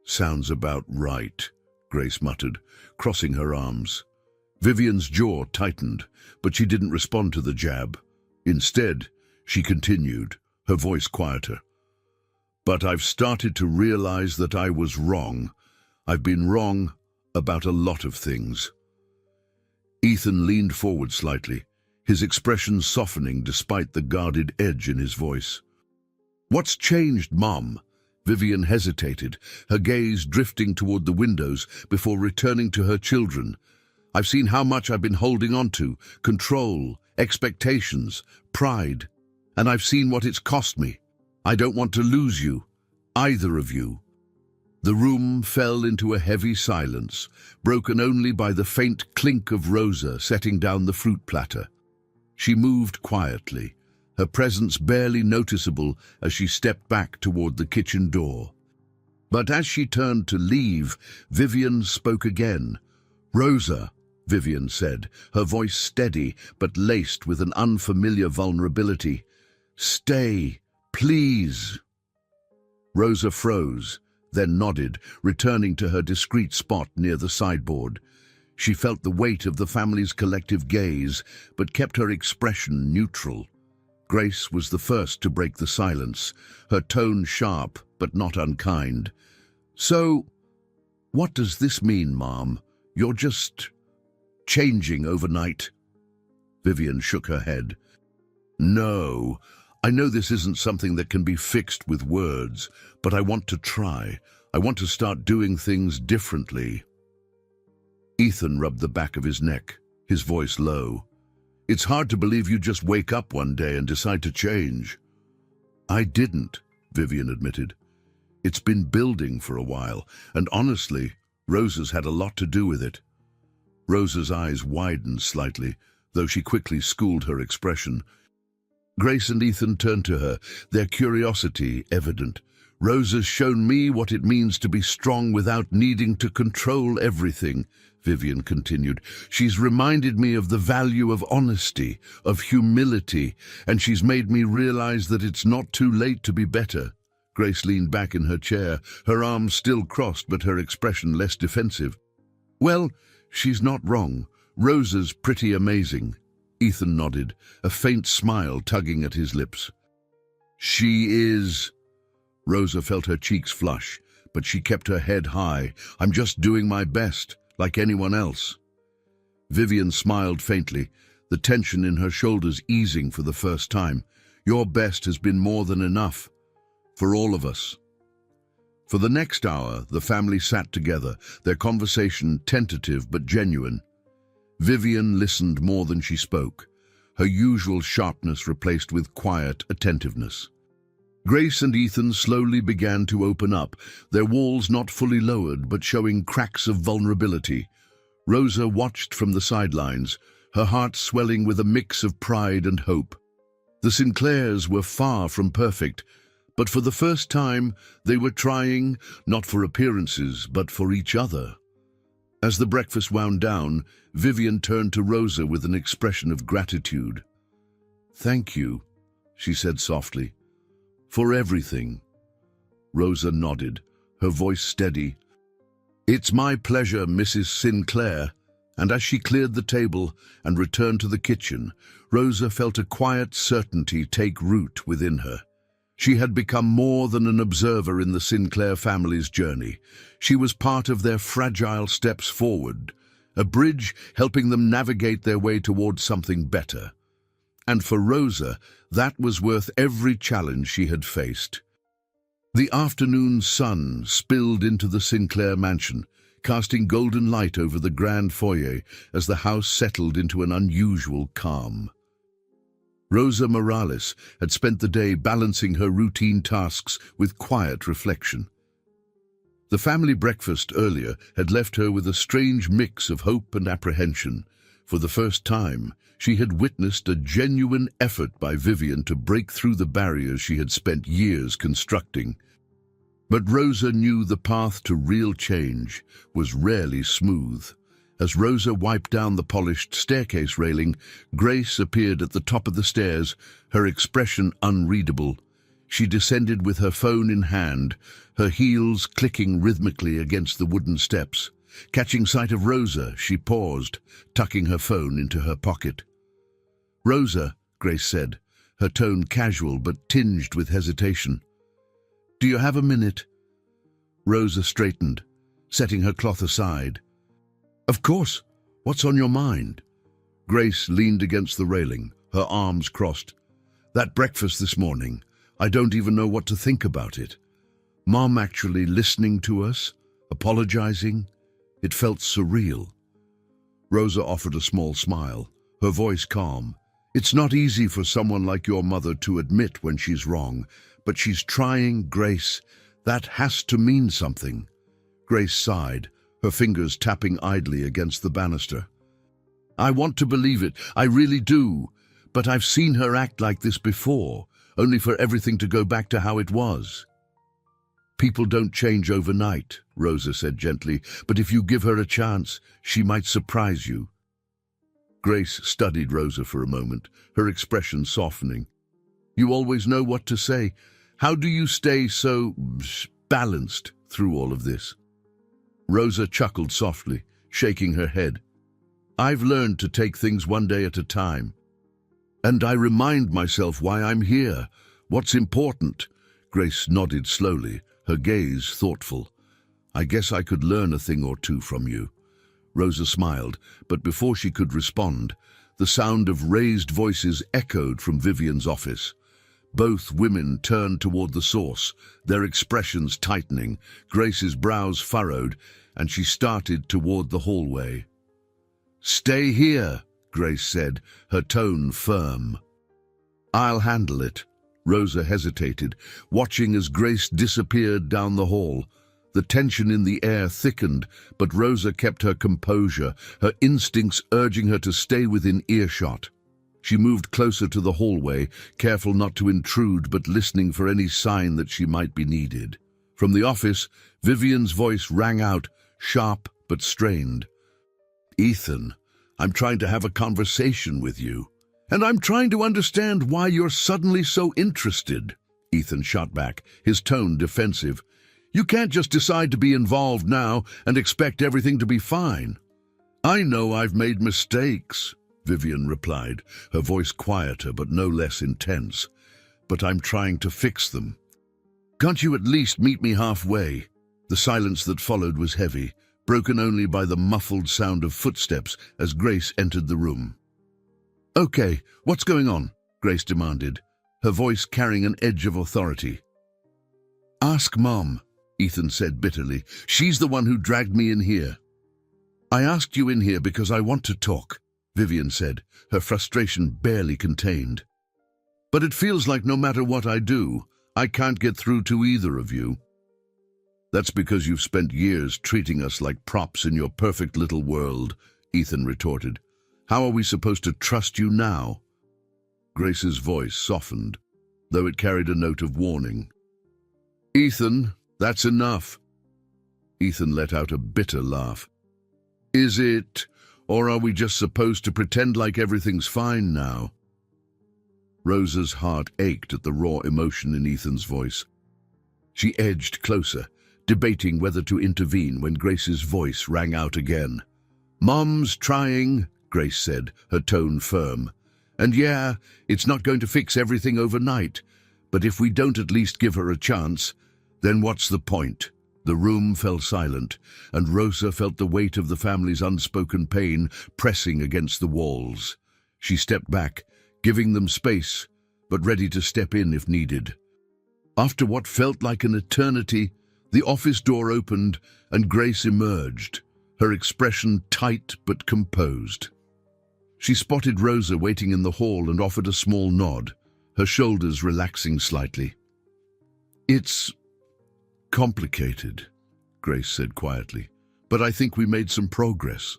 "Sounds about right," Grace muttered, crossing her arms. Vivian's jaw tightened, but she didn't respond to the jab. Instead, she continued, her voice quieter. "But I've started to realize that I was wrong. I've been wrong about a lot of things." Ethan leaned forward slightly, his expression softening despite the guarded edge in his voice. "What's changed, Mom?" Vivian hesitated, her gaze drifting toward the windows before returning to her children. "I've seen how much I've been holding on to, control, expectations, pride, and I've seen what it's cost me. I don't want to lose you, either of you." The room fell into a heavy silence, broken only by the faint clink of Rosa setting down the fruit platter. She moved quietly, her presence barely noticeable as she stepped back toward the kitchen door. But as she turned to leave, Vivian spoke again. "Rosa," Vivian said, her voice steady but laced with an unfamiliar vulnerability. "Stay, please." Rosa froze, then nodded, returning to her discreet spot near the sideboard. She felt the weight of the family's collective gaze, but kept her expression neutral. Grace was the first to break the silence, her tone sharp but not unkind. "So, what does this mean, Mom? You're just changing overnight?" Vivian shook her head. "No, I know this isn't something that can be fixed with words, but I want to try. I want to start doing things differently." Ethan rubbed the back of his neck, his voice low. "It's hard to believe you just wake up one day and decide to change." "I didn't," Vivian admitted. "It's been building for a while, and honestly, Rosa's had a lot to do with it." Rosa's eyes widened slightly, though she quickly schooled her expression. Grace and Ethan turned to her, their curiosity evident. "Rosa's shown me what it means to be strong without needing to control everything," Vivian continued. "She's reminded me of the value of honesty, of humility, and she's made me realize that it's not too late to be better." Grace leaned back in her chair, her arms still crossed but her expression less defensive. "Well, she's not wrong. Rosa's pretty amazing." Ethan nodded, a faint smile tugging at his lips. "She is..." Rosa felt her cheeks flush, but she kept her head high. "I'm just doing my best, like anyone else." Vivian smiled faintly, the tension in her shoulders easing for the first time. "Your best has been more than enough, for all of us." For the next hour, the family sat together, their conversation tentative but genuine. Vivian listened more than she spoke, her usual sharpness replaced with quiet attentiveness. Grace and Ethan slowly began to open up, their walls not fully lowered but showing cracks of vulnerability. Rosa watched from the sidelines, her heart swelling with a mix of pride and hope. The Sinclairs were far from perfect, but for the first time they were trying, not for appearances, but for each other. As the breakfast wound down, Vivian turned to Rosa with an expression of gratitude. "Thank you," she said softly, "for everything." Rosa nodded, her voice steady. "It's my pleasure, Mrs. Sinclair." And as she cleared the table and returned to the kitchen, Rosa felt a quiet certainty take root within her. She had become more than an observer in the Sinclair family's journey. She was part of their fragile steps forward, a bridge helping them navigate their way towards something better. And for Rosa, that was worth every challenge she had faced. The afternoon sun spilled into the Sinclair mansion, casting golden light over the grand foyer as the house settled into an unusual calm. Rosa Morales had spent the day balancing her routine tasks with quiet reflection. The family breakfast earlier had left her with a strange mix of hope and apprehension. For the first time, she had witnessed a genuine effort by Vivian to break through the barriers she had spent years constructing. But Rosa knew the path to real change was rarely smooth. As Rosa wiped down the polished staircase railing, Grace appeared at the top of the stairs, her expression unreadable. She descended with her phone in hand, her heels clicking rhythmically against the wooden steps. Catching sight of Rosa, she paused, tucking her phone into her pocket. "Rosa," Grace said, her tone casual but tinged with hesitation. "Do you have a minute?" Rosa straightened, setting her cloth aside. "Of course. What's on your mind?" Grace leaned against the railing, her arms crossed. "That breakfast this morning, I don't even know what to think about it. Mom actually listening to us, apologizing. It felt surreal." Rosa offered a small smile, her voice calm. "It's not easy for someone like your mother to admit when she's wrong, but she's trying, Grace. That has to mean something." Grace sighed, her fingers tapping idly against the banister. "I want to believe it, I really do, but I've seen her act like this before, only for everything to go back to how it was." "People don't change overnight," Rosa said gently, "but if you give her a chance, she might surprise you." Grace studied Rosa for a moment, her expression softening. "You always know what to say. How do you stay so balanced through all of this?" Rosa chuckled softly, shaking her head. "I've learned to take things one day at a time." And I remind myself why I'm here, what's important. Grace nodded slowly, her gaze thoughtful. I guess I could learn a thing or two from you. Rosa smiled, but before she could respond, the sound of raised voices echoed from Vivian's office. Both women turned toward the source, their expressions tightening. Grace's brows furrowed, and she started toward the hallway. "Stay here," Grace said, her tone firm. "I'll handle it." Rosa hesitated, watching as Grace disappeared down the hall. The tension in the air thickened, but Rosa kept her composure, her instincts urging her to stay within earshot. She moved closer to the hallway, careful not to intrude but listening for any sign that she might be needed. From the office, Vivian's voice rang out, sharp but strained. "Ethan, I'm trying to have a conversation with you. And I'm trying to understand why you're suddenly so interested." Ethan shot back, his tone defensive. "You can't just decide to be involved now and expect everything to be fine." "I know I've made mistakes," Vivian replied, her voice quieter but no less intense. "But I'm trying to fix them. Can't you at least meet me halfway?" The silence that followed was heavy, broken only by the muffled sound of footsteps as Grace entered the room. "Okay, what's going on?" Grace demanded, her voice carrying an edge of authority. "Ask Mom," Ethan said bitterly. "She's the one who dragged me in here." "I asked you in here because I want to talk," Vivian said, her frustration barely contained. "But it feels like no matter what I do, I can't get through to either of you." "That's because you've spent years treating us like props in your perfect little world," Ethan retorted. "How are we supposed to trust you now?" Grace's voice softened, though it carried a note of warning. "Ethan, that's enough." Ethan let out a bitter laugh. "Is it, or are we just supposed to pretend like everything's fine now?" Rosa's heart ached at the raw emotion in Ethan's voice. She edged closer, debating whether to intervene when Grace's voice rang out again. "Mom's trying," Grace said, her tone firm. "And yeah, it's not going to fix everything overnight, but if we don't at least give her a chance, then what's the point?" The room fell silent, and Rosa felt the weight of the family's unspoken pain pressing against the walls. She stepped back, giving them space, but ready to step in if needed. After what felt like an eternity, the office door opened and Grace emerged, her expression tight but composed. She spotted Rosa waiting in the hall and offered a small nod, her shoulders relaxing slightly. "It's complicated," Grace said quietly, "but I think we made some progress."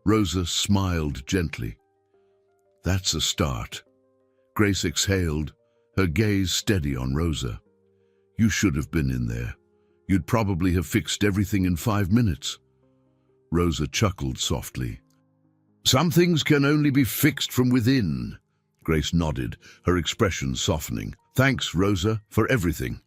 Rosa smiled gently. "That's a start." Grace exhaled, her gaze steady on Rosa. "You should have been in there. You'd probably have fixed everything in 5 minutes." Rosa chuckled softly. "Some things can only be fixed from within." Grace nodded, her expression softening. "Thanks, Rosa, for everything."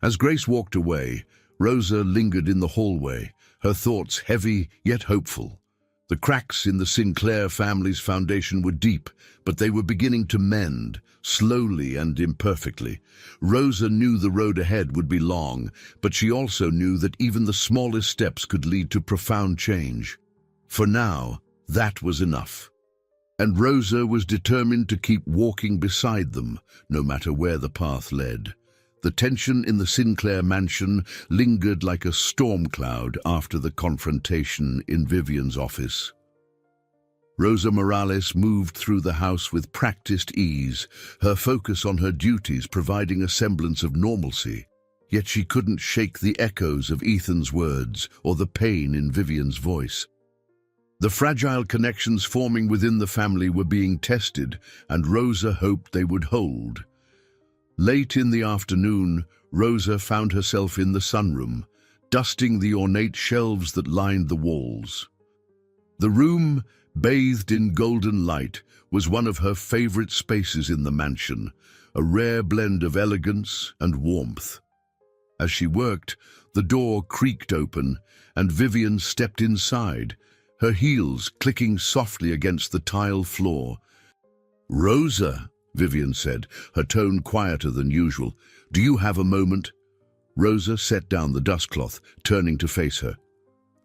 As Grace walked away, Rosa lingered in the hallway, her thoughts heavy yet hopeful. The cracks in the Sinclair family's foundation were deep, but they were beginning to mend, slowly and imperfectly. Rosa knew the road ahead would be long, but she also knew that even the smallest steps could lead to profound change. For now, that was enough. And Rosa was determined to keep walking beside them, no matter where the path led. The tension in the Sinclair mansion lingered like a storm cloud after the confrontation in Vivian's office. Rosa Morales moved through the house with practiced ease, her focus on her duties providing a semblance of normalcy. Yet she couldn't shake the echoes of Ethan's words or the pain in Vivian's voice. The fragile connections forming within the family were being tested, and Rosa hoped they would hold. Late in the afternoon, Rosa found herself in the sunroom, dusting the ornate shelves that lined the walls. The room, bathed in golden light, was one of her favorite spaces in the mansion, a rare blend of elegance and warmth. As she worked, the door creaked open, and Vivian stepped inside, her heels clicking softly against the tile floor. Rosa, Vivian said, her tone quieter than usual. Do you have a moment? Rosa set down the dustcloth, turning to face her.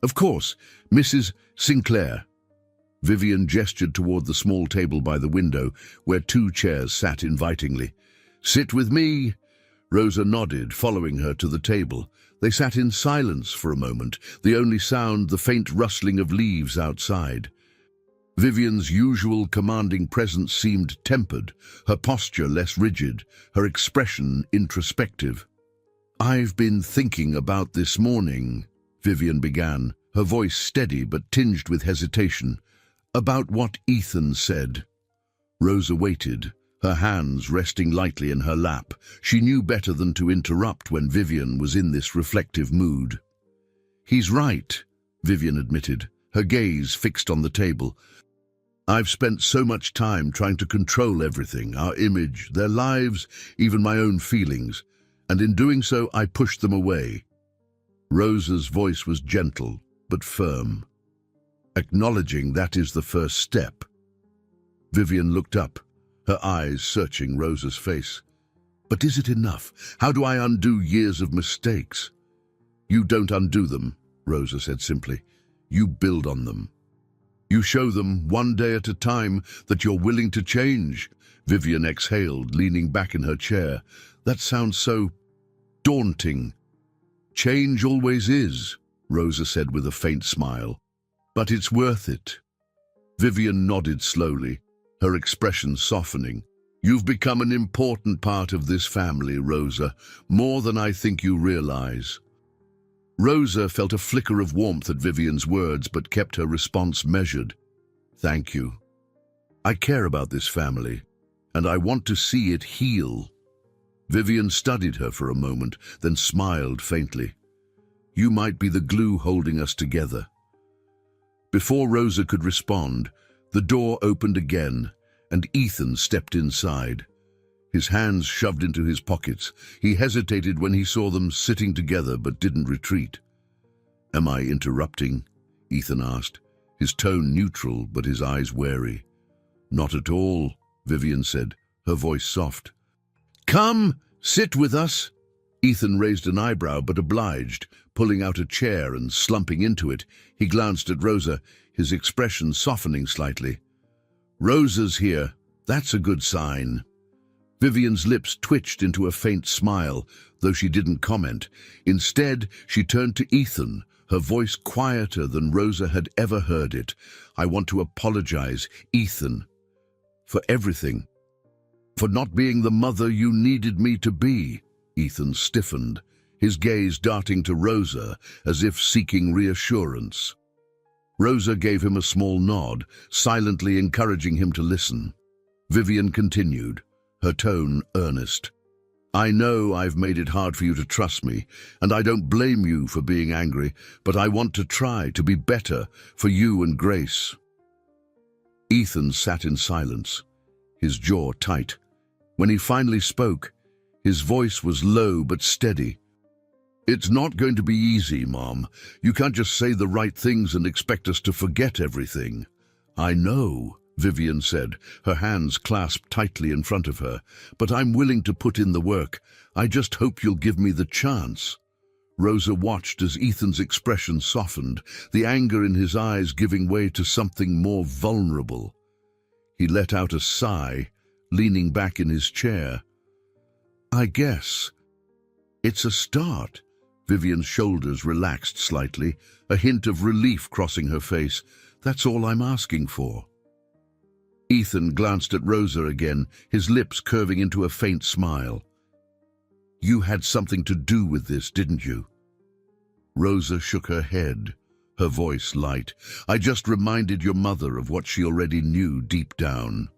Of course, Mrs. Sinclair. Vivian gestured toward the small table by the window, where two chairs sat invitingly. Sit with me. Rosa nodded, following her to the table. They sat in silence for a moment, the only sound the faint rustling of leaves outside. Vivian's usual commanding presence seemed tempered, her posture less rigid, her expression introspective. I've been thinking about this morning, Vivian began, her voice steady but tinged with hesitation, about what Ethan said. Rosa waited, her hands resting lightly in her lap. She knew better than to interrupt when Vivian was in this reflective mood. He's right, Vivian admitted, her gaze fixed on the table. I've spent so much time trying to control everything, our image, their lives, even my own feelings, and in doing so I pushed them away. Rosa's voice was gentle but firm. Acknowledging that is the first step. Vivian looked up, her eyes searching Rosa's face. But is it enough? How do I undo years of mistakes? You don't undo them, Rosa said simply. You build on them. You show them, one day at a time, that you're willing to change. Vivian exhaled, leaning back in her chair. That sounds so daunting. Change always is, Rosa said with a faint smile. But it's worth it. Vivian nodded slowly, her expression softening. You've become an important part of this family, Rosa, more than I think you realize. Rosa felt a flicker of warmth at Vivian's words, but kept her response measured. Thank you. I care about this family, and I want to see it heal. Vivian studied her for a moment, then smiled faintly. You might be the glue holding us together. Before Rosa could respond, the door opened again, and Ethan stepped inside. His hands shoved into his pockets. He hesitated when he saw them sitting together but didn't retreat. Am I interrupting? Ethan asked, his tone neutral but his eyes wary. Not at all, Vivian said, her voice soft. Come, sit with us. Ethan raised an eyebrow but obliged, pulling out a chair and slumping into it. He glanced at Rosa, his expression softening slightly. Rosa's here. That's a good sign. Vivian's lips twitched into a faint smile, though she didn't comment. Instead, she turned to Ethan, her voice quieter than Rosa had ever heard it. I want to apologize, Ethan, for everything. For not being the mother you needed me to be. Ethan stiffened, his gaze darting to Rosa as if seeking reassurance. Rosa gave him a small nod, silently encouraging him to listen. Vivian continued, her tone earnest. I know I've made it hard for you to trust me, and I don't blame you for being angry, but I want to try to be better for you and Grace. Ethan sat in silence, his jaw tight. When he finally spoke, his voice was low but steady. It's not going to be easy, Mom. You can't just say the right things and expect us to forget everything. I know, Vivian said, her hands clasped tightly in front of her, but I'm willing to put in the work. I just hope you'll give me the chance. Rosa watched as Ethan's expression softened, the anger in his eyes giving way to something more vulnerable. He let out a sigh, leaning back in his chair. I guess it's a start. Vivian's shoulders relaxed slightly, a hint of relief crossing her face. That's all I'm asking for. Ethan glanced at Rosa again, his lips curving into a faint smile. You had something to do with this, didn't you? Rosa shook her head, her voice light. I just reminded your mother of what she already knew deep down.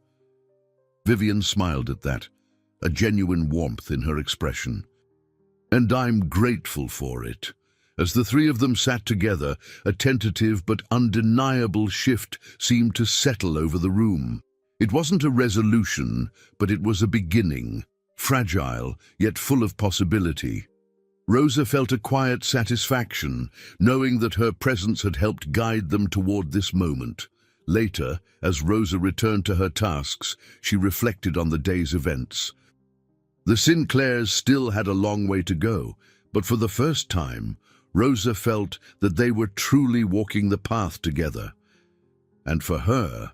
Vivian smiled at that, a genuine warmth in her expression. And I'm grateful for it. As the three of them sat together, a tentative but undeniable shift seemed to settle over the room. It wasn't a resolution, but it was a beginning, fragile, yet full of possibility. Rosa felt a quiet satisfaction, knowing that her presence had helped guide them toward this moment. Later, as Rosa returned to her tasks, she reflected on the day's events. The Sinclairs still had a long way to go, but for the first time, Rosa felt that they were truly walking the path together. And for her,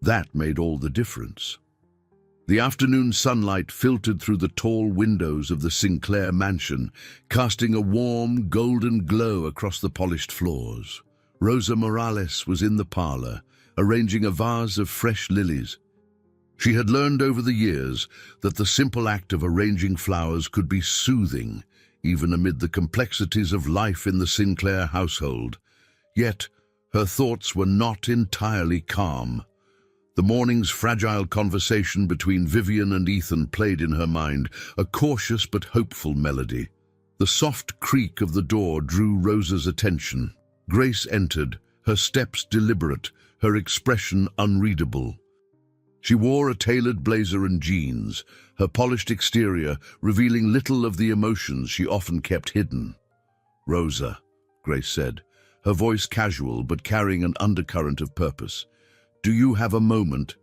that made all the difference. The afternoon sunlight filtered through the tall windows of the Sinclair mansion, casting a warm, golden glow across the polished floors. Rosa Morales was in the parlor, arranging a vase of fresh lilies. She had learned over the years that the simple act of arranging flowers could be soothing, even amid the complexities of life in the Sinclair household. Yet, her thoughts were not entirely calm. The morning's fragile conversation between Vivian and Ethan played in her mind, a cautious but hopeful melody. The soft creak of the door drew Rosa's attention. Grace entered, her steps deliberate, her expression unreadable. She wore a tailored blazer and jeans, her polished exterior revealing little of the emotions she often kept hidden. "Rosa," Grace said, her voice casual but carrying an undercurrent of purpose. "Do you have a moment?"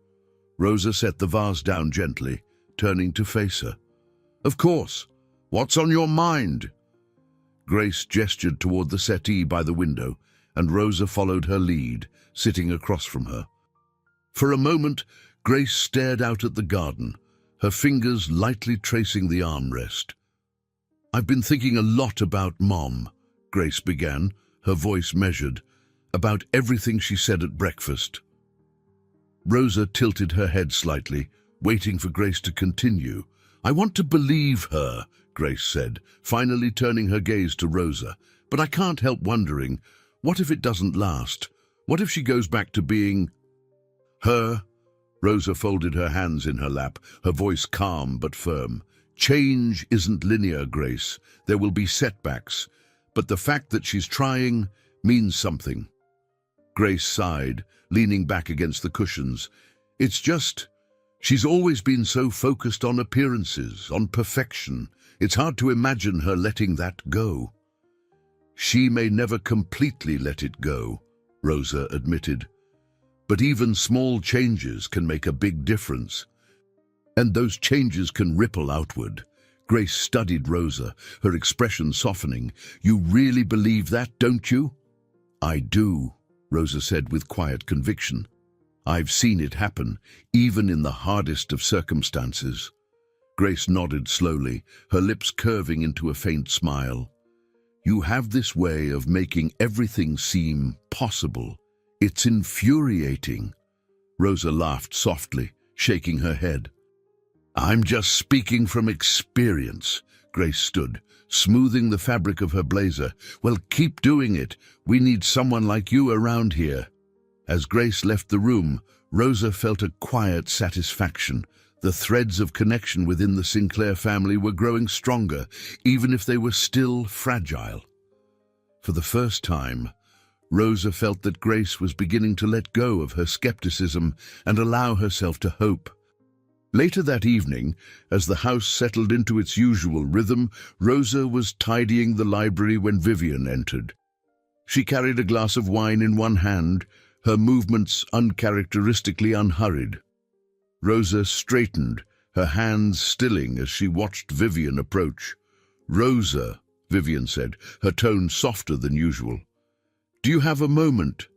Rosa set the vase down gently, turning to face her. "Of course. What's on your mind?" Grace gestured toward the settee by the window, and Rosa followed her lead, sitting across from her. For a moment, Grace stared out at the garden, her fingers lightly tracing the armrest. "I've been thinking a lot about Mom," Grace began, her voice measured, "about everything she said at breakfast." Rosa tilted her head slightly, waiting for Grace to continue. "I want to believe her," Grace said, finally turning her gaze to Rosa. "But I can't help wondering, what if it doesn't last? What if she goes back to being her?" Rosa folded her hands in her lap, her voice calm but firm. "Change isn't linear, Grace. There will be setbacks. But the fact that she's trying means something." Grace sighed, leaning back against the cushions. "It's just, she's always been so focused on appearances, on perfection. It's hard to imagine her letting that go." "She may never completely let it go," Rosa admitted. "But even small changes can make a big difference. And those changes can ripple outward." Grace studied Rosa, her expression softening. "You really believe that, don't you?" "I do," Rosa said with quiet conviction. "I've seen it happen, even in the hardest of circumstances." Grace nodded slowly, her lips curving into a faint smile. "You have this way of making everything seem possible. It's infuriating." Rosa laughed softly, shaking her head. "I'm just speaking from experience." Grace stood, smoothing the fabric of her blazer. "Well, keep doing it. We need someone like you around here." As Grace left the room, Rosa felt a quiet satisfaction. The threads of connection within the Sinclair family were growing stronger, even if they were still fragile. For the first time, Rosa felt that Grace was beginning to let go of her skepticism and allow herself to hope. Later that evening, as the house settled into its usual rhythm, Rosa was tidying the library when Vivian entered. She carried a glass of wine in one hand, her movements uncharacteristically unhurried. Rosa straightened, her hands stilling as she watched Vivian approach. "Rosa," Vivian said, her tone softer than usual. "Do you have a moment?"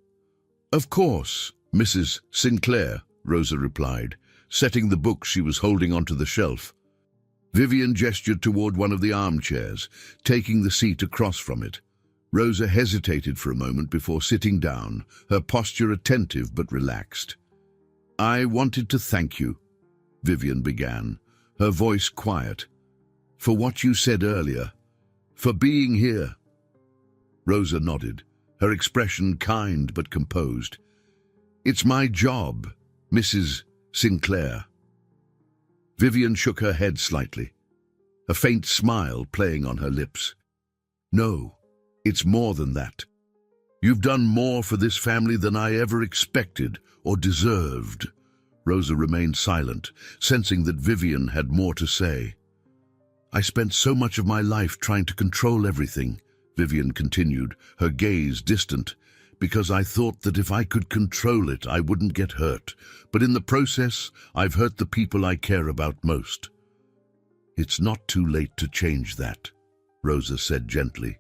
"Of course, Mrs. Sinclair," Rosa replied, setting the book she was holding onto the shelf. Vivian gestured toward one of the armchairs, taking the seat across from it. Rosa hesitated for a moment before sitting down, her posture attentive but relaxed. "I wanted to thank you," Vivian began, her voice quiet, "for what you said earlier, for being here." Rosa nodded, her expression kind but composed. "It's my job, Mrs. Sinclair." Vivian shook her head slightly, a faint smile playing on her lips. "No, it's more than that. You've done more for this family than I ever expected or deserved." Rosa remained silent, sensing that Vivian had more to say. "I spent so much of my life trying to control everything," Vivian continued, her gaze distant. because I thought that if I could control it, I wouldn't get hurt. But in the process, I've hurt the people I care about most. It's not too late to change that, Rosa said gently.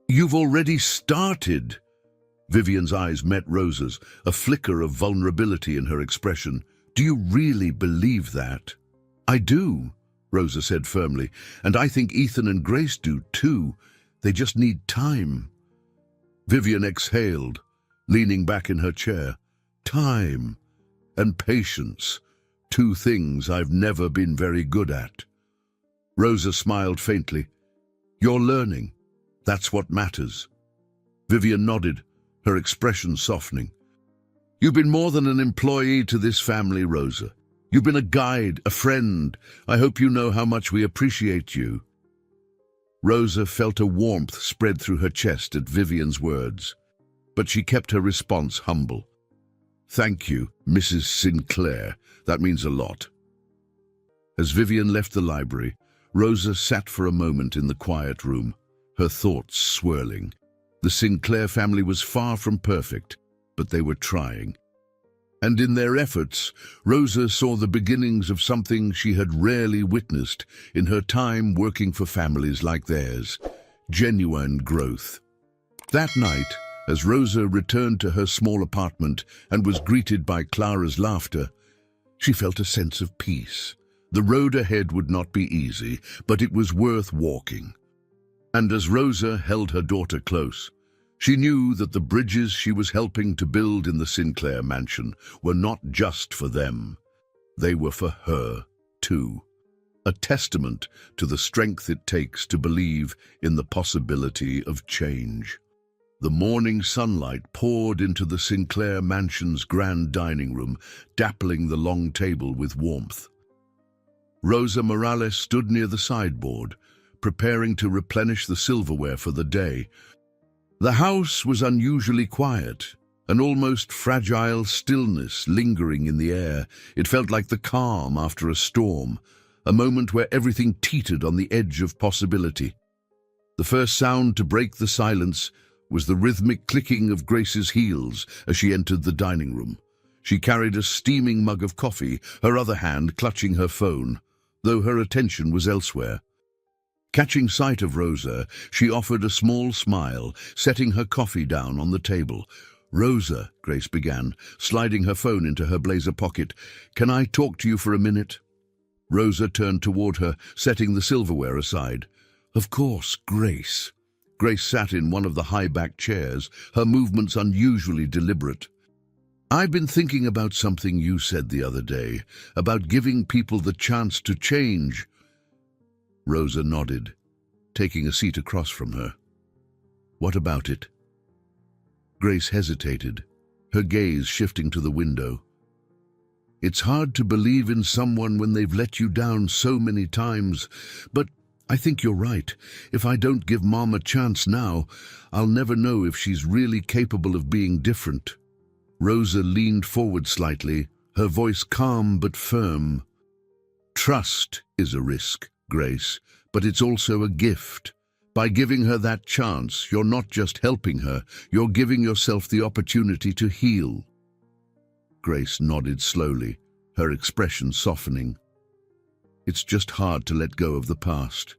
You've already started. Vivian's eyes met Rosa's, a flicker of vulnerability in her expression. Do you really believe that? I do, Rosa said firmly, and I think Ethan and Grace do too. They just need time. Vivian exhaled, leaning back in her chair. Time and patience, two things I've never been very good at. Rosa smiled faintly. You're learning. That's what matters. Vivian nodded, her expression softening. You've been more than an employee to this family, Rosa. You've been a guide, a friend. I hope you know how much we appreciate you. Rosa felt a warmth spread through her chest at Vivian's words, but she kept her response humble. Thank you, Mrs. Sinclair. That means a lot. As Vivian left the library, Rosa sat for a moment in the quiet room, her thoughts swirling. The Sinclair family was far from perfect, but they were trying. And in their efforts, Rosa saw the beginnings of something she had rarely witnessed in her time working for families like theirs: genuine growth. That night, as Rosa returned to her small apartment and was greeted by Clara's laughter, she felt a sense of peace. The road ahead would not be easy, but it was worth walking. And as Rosa held her daughter close, she knew that the bridges she was helping to build in the Sinclair mansion were not just for them. They were for her, too. A testament to the strength it takes to believe in the possibility of change. The morning sunlight poured into the Sinclair mansion's grand dining room, dappling the long table with warmth. Rosa Morales stood near the sideboard, preparing to replenish the silverware for the day. The house was unusually quiet, an almost fragile stillness lingering in the air. It felt like the calm after a storm, a moment where everything teetered on the edge of possibility. The first sound to break the silence was the rhythmic clicking of Grace's heels as she entered the dining room. She carried a steaming mug of coffee, her other hand clutching her phone, though her attention was elsewhere. Catching sight of Rosa, she offered a small smile, setting her coffee down on the table. "Rosa," Grace began, sliding her phone into her blazer pocket, "can I talk to you for a minute?" Rosa turned toward her, setting the silverware aside. "Of course, Grace." Grace sat in one of the high-backed chairs, her movements unusually deliberate. "I've been thinking about something you said the other day, about giving people the chance to change." Rosa nodded, taking a seat across from her. "What about it?" Grace hesitated, her gaze shifting to the window. "It's hard to believe in someone when they've let you down so many times, but I think you're right. If I don't give Mom a chance now, I'll never know if she's really capable of being different." Rosa leaned forward slightly, her voice calm but firm. "Trust is a risk, Grace, but it's also a gift. By giving her that chance, you're not just helping her, you're giving yourself the opportunity to heal." Grace nodded slowly, her expression softening. "It's just hard to let go of the past."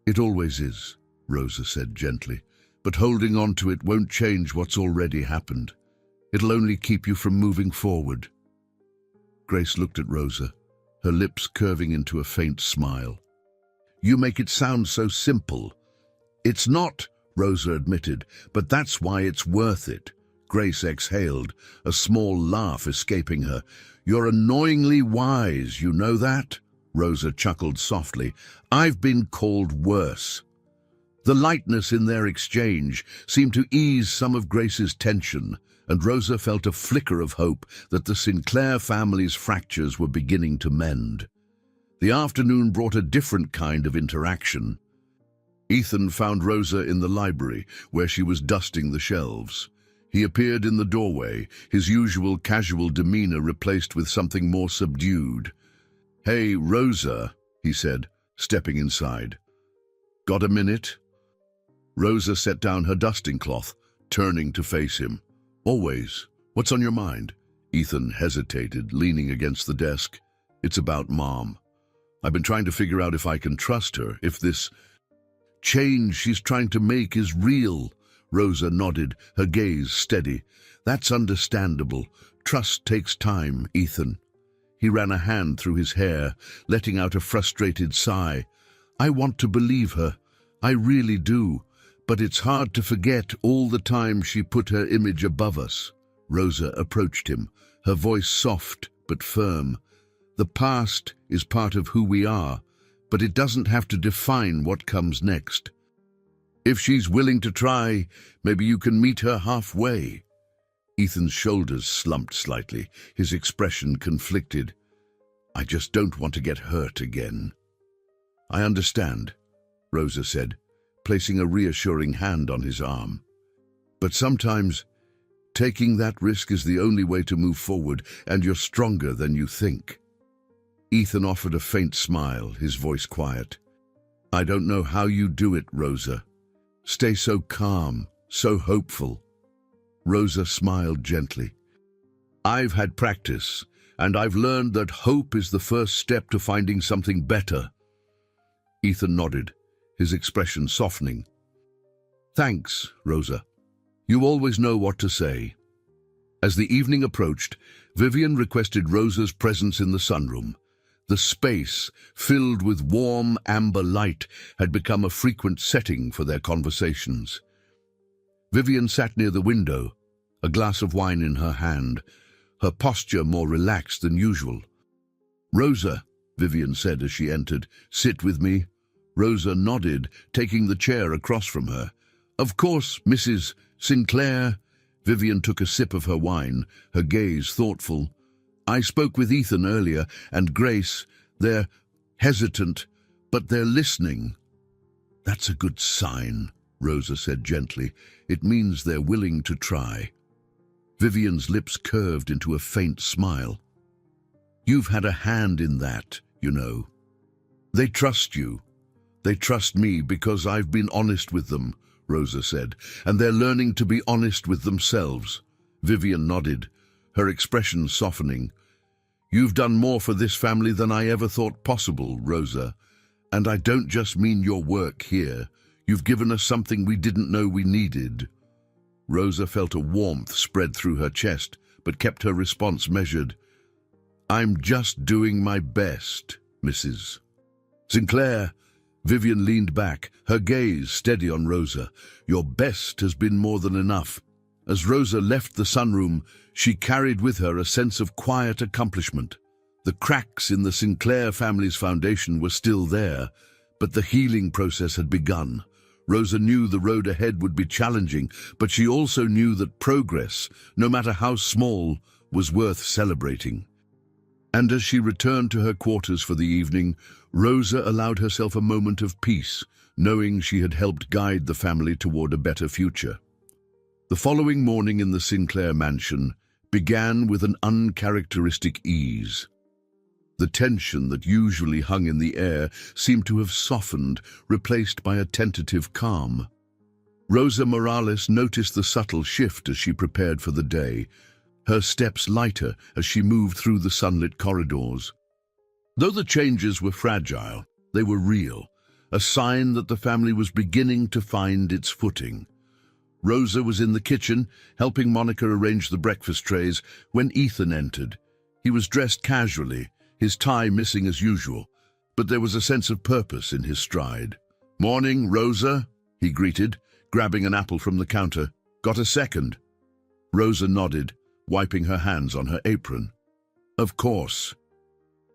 "It always is," Rosa said gently, "but holding on to it won't change what's already happened. It'll only keep you from moving forward." Grace looked at Rosa, her lips curving into a faint smile. "You make it sound so simple." "It's not," Rosa admitted, "but that's why it's worth it." Grace exhaled, a small laugh escaping her. "You're annoyingly wise, you know that?" Rosa chuckled softly. "I've been called worse." The lightness in their exchange seemed to ease some of Grace's tension, and Rosa felt a flicker of hope that the Sinclair family's fractures were beginning to mend. The afternoon brought a different kind of interaction. Ethan found Rosa in the library, where she was dusting the shelves. He appeared in the doorway, his usual casual demeanor replaced with something more subdued. "Hey, Rosa," he said, stepping inside. "Got a minute?" Rosa set down her dusting cloth, turning to face him. Always. What's on your mind? Ethan hesitated, leaning against the desk. It's about Mom. I've been trying to figure out if I can trust her, if this change she's trying to make is real. Rosa nodded, her gaze steady. That's understandable. Trust takes time, Ethan. He ran a hand through his hair, letting out a frustrated sigh. I want to believe her. I really do. But it's hard to forget all the time she put her image above us. Rosa approached him, her voice soft but firm. The past is part of who we are, but it doesn't have to define what comes next. If she's willing to try, maybe you can meet her halfway. Ethan's shoulders slumped slightly, his expression conflicted. I just don't want to get hurt again. I understand, Rosa said, placing a reassuring hand on his arm. But sometimes, taking that risk is the only way to move forward, and you're stronger than you think. Ethan offered a faint smile, his voice quiet. I don't know how you do it, Rosa. Stay so calm, so hopeful. Rosa smiled gently. I've had practice, and I've learned that hope is the first step to finding something better. Ethan nodded, his expression softening. Thanks, Rosa. You always know what to say. As the evening approached, Vivian requested Rosa's presence in the sunroom. The space, filled with warm amber light, had become a frequent setting for their conversations. Vivian sat near the window, a glass of wine in her hand, her posture more relaxed than usual. Rosa, Vivian said as she entered, sit with me. Rosa nodded, taking the chair across from her. Of course, Mrs. Sinclair. Vivian took a sip of her wine, her gaze thoughtful. I spoke with Ethan earlier, and Grace. They're hesitant, but they're listening. That's a good sign, Rosa said gently. It means they're willing to try. Vivian's lips curved into a faint smile. You've had a hand in that, you know. They trust you. They trust me because I've been honest with them, Rosa said, and they're learning to be honest with themselves. Vivian nodded, her expression softening. You've done more for this family than I ever thought possible, Rosa. And I don't just mean your work here. You've given us something we didn't know we needed. Rosa felt a warmth spread through her chest, but kept her response measured. I'm just doing my best, Mrs. Sinclair. Vivian leaned back, her gaze steady on Rosa. Your best has been more than enough. As Rosa left the sunroom, she carried with her a sense of quiet accomplishment. The cracks in the Sinclair family's foundation were still there, but the healing process had begun. Rosa knew the road ahead would be challenging, but she also knew that progress, no matter how small, was worth celebrating. And as she returned to her quarters for the evening, Rosa allowed herself a moment of peace, knowing she had helped guide the family toward a better future. The following morning in the Sinclair mansion began with an uncharacteristic ease. The tension that usually hung in the air seemed to have softened, replaced by a tentative calm. Rosa Morales noticed the subtle shift as she prepared for the day, her steps lighter as she moved through the sunlit corridors. Though the changes were fragile, they were real, a sign that the family was beginning to find its footing. Rosa was in the kitchen, helping Monica arrange the breakfast trays, when Ethan entered. He was dressed casually, his tie missing as usual, but there was a sense of purpose in his stride. Morning, Rosa, he greeted, grabbing an apple from the counter. Got a second? Rosa nodded, wiping her hands on her apron. Of course.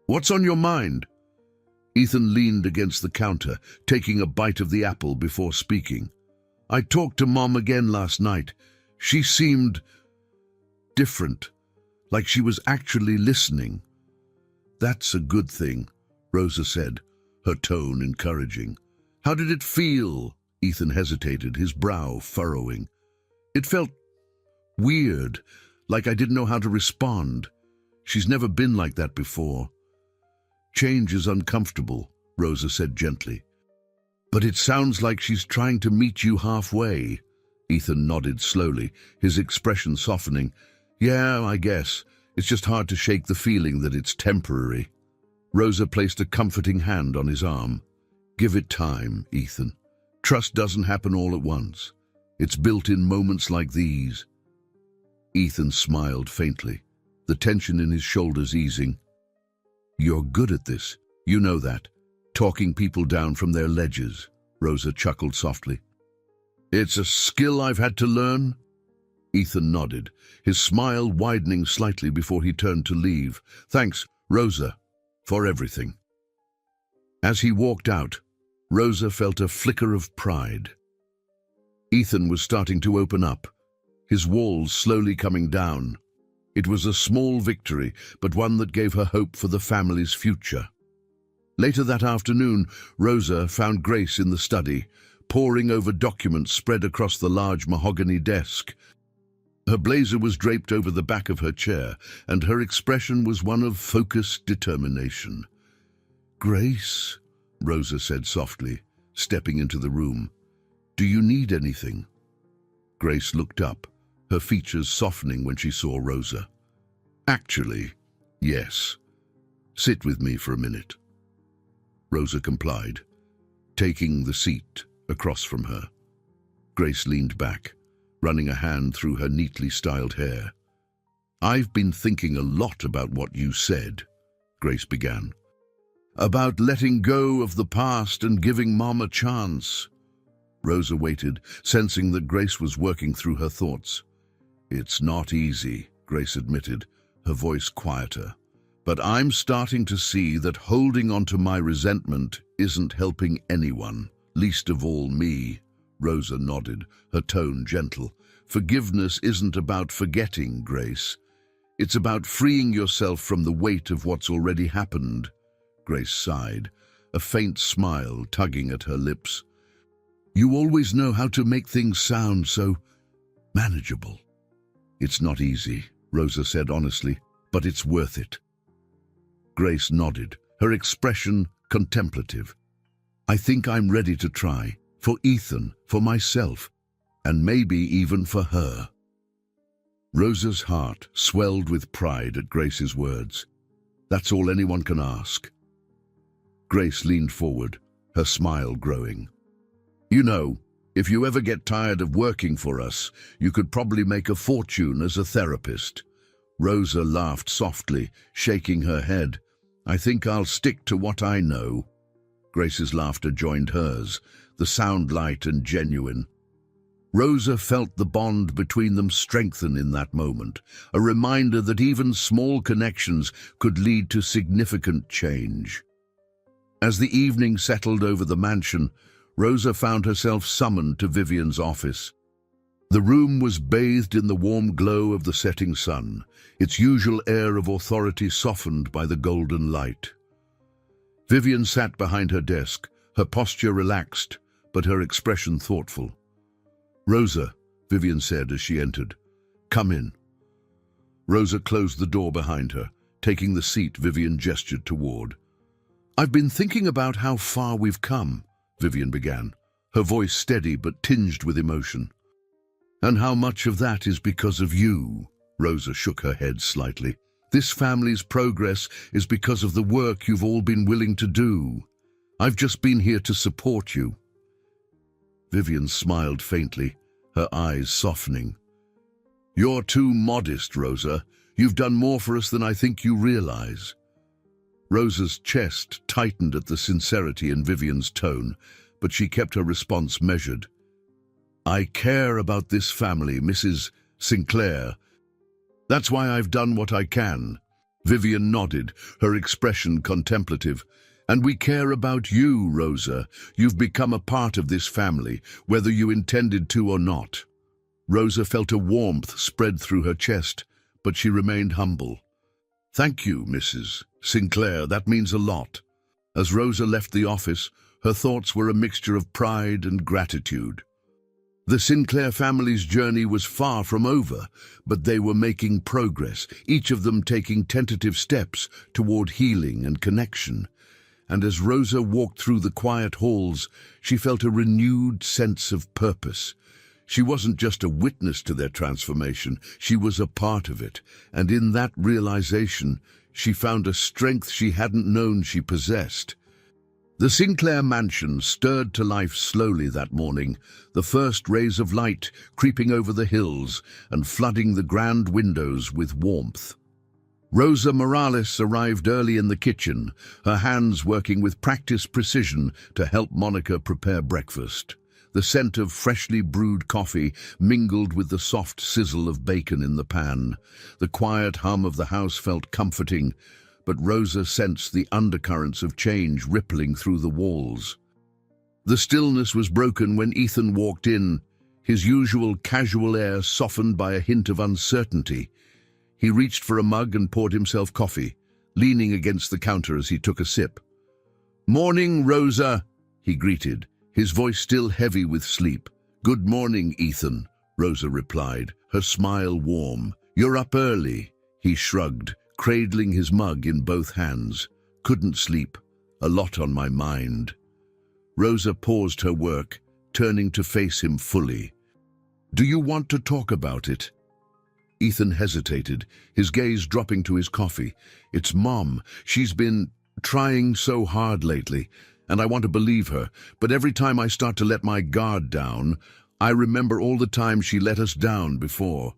What's on your mind? Ethan leaned against the counter, taking a bite of the apple before speaking. I talked to Mom again last night. She seemed different, like she was actually listening. That's a good thing, Rosa said, her tone encouraging. How did it feel? Ethan hesitated, his brow furrowing. It felt weird, like I didn't know how to respond. She's never been like that before. Change is uncomfortable, Rosa said gently. But it sounds like she's trying to meet you halfway. Ethan nodded slowly, his expression softening. Yeah, I guess. It's just hard to shake the feeling that it's temporary. Rosa placed a comforting hand on his arm. Give it time, Ethan. Trust doesn't happen all at once. It's built in moments like these. Ethan smiled faintly, the tension in his shoulders easing. You're good at this. You know that. Talking people down from their ledges. Rosa chuckled softly. It's a skill I've had to learn. Ethan nodded, his smile widening slightly before he turned to leave. Thanks, Rosa, for everything. As he walked out, Rosa felt a flicker of pride. Ethan was starting to open up, his walls slowly coming down. It was a small victory, but one that gave her hope for the family's future. Later that afternoon, Rosa found Grace in the study, poring over documents spread across the large mahogany desk. Her blazer was draped over the back of her chair, and her expression was one of focused determination. "Grace," Rosa said softly, stepping into the room, "do you need anything?" Grace looked up, her features softening when she saw Rosa. "Actually, yes. Sit with me for a minute." Rosa complied, taking the seat across from her. Grace leaned back, running a hand through her neatly styled hair. "I've been thinking a lot about what you said," Grace began. "About letting go of the past and giving Mom a chance." Rosa waited, sensing that Grace was working through her thoughts. "It's not easy," Grace admitted, her voice quieter. "But I'm starting to see that holding onto my resentment isn't helping anyone, least of all me." Rosa nodded, her tone gentle. "Forgiveness isn't about forgetting, Grace. It's about freeing yourself from the weight of what's already happened." Grace sighed, a faint smile tugging at her lips. "You always know how to make things sound so manageable." "It's not easy," Rosa said honestly, "but it's worth it." Grace nodded, her expression contemplative. "I think I'm ready to try. For Ethan, for myself, and maybe even for her." Rosa's heart swelled with pride at Grace's words. "That's all anyone can ask." Grace leaned forward, her smile growing. "You know, if you ever get tired of working for us, you could probably make a fortune as a therapist." Rosa laughed softly, shaking her head. "I think I'll stick to what I know." Grace's laughter joined hers, the sound light and genuine. Rosa felt the bond between them strengthen in that moment, a reminder that even small connections could lead to significant change. As the evening settled over the mansion, Rosa found herself summoned to Vivian's office. The room was bathed in the warm glow of the setting sun, its usual air of authority softened by the golden light. Vivian sat behind her desk, her posture relaxed, but her expression thoughtful. "Rosa," Vivian said as she entered, "come in." Rosa closed the door behind her, taking the seat Vivian gestured toward. "I've been thinking about how far we've come," Vivian began, her voice steady but tinged with emotion. "And how much of that is because of you?" Rosa shook her head slightly. "This family's progress is because of the work you've all been willing to do. I've just been here to support you." Vivian smiled faintly, her eyes softening. "You're too modest, Rosa. You've done more for us than I think you realize." Rosa's chest tightened at the sincerity in Vivian's tone, but she kept her response measured. "I care about this family, Mrs. Sinclair. That's why I've done what I can." Vivian nodded, her expression contemplative. "And we care about you, Rosa. You've become a part of this family, whether you intended to or not." Rosa felt a warmth spread through her chest, but she remained humble. "Thank you, Mrs. Sinclair. That means a lot." As Rosa left the office, her thoughts were a mixture of pride and gratitude. The Sinclair family's journey was far from over, but they were making progress, each of them taking tentative steps toward healing and connection. And as Rosa walked through the quiet halls, she felt a renewed sense of purpose. She wasn't just a witness to their transformation, she was a part of it, and in that realization, she found a strength she hadn't known she possessed. The Sinclair mansion stirred to life slowly that morning, the first rays of light creeping over the hills and flooding the grand windows with warmth. Rosa Morales arrived early in the kitchen, her hands working with practiced precision to help Monica prepare breakfast. The scent of freshly brewed coffee mingled with the soft sizzle of bacon in the pan. The quiet hum of the house felt comforting, but Rosa sensed the undercurrents of change rippling through the walls. The stillness was broken when Ethan walked in, his usual casual air softened by a hint of uncertainty. He reached for a mug and poured himself coffee, leaning against the counter as he took a sip. "Morning, Rosa," he greeted, his voice still heavy with sleep. "Good morning, Ethan," Rosa replied, her smile warm. "You're up early," he shrugged, cradling his mug in both hands. "Couldn't sleep. A lot on my mind." Rosa paused her work, turning to face him fully. "Do you want to talk about it?" Ethan hesitated, his gaze dropping to his coffee. "It's Mom. She's been trying so hard lately, and I want to believe her, but every time I start to let my guard down, I remember all the times she let us down before."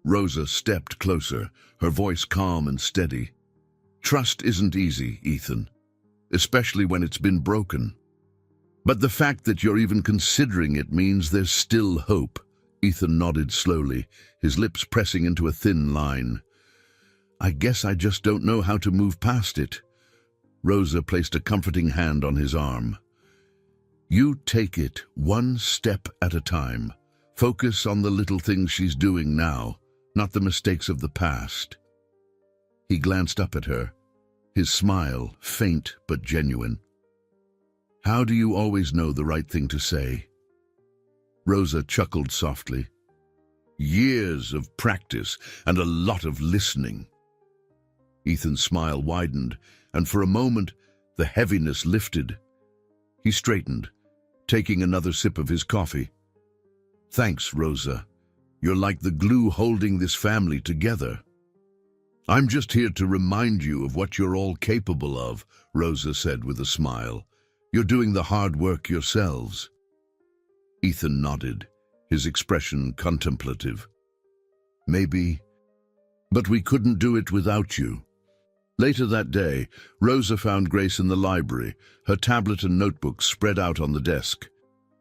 Rosa stepped closer, her voice calm and steady. "Trust isn't easy, Ethan, especially when it's been broken. But the fact that you're even considering it means there's still hope." Ethan nodded slowly, his lips pressing into a thin line. "I guess I just don't know how to move past it." Rosa placed a comforting hand on his arm. "You take it one step at a time. Focus on the little things she's doing now, not the mistakes of the past." He glanced up at her, his smile faint but genuine. "How do you always know the right thing to say?" Rosa chuckled softly. "Years of practice and a lot of listening." Ethan's smile widened, and for a moment the heaviness lifted. He straightened, taking another sip of his coffee. "Thanks, Rosa. You're like the glue holding this family together." "I'm just here to remind you of what you're all capable of," Rosa said with a smile. "You're doing the hard work yourselves." Ethan nodded, his expression contemplative. "Maybe, but we couldn't do it without you." Later that day, Rosa found Grace in the library, her tablet and notebook spread out on the desk.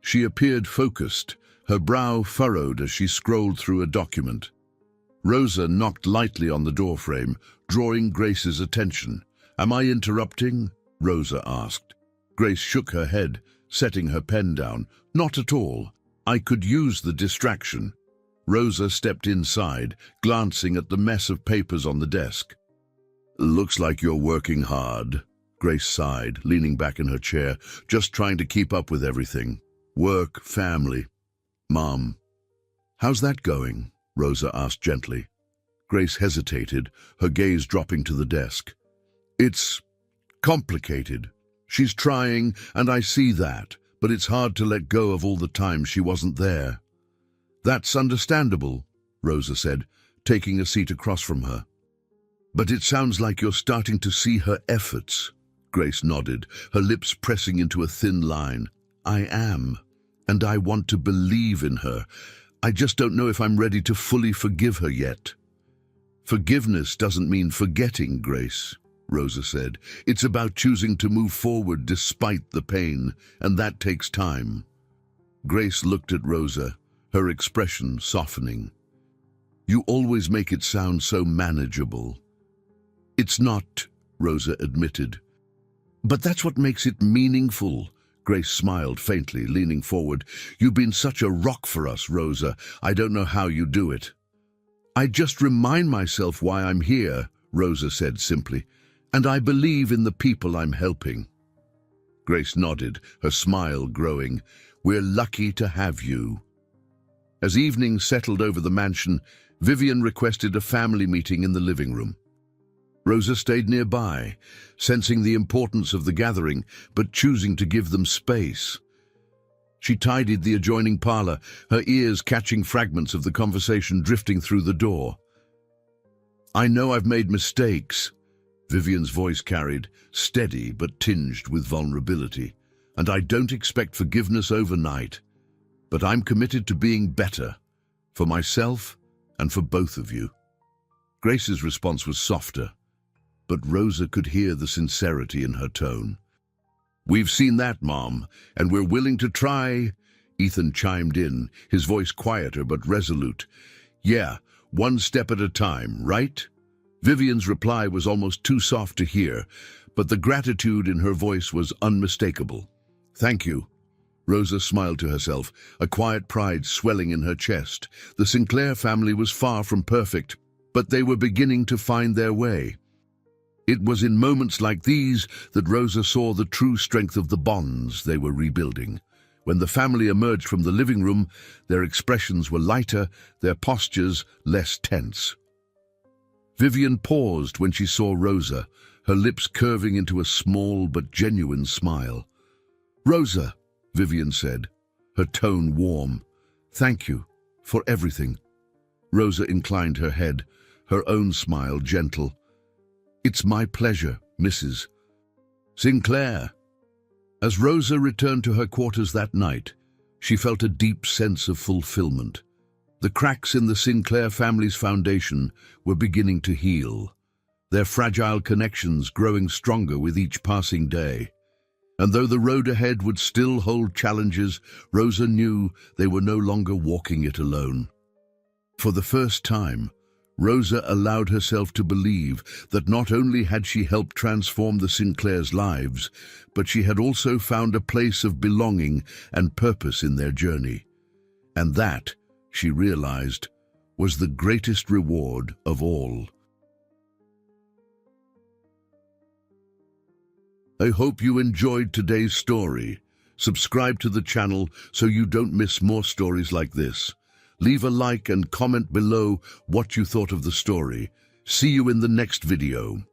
She appeared focused, her brow furrowed as she scrolled through a document. Rosa knocked lightly on the doorframe, drawing Grace's attention. "Am I interrupting?" Rosa asked. Grace shook her head, setting her pen down. "Not at all. I could use the distraction." Rosa stepped inside, glancing at the mess of papers on the desk. "Looks like you're working hard," Grace sighed, leaning back in her chair, "just trying to keep up with everything. Work, family. Mom." "How's that going?" Rosa asked gently. Grace hesitated, her gaze dropping to the desk. "It's complicated. She's trying, and I see that, but it's hard to let go of all the time she wasn't there." "That's understandable," Rosa said, taking a seat across from her. "But it sounds like you're starting to see her efforts." Grace nodded, her lips pressing into a thin line. "I am, and I want to believe in her. I just don't know if I'm ready to fully forgive her yet." "Forgiveness doesn't mean forgetting, Grace," Rosa said. "It's about choosing to move forward despite the pain, and that takes time." Grace looked at Rosa, her expression softening. "You always make it sound so manageable." "It's not," Rosa admitted. "But that's what makes it meaningful." Grace smiled faintly, leaning forward. "You've been such a rock for us, Rosa. I don't know how you do it." "I just remind myself why I'm here," Rosa said simply. "And I believe in the people I'm helping." Grace nodded, her smile growing. "We're lucky to have you." As evening settled over the mansion, Vivian requested a family meeting in the living room. Rosa stayed nearby, sensing the importance of the gathering, but choosing to give them space. She tidied the adjoining parlor, her ears catching fragments of the conversation drifting through the door. "I know I've made mistakes," Vivian's voice carried, steady but tinged with vulnerability. "And I don't expect forgiveness overnight. But I'm committed to being better, for myself and for both of you." Grace's response was softer, but Rosa could hear the sincerity in her tone. "We've seen that, Mom, and we're willing to try," Ethan chimed in, his voice quieter but resolute. "Yeah, one step at a time, right?" Vivian's reply was almost too soft to hear, but the gratitude in her voice was unmistakable. "Thank you." Rosa smiled to herself, a quiet pride swelling in her chest. The Sinclair family was far from perfect, but they were beginning to find their way. It was in moments like these that Rosa saw the true strength of the bonds they were rebuilding. When the family emerged from the living room, their expressions were lighter, their postures less tense. Vivian paused when she saw Rosa, her lips curving into a small but genuine smile. "Rosa," Vivian said, her tone warm, "thank you for everything." Rosa inclined her head, her own smile gentle. "It's my pleasure, Mrs. Sinclair." As Rosa returned to her quarters that night, she felt a deep sense of fulfillment. The cracks in the Sinclair family's foundation were beginning to heal, their fragile connections growing stronger with each passing day. And though the road ahead would still hold challenges, Rosa knew they were no longer walking it alone. For the first time, Rosa allowed herself to believe that not only had she helped transform the Sinclairs' lives, but she had also found a place of belonging and purpose in their journey. And that, she realized, was the greatest reward of all. I hope you enjoyed today's story. Subscribe to the channel so you don't miss more stories like this. Leave a like and comment below what you thought of the story. See you in the next video.